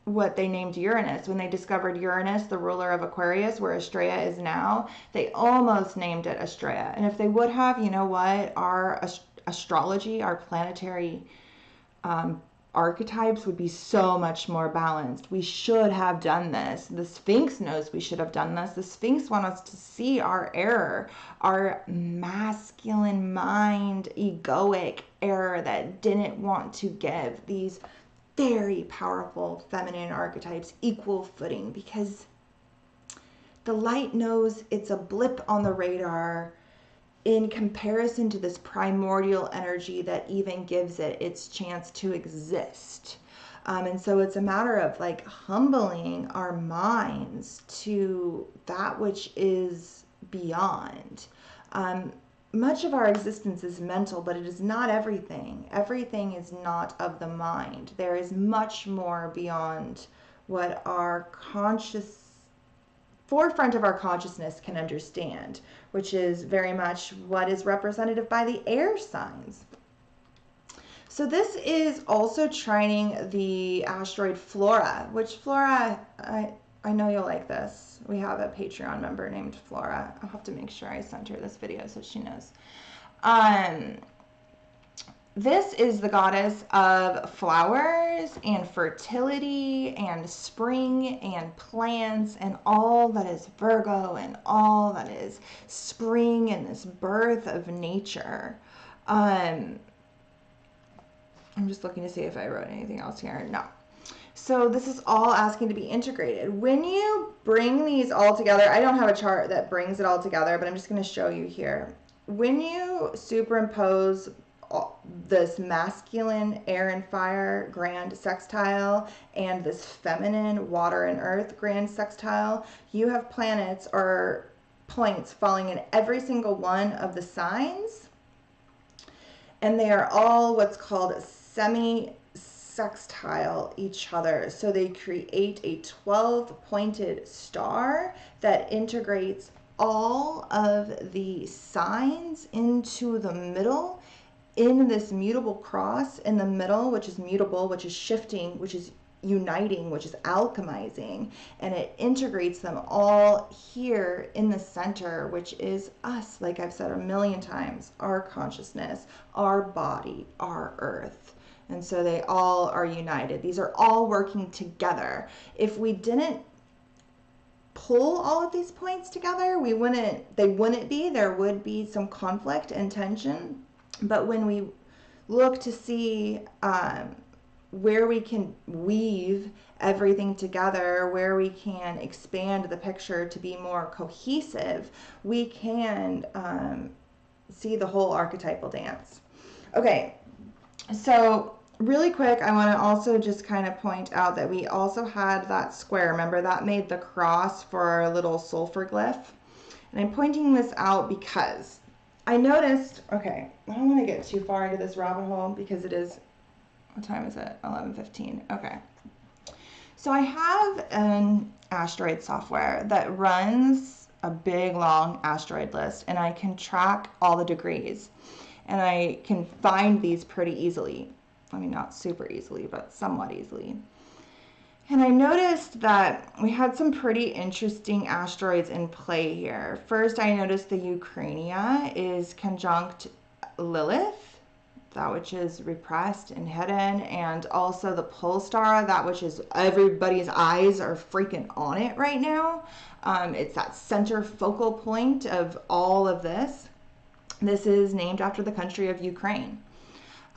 what they named Uranus. When they discovered Uranus, the ruler of Aquarius, where Astraea is now, they almost named it Astraea. And if they would have, you know what, our astrology, our planetary archetypes would be so much more balanced. We should have done this. The Sphinx knows we should have done this. The Sphinx wants us to see our error, our masculine mind, egoic error that didn't want to give these very powerful feminine archetypes equal footing, because the light knows it's a blip on the radar in comparison to this primordial energy that even gives it its chance to exist. And so it's a matter of like humbling our minds to that which is beyond. Much of our existence is mental, but it is not everything. Everything is not of the mind. There is much more beyond what our forefront of our consciousness can understand, which is very much what is representative by the air signs. So this is also trining the asteroid Flora, which Flora, I know you'll like this. We have a Patreon member named Flora. I'll have to make sure I send her this video so she knows. this is the goddess of flowers and fertility and spring and plants and all that is Virgo and all that is spring and this birth of nature. I'm just looking to see if I wrote anything else here. No. So this is all asking to be integrated. When you bring these all together, I don't have a chart that brings it all together, but I'm just going to show you here. When you superimpose this masculine air and fire grand sextile and this feminine water and earth grand sextile, you have planets or points falling in every single one of the signs, and they are all what's called semi-sextile each other. So they create a 12-pointed star that integrates all of the signs into the middle, in this mutable cross in the middle, which is mutable, which is shifting, which is uniting, which is alchemizing, and it integrates them all here in the center, which is us, like I've said a million times, our consciousness, our body, our earth. And so they all are united. These are all working together. If we didn't pull all of these points together, there would be some conflict and tension. But when we look to see where we can weave everything together, where we can expand the picture to be more cohesive, we can see the whole archetypal dance. Okay, so really quick, I want to also just kind of point out that we also had that square. Remember, that made the cross for our little sulfur glyph. And I'm pointing this out because I noticed, okay, I don't want to get too far into this rabbit hole because it is, what time is it? 11:15. Okay. So I have an asteroid software that runs a big, long asteroid list, and I can track all the degrees. And I can find these pretty easily. I mean, not super easily, but somewhat easily. And I noticed that we had some pretty interesting asteroids in play here. First, I noticed the Ukrainia is conjunct Lilith, that which is repressed and hidden, and also the pole star, that which is everybody's eyes are freaking on it right now. It's that center focal point of all of this. This is named after the country of Ukraine.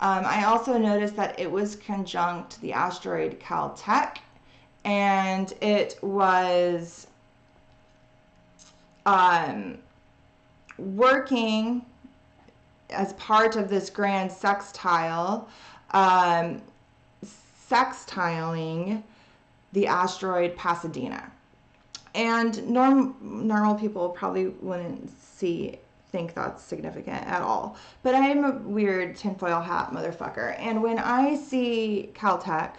I also noticed that it was conjunct the asteroid Caltech, and it was working as part of this grand sextile, sextiling the asteroid Pasadena. And normal people probably wouldn't think that's significant at all. But I am a weird tinfoil hat motherfucker. And when I see Caltech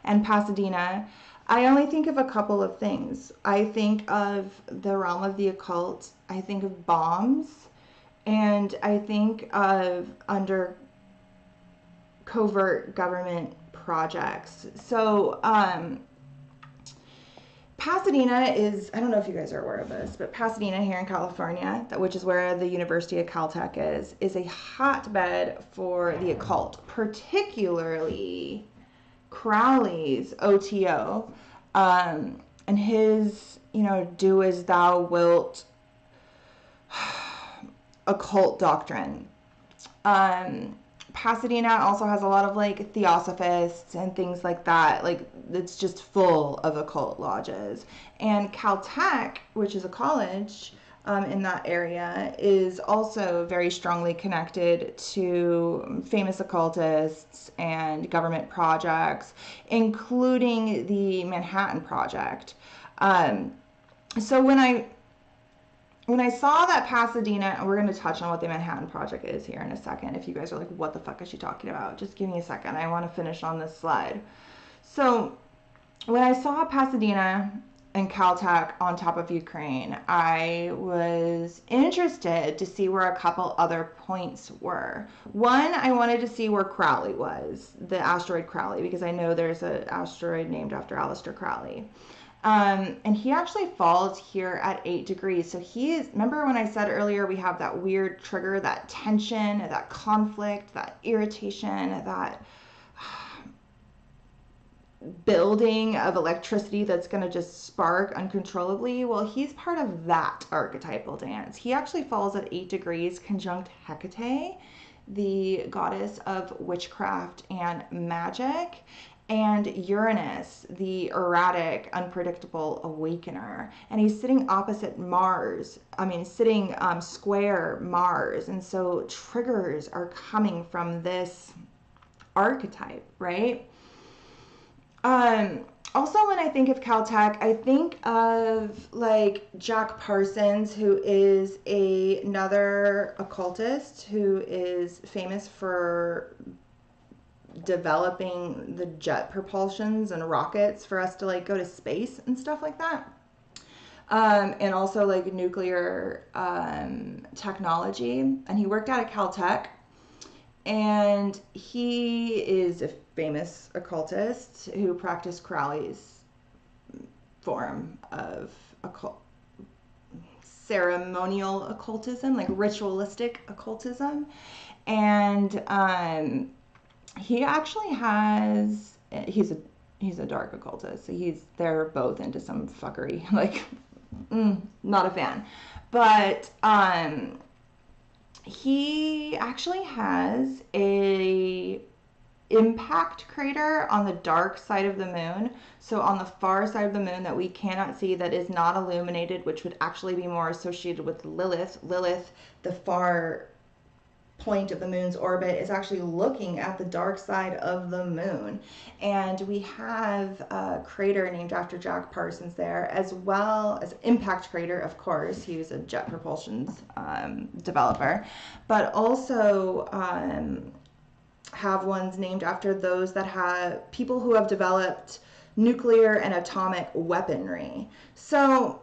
and Pasadena, I only think of a couple of things. I think of the realm of the occult. I think of bombs. And I think of under covert government projects. So, Pasadena is, I don't know if you guys are aware of this, but Pasadena here in California, which is where the University of Caltech is a hotbed for the occult, particularly Crowley's OTO, and his, do as thou wilt occult doctrine. Pasadena also has a lot of like theosophists and things like that. Like, it's just full of occult lodges. And Caltech, which is a college in that area, is also very strongly connected to famous occultists and government projects, including the Manhattan Project. So when I saw that Pasadena, and we're going to touch on what the Manhattan Project is here in a second. If you guys are like, what the fuck is she talking about? Just give me a second. I want to finish on this slide. So when I saw Pasadena and Caltech on top of Ukraine, I was interested to see where a couple other points were. One, I wanted to see where Crowley was, the asteroid Crowley, because I know there's an asteroid named after Aleister Crowley. And he actually falls here at 8 degrees. So he is, remember when I said earlier, we have that weird trigger, that tension, that conflict, that irritation, that building of electricity that's going to just spark uncontrollably. Well, he's part of that archetypal dance. He actually falls at 8 degrees conjunct Hecate, the goddess of witchcraft and magic, and Uranus, the erratic, unpredictable awakener. And he's sitting opposite Mars. I mean, sitting square Mars. And so triggers are coming from this archetype, right? Also, when I think of Caltech, I think of like Jack Parsons, who is another occultist who is famous for developing the jet propulsions and rockets for us to like go to space and stuff like that. And also like nuclear technology. And he worked out at Caltech. And he is a famous occultist who practiced Crowley's form of ceremonial occultism, like ritualistic occultism. And he actually has, he's a dark occultist. So they're both into some fuckery, like, not a fan. But he actually has a impact crater on the dark side of the moon. So on the far side of the moon that we cannot see, that is not illuminated, which would actually be more associated with Lilith. Lilith, the far point of the moon's orbit, is actually looking at the dark side of the moon. And we have a crater named after Jack Parsons there, as well as impact crater, of course. He was a jet propulsions developer, but also have ones named after those that have people who have developed nuclear and atomic weaponry. So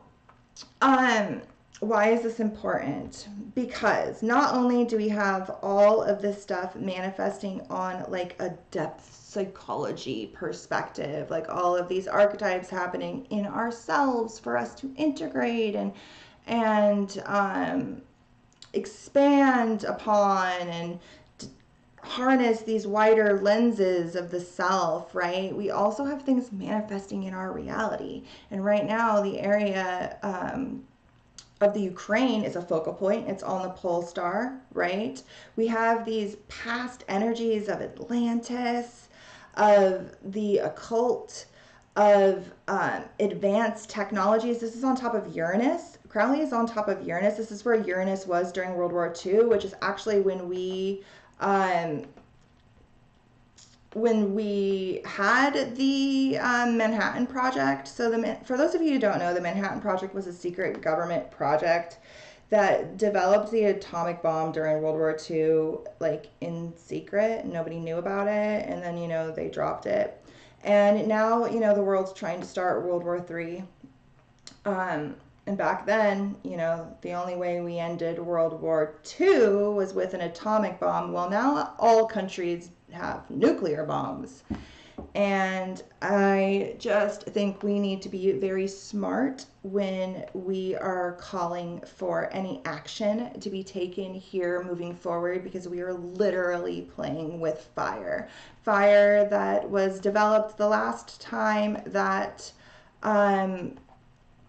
why is this important? Because not only do we have all of this stuff manifesting on like a depth psychology perspective, like all of these archetypes happening in ourselves for us to integrate and expand upon and harness these wider lenses of the self, right? We also have things manifesting in our reality. And right now, the area of the Ukraine is a focal point. It's on the pole star, right? We have these past energies of Atlantis, of the occult, of advanced technologies. This is on top of Uranus. Crowley is on top of Uranus. This is where Uranus was during World War II, which is actually when we had the Manhattan Project. So for those of you who don't know, the Manhattan Project was a secret government project that developed the atomic bomb during World War II, like in secret. Nobody knew about it. And then, they dropped it. And now, the world's trying to start World War III. And back then, the only way we ended World War II was with an atomic bomb. Well, now all countries have nuclear bombs. And I just think we need to be very smart when we are calling for any action to be taken here moving forward, because we are literally playing with fire. Fire that was developed the last time that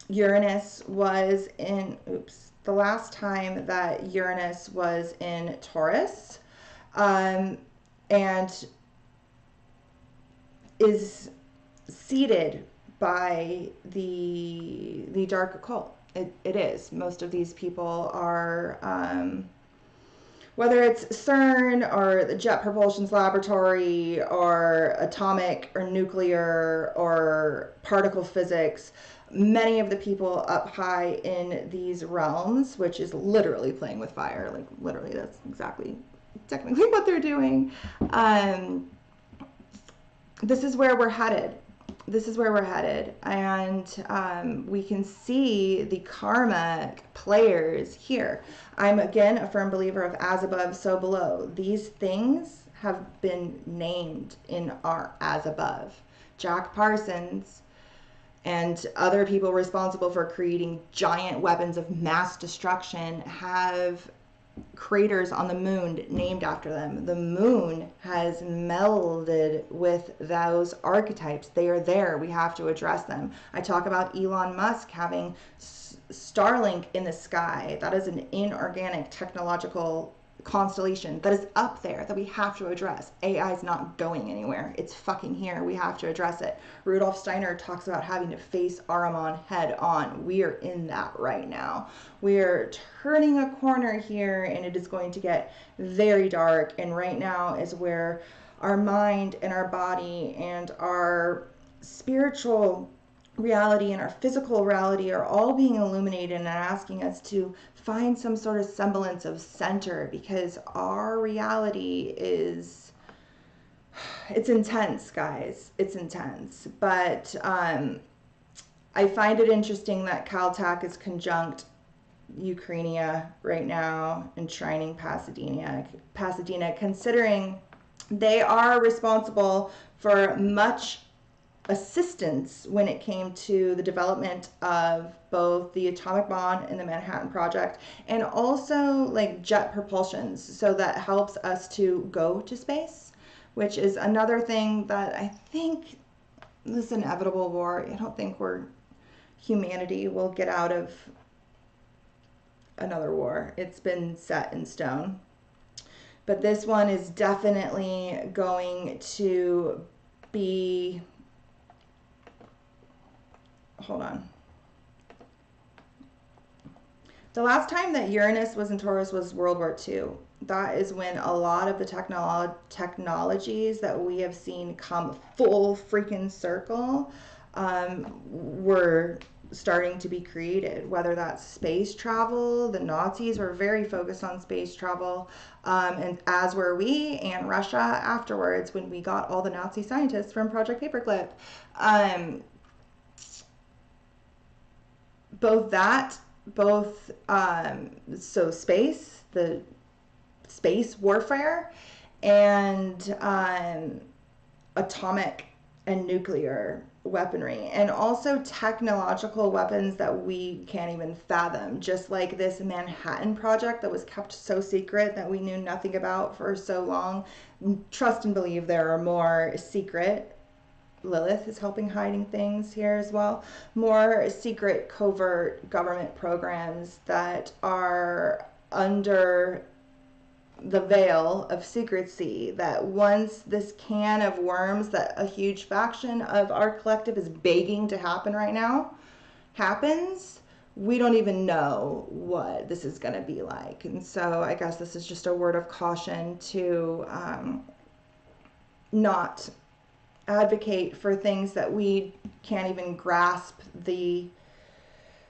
Uranus was in, Taurus, and is seeded by the dark occult. It is. Most of these people are, whether it's CERN or the Jet Propulsion's Laboratory or atomic or nuclear or particle physics, many of the people up high in these realms, which is literally playing with fire, like literally that's exactly technically what they're doing. This is where we're headed. And we can see the karmic players here. I'm again a firm believer of as above, so below. These things have been named in our as above. Jack Parsons and other people responsible for creating giant weapons of mass destruction have craters on the moon named after them. The moon has melded with those archetypes. They are there. We have to address them. I talk about Elon Musk having Starlink in the sky. That is an inorganic technological constellation that is up there that we have to address. AI is not going anywhere. It's fucking here. We have to address it. Rudolf Steiner talks about having to face Ahriman head on. We are in that right now. We are turning a corner here, and it is going to get very dark. And right now is where our mind and our body and our spiritual reality and our physical reality are all being illuminated and asking us to find some sort of semblance of center, because our reality is, it's intense, guys. It's intense. But I find it interesting that Caltech is conjunct Ukraine right now, enshrining Pasadena, considering they are responsible for much assistance when it came to the development of both the atomic bomb and the Manhattan Project, and also like jet propulsions, so that helps us to go to space, which is another thing that I think this inevitable war, I don't think humanity will get out of another war. It's been set in stone. But this one is definitely going to be, hold on. The last time that Uranus was in Taurus was World War II. That is when a lot of the technologies that we have seen come full freaking circle were starting to be created, whether that's space travel. The Nazis were very focused on space travel, and as were we, and Russia afterwards, when we got all the Nazi scientists from Project Paperclip. So space, the space warfare, and atomic and nuclear weaponry, and also technological weapons that we can't even fathom, just like this Manhattan Project that was kept so secret that we knew nothing about for so long. Trust and believe there are more secret, Lilith is helping hiding things here as well, more secret covert government programs that are under the veil of secrecy, that once this can of worms that a huge faction of our collective is begging to happen right now happens, we don't even know what this is going to be like. And so I guess this is just a word of caution to not advocate for things that we can't even grasp the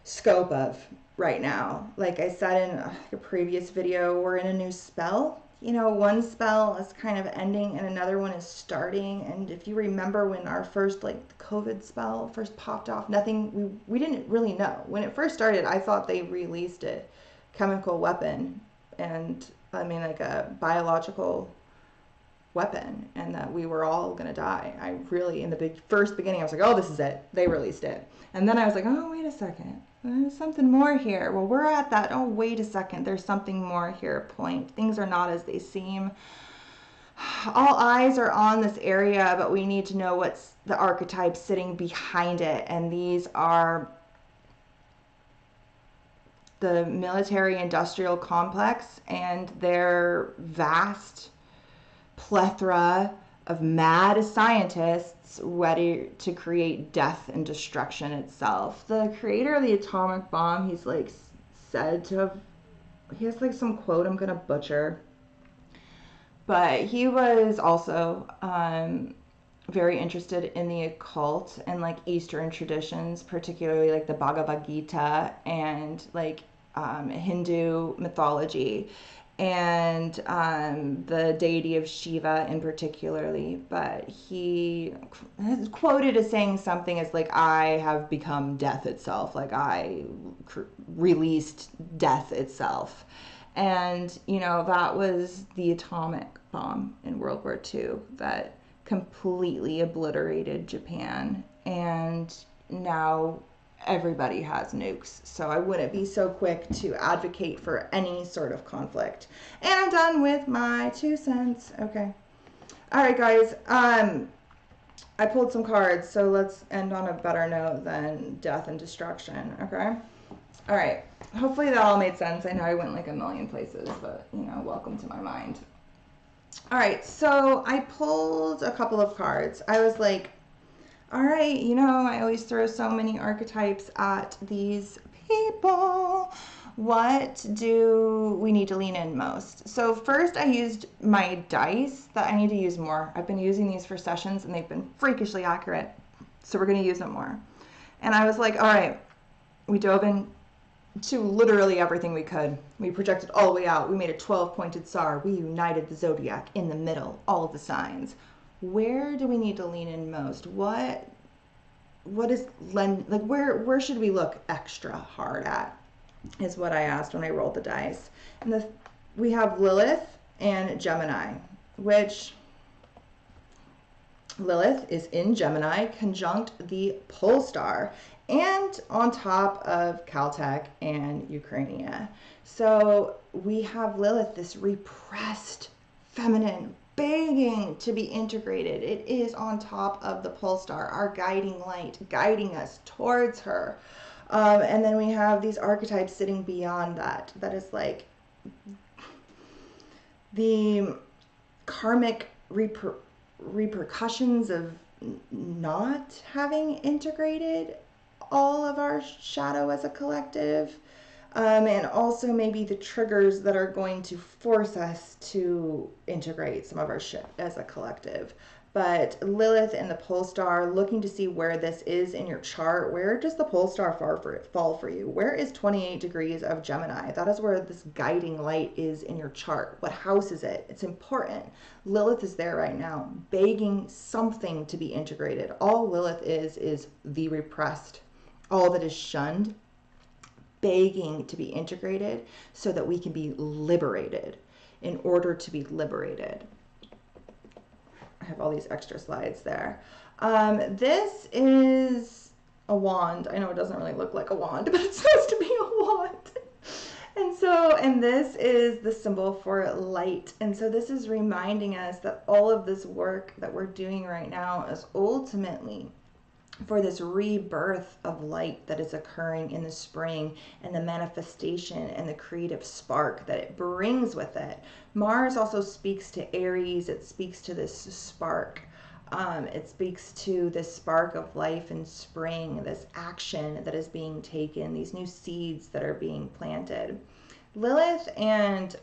scope of right now. Like I said in a previous video, we're in a new spell. You know, one spell is kind of ending and another one is starting. And if you remember when our first COVID spell first popped off, we didn't really know. When it first started, I thought they released a chemical weapon, and I mean like a biological weapon, and that we were all gonna die. I really, in the first beginning, I was like, oh, this is it. They released it. And then I was like, oh, wait a second. There's something more here. Well, we're at that, oh, wait a second, there's something more here point. Things are not as they seem. All eyes are on this area, but we need to know what's the archetype sitting behind it. And these are the military-industrial complex and their vast plethora of mad scientists ready to create death and destruction itself. The creator of the atomic bomb, he's said to have, he has some quote I'm gonna butcher, but he was also very interested in the occult and Eastern traditions, particularly the Bhagavad Gita and Hindu mythology, and the deity of Shiva in particularly. But he is quoted as saying something as I have become death itself, I released death itself. And that was the atomic bomb in World War II that completely obliterated Japan. And now everybody has nukes. So I wouldn't be so quick to advocate for any sort of conflict. And I'm done with my 2 cents. Okay. All right, guys. I pulled some cards, so let's end on a better note than death and destruction. Okay. All right. Hopefully that all made sense. I know I went like a million places, but you know, welcome to my mind. All right. So I pulled a couple of cards. I was like, all right, you know, I always throw so many archetypes at these people. What do we need to lean in most? So first I used my dice that I need to use more. I've been using these for sessions and they've been freakishly accurate. So we're going to use them more. And I was like, all right, we dove into literally everything we could. We projected all the way out. We made a 12-pointed SAR. We united the zodiac in the middle, all of the signs. Where do we need to lean in most? What is like where should we look extra hard at is what I asked when I rolled the dice. And we have Lilith and Gemini, which Lilith is in Gemini conjunct the pole star and on top of Caltech and Ukraine. So we have Lilith, this repressed feminine, begging to be integrated. It is on top of the pole star, our guiding light, guiding us towards her. And then we have these archetypes sitting beyond that. That is like the karmic repercussions of not having integrated all of our shadow as a collective. And also maybe the triggers that are going to force us to integrate some of our shit as a collective. But Lilith and the pole star, looking to see where this is in your chart. Where does the pole star fall for you? Where is 28 degrees of Gemini? That is where this guiding light is in your chart. What house is it? It's important. Lilith is there right now, begging something to be integrated. All Lilith is the repressed, all that is shunned, begging to be integrated so that we can be liberated. In order to be liberated, I have all these extra slides there. This is a wand. I know it doesn't really look like a wand, but it's supposed to be a wand. And this is the symbol for light. And so this is reminding us that all of this work that we're doing right now is ultimately for this rebirth of light that is occurring in the spring, and the manifestation and the creative spark that it brings with it. Mars also speaks to Aries. It speaks to this spark. It speaks to this spark of life in spring, this action that is being taken, these new seeds that are being planted. Lilith and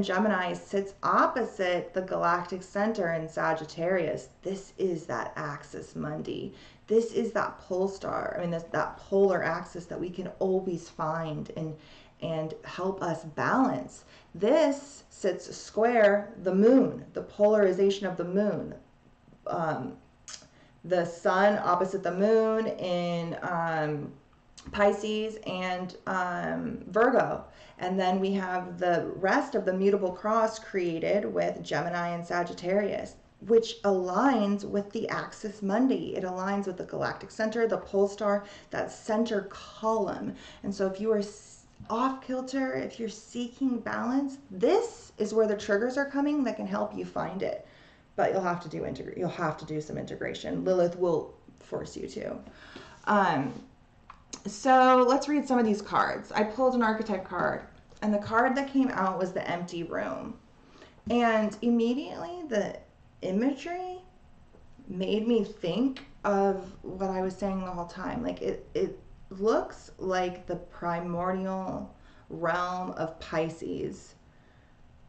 Gemini sits opposite the galactic center in Sagittarius. This is that axis mundi. This is that pole star. I mean, that polar axis that we can always find and help us balance. This sits square the moon, the polarization of the moon. The sun opposite the moon in Pisces and Virgo. And then we have the rest of the mutable cross created with Gemini and Sagittarius, which aligns with the axis mundi. It aligns with the galactic center, the pole star, that center column. And so if you are off kilter, if you're seeking balance, this is where the triggers are coming that can help you find it. But you'll have to do some integration. Lilith will force you to. So let's read some of these cards. I pulled an archetype card, and the card that came out was the empty room. And immediately the imagery made me think of what I was saying the whole time. Like it looks like the primordial realm of Pisces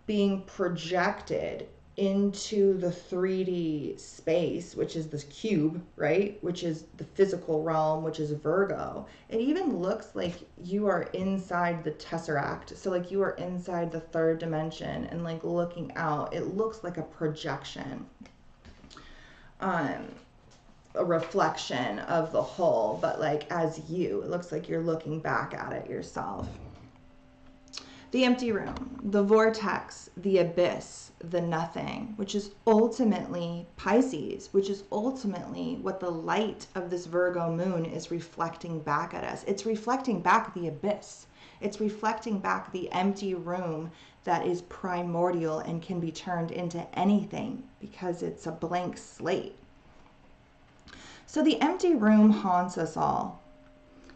being projected into the 3D space, which is this cube, right? Which is the physical realm, which is Virgo. It even looks like you are inside the Tesseract. So like you are inside the third dimension and like looking out. It looks like a projection, a reflection of the whole, but like as you, it looks like you're looking back at it yourself. The empty room, the vortex, the abyss, the nothing, which is ultimately Pisces, which is ultimately what the light of this Virgo moon is reflecting back at us. It's reflecting back the abyss. It's reflecting back the empty room that is primordial and can be turned into anything because it's a blank slate. So the empty room haunts us all.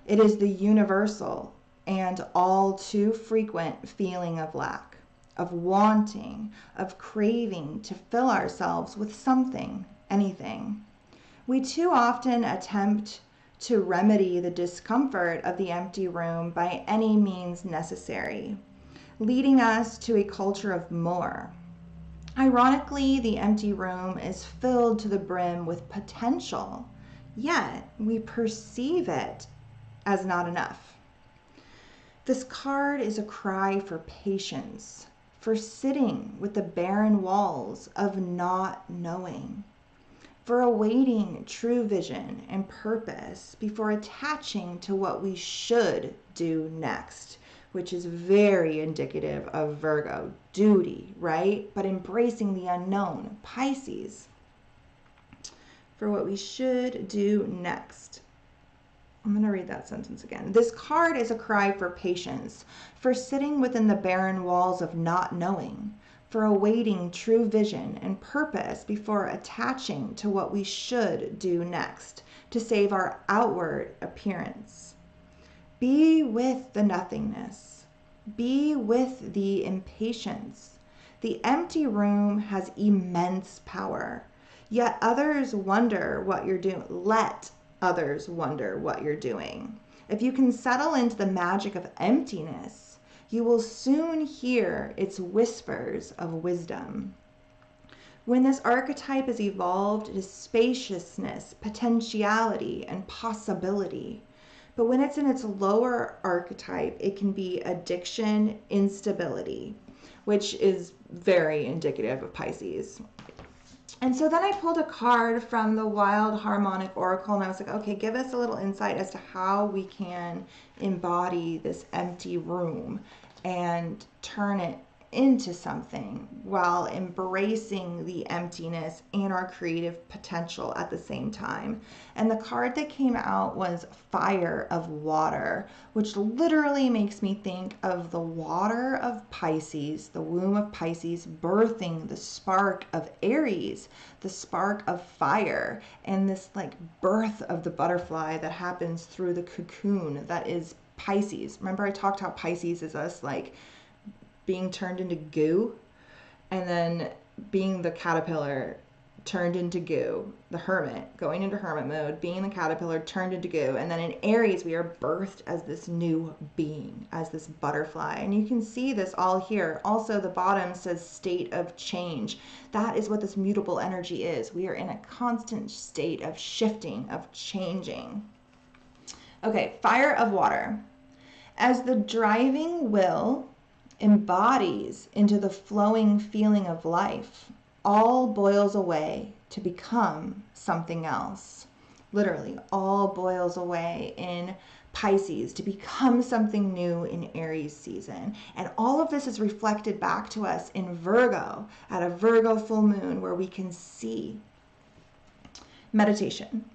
It is the universal and all too frequent feeling of lack, of wanting, of craving to fill ourselves with something, anything. We too often attempt to remedy the discomfort of the empty room by any means necessary, leading us to a culture of more. Ironically, the empty room is filled to the brim with potential, yet we perceive it as not enough. This card is a cry for patience, for sitting with the barren walls of not knowing, for awaiting true vision and purpose before attaching to what we should do next, which is very indicative of Virgo, duty, right? But embracing the unknown, Pisces, for what we should do next. I'm going to read that sentence again. This card is a cry for patience, for sitting within the barren walls of not knowing, for awaiting true vision and purpose before attaching to what we should do next to save our outward appearance. Be with the nothingness. Be with the impatience. The empty room has immense power, yet others wonder what you're doing. Let others wonder what you're doing. If you can settle into the magic of emptiness, you will soon hear its whispers of wisdom. When this archetype is evolved, it is spaciousness, potentiality, and possibility. But when it's in its lower archetype, it can be addiction, instability, which is very indicative of Pisces. And so then I pulled a card from the Wild Harmonic Oracle, and I was like, okay, give us a little insight as to how we can embody this empty room and turn it into something while embracing the emptiness and our creative potential at the same time. And the card that came out was Fire of Water, which literally makes me think of the water of Pisces, the womb of Pisces, birthing the spark of Aries, the spark of fire, and this like birth of the butterfly that happens through the cocoon that is Pisces. Remember I talked how Pisces is us like being turned into goo, and then being the caterpillar turned into goo, the hermit going into hermit mode, being the caterpillar turned into goo, and then in Aries we are birthed as this new being, as this butterfly. And you can see this all here. Also the bottom says state of change. That is what this mutable energy is. We are in a constant state of shifting, of changing. Okay, Fire of Water. As the driving will embodies into the flowing feeling of life, all boils away to become something else. Literally, all boils away in Pisces to become something new in Aries season. And all of this is reflected back to us in Virgo at a Virgo full moon where we can see. Meditation.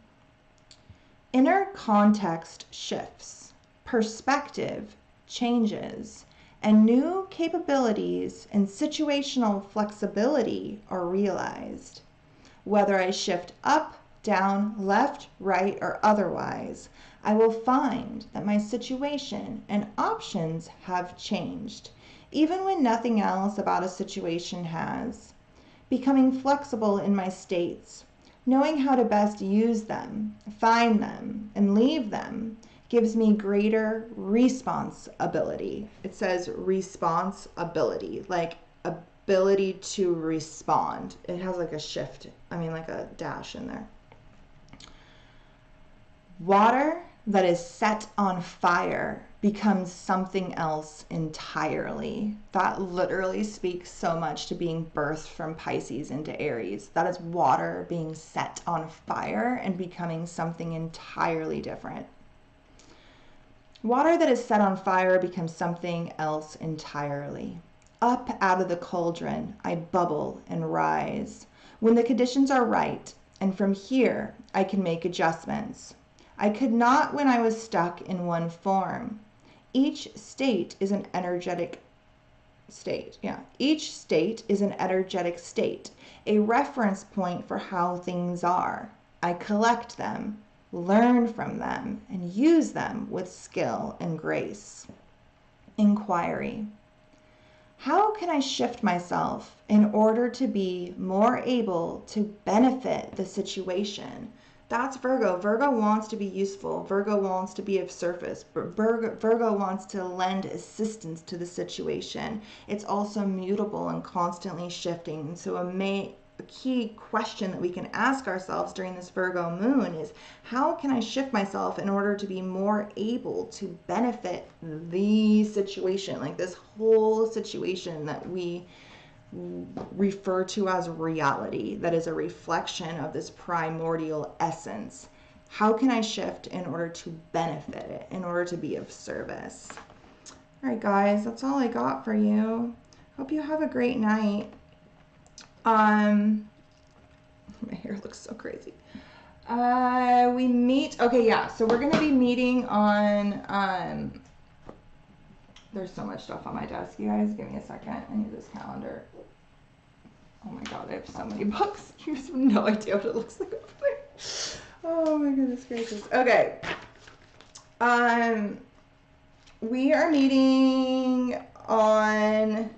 Inner context shifts, perspective changes, and new capabilities and situational flexibility are realized. Whether I shift up, down, left, right, or otherwise, I will find that my situation and options have changed, even when nothing else about a situation has. Becoming flexible in my states, knowing how to best use them, find them, and leave them, gives me greater responsibility. It says responsibility, like ability to respond. It has like a shift, like a dash in there. Water that is set on fire becomes something else entirely. That literally speaks so much to being birthed from Pisces into Aries. That is water being set on fire and becoming something entirely different. Water that is set on fire becomes something else entirely. Up out of the cauldron, I bubble and rise when the conditions are right, and from here I can make adjustments. I could not when I was stuck in one form. Each state is an energetic state. Yeah, each state is an energetic state, a reference point for how things are. I collect them, learn from them, and use them with skill and grace. Inquiry. How can I shift myself in order to be more able to benefit the situation? That's Virgo. Virgo wants to be useful. Virgo wants to be of service. Virgo wants to lend assistance to the situation. It's also mutable and constantly shifting. So a key question that we can ask ourselves during this Virgo moon is, how can I shift myself in order to be more able to benefit the situation, like this whole situation that we refer to as reality, that is a reflection of this primordial essence. How can I shift in order to benefit it, in order to be of service? All right, guys, that's all I got for you. Hope you have a great night. My hair looks so crazy. We meet, okay, yeah, so we're going to be meeting on, there's so much stuff on my desk, you guys. Give me a second. I need this calendar. Oh my god, I have so many books. You just have no idea what it looks like over there. Oh my goodness gracious. Okay. We are meeting on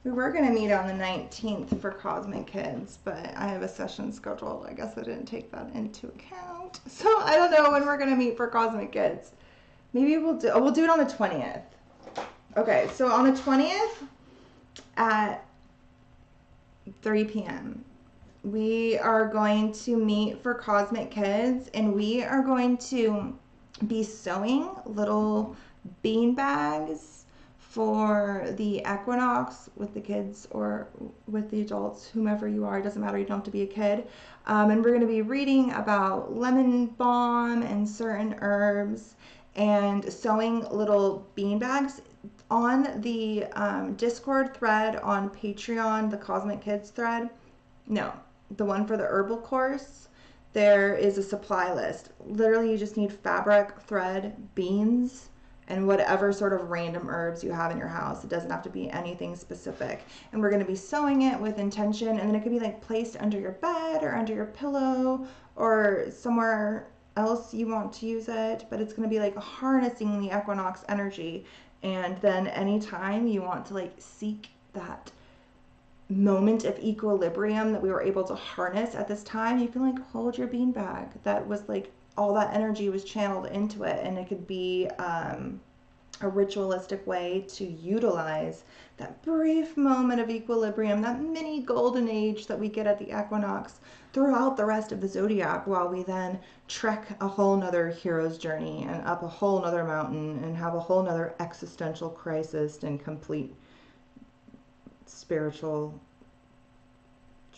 we were going to meet on the 19th for Cosmic Kids, but I have a session scheduled. I guess I didn't take that into account. So I don't know when we're going to meet for Cosmic Kids. Maybe we'll do it on the 20th. Okay, so on the 20th at 3 p.m. we are going to meet for Cosmic Kids, and we are going to be sewing little bean bags for the equinox with the kids or with the adults, whomever you are. It doesn't matter, you don't have to be a kid. And we're going to be reading about lemon balm and certain herbs and sewing little bean bags. On the Discord thread on Patreon, the Cosmic Kids thread, no, the one for the herbal course, there is a supply list. Literally, you just need fabric, thread, beans, and whatever sort of random herbs you have in your house. It doesn't have to be anything specific. And we're going to be sewing it with intention, and then it could be like placed under your bed or under your pillow or somewhere else you want to use it, but it's going to be like harnessing the equinox energy. And then anytime you want to like seek that moment of equilibrium that we were able to harness at this time, you can like hold your beanbag that was like all that energy was channeled into it, and it could be a ritualistic way to utilize that brief moment of equilibrium, that mini golden age that we get at the equinox throughout the rest of the zodiac, while we then trek a whole nother hero's journey and up a whole nother mountain and have a whole nother existential crisis and complete spiritual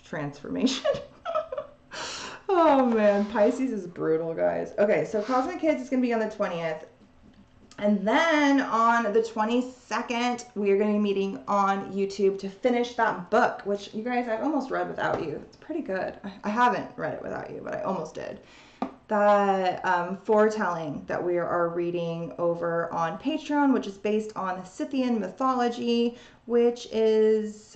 transformation. Oh man, Pisces is brutal, guys. Okay, so Cosmic Kids is going to be on the 20th. And then on the 22nd, we are going to be meeting on YouTube to finish that book, which you guys, I've almost read without you. It's pretty good. I haven't read it without you, but I almost did. That foretelling that we are reading over on Patreon, which is based on Scythian mythology, which is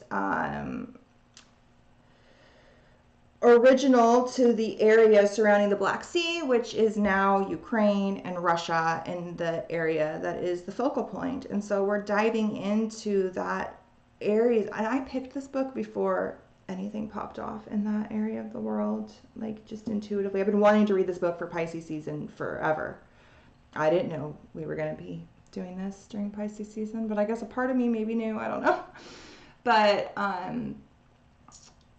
original to the area surrounding the Black Sea, which is now Ukraine and Russia, in the area that is the focal point. And so we're diving into that area. And I picked this book before anything popped off in that area of the world, like just intuitively. I've been wanting to read this book for Pisces season forever. I didn't know we were going to be doing this during Pisces season, but I guess a part of me maybe knew, I don't know. But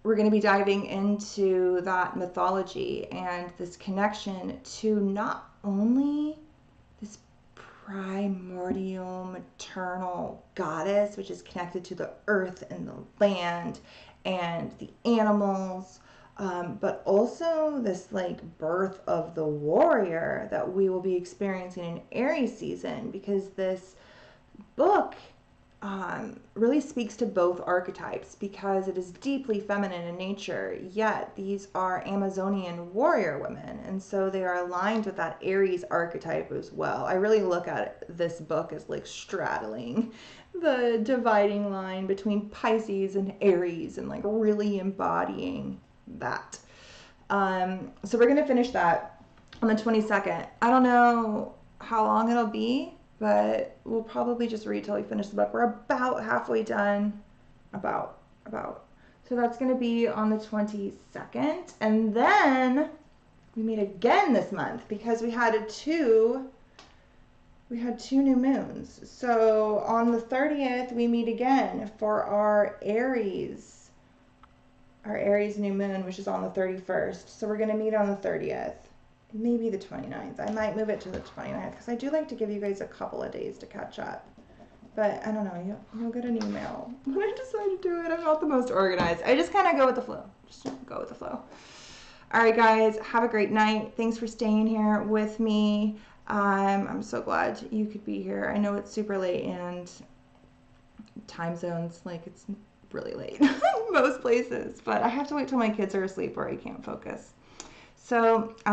we're going to be diving into that mythology and this connection to not only this primordial maternal goddess, which is connected to the earth and the land and the animals, but also this like birth of the warrior that we will be experiencing in Aries season, because this book really speaks to both archetypes, because it is deeply feminine in nature, yet these are Amazonian warrior women, and so they are aligned with that Aries archetype as well. I really look at this book as like straddling the dividing line between Pisces and Aries, and like really embodying that. So we're going to finish that on the 22nd. I don't know how long it'll be, but we'll probably just read till we finish the book. We're about halfway done. About. So that's going to be on the 22nd. And then we meet again this month, because we had two new moons. So on the 30th, we meet again for our Aries new moon, which is on the 31st. So we're going to meet on the 30th. Maybe the 29th. I might move it to the 29th, because I do like to give you guys a couple of days to catch up. But I don't know, you'll get an email when I decide to do it. I'm not the most organized. I just kind of go with the flow. Just go with the flow. All right, guys, have a great night. Thanks for staying here with me. I'm so glad you could be here. I know it's super late, and time zones, like, it's really late most places, but I have to wait till my kids are asleep or I can't focus. So I'll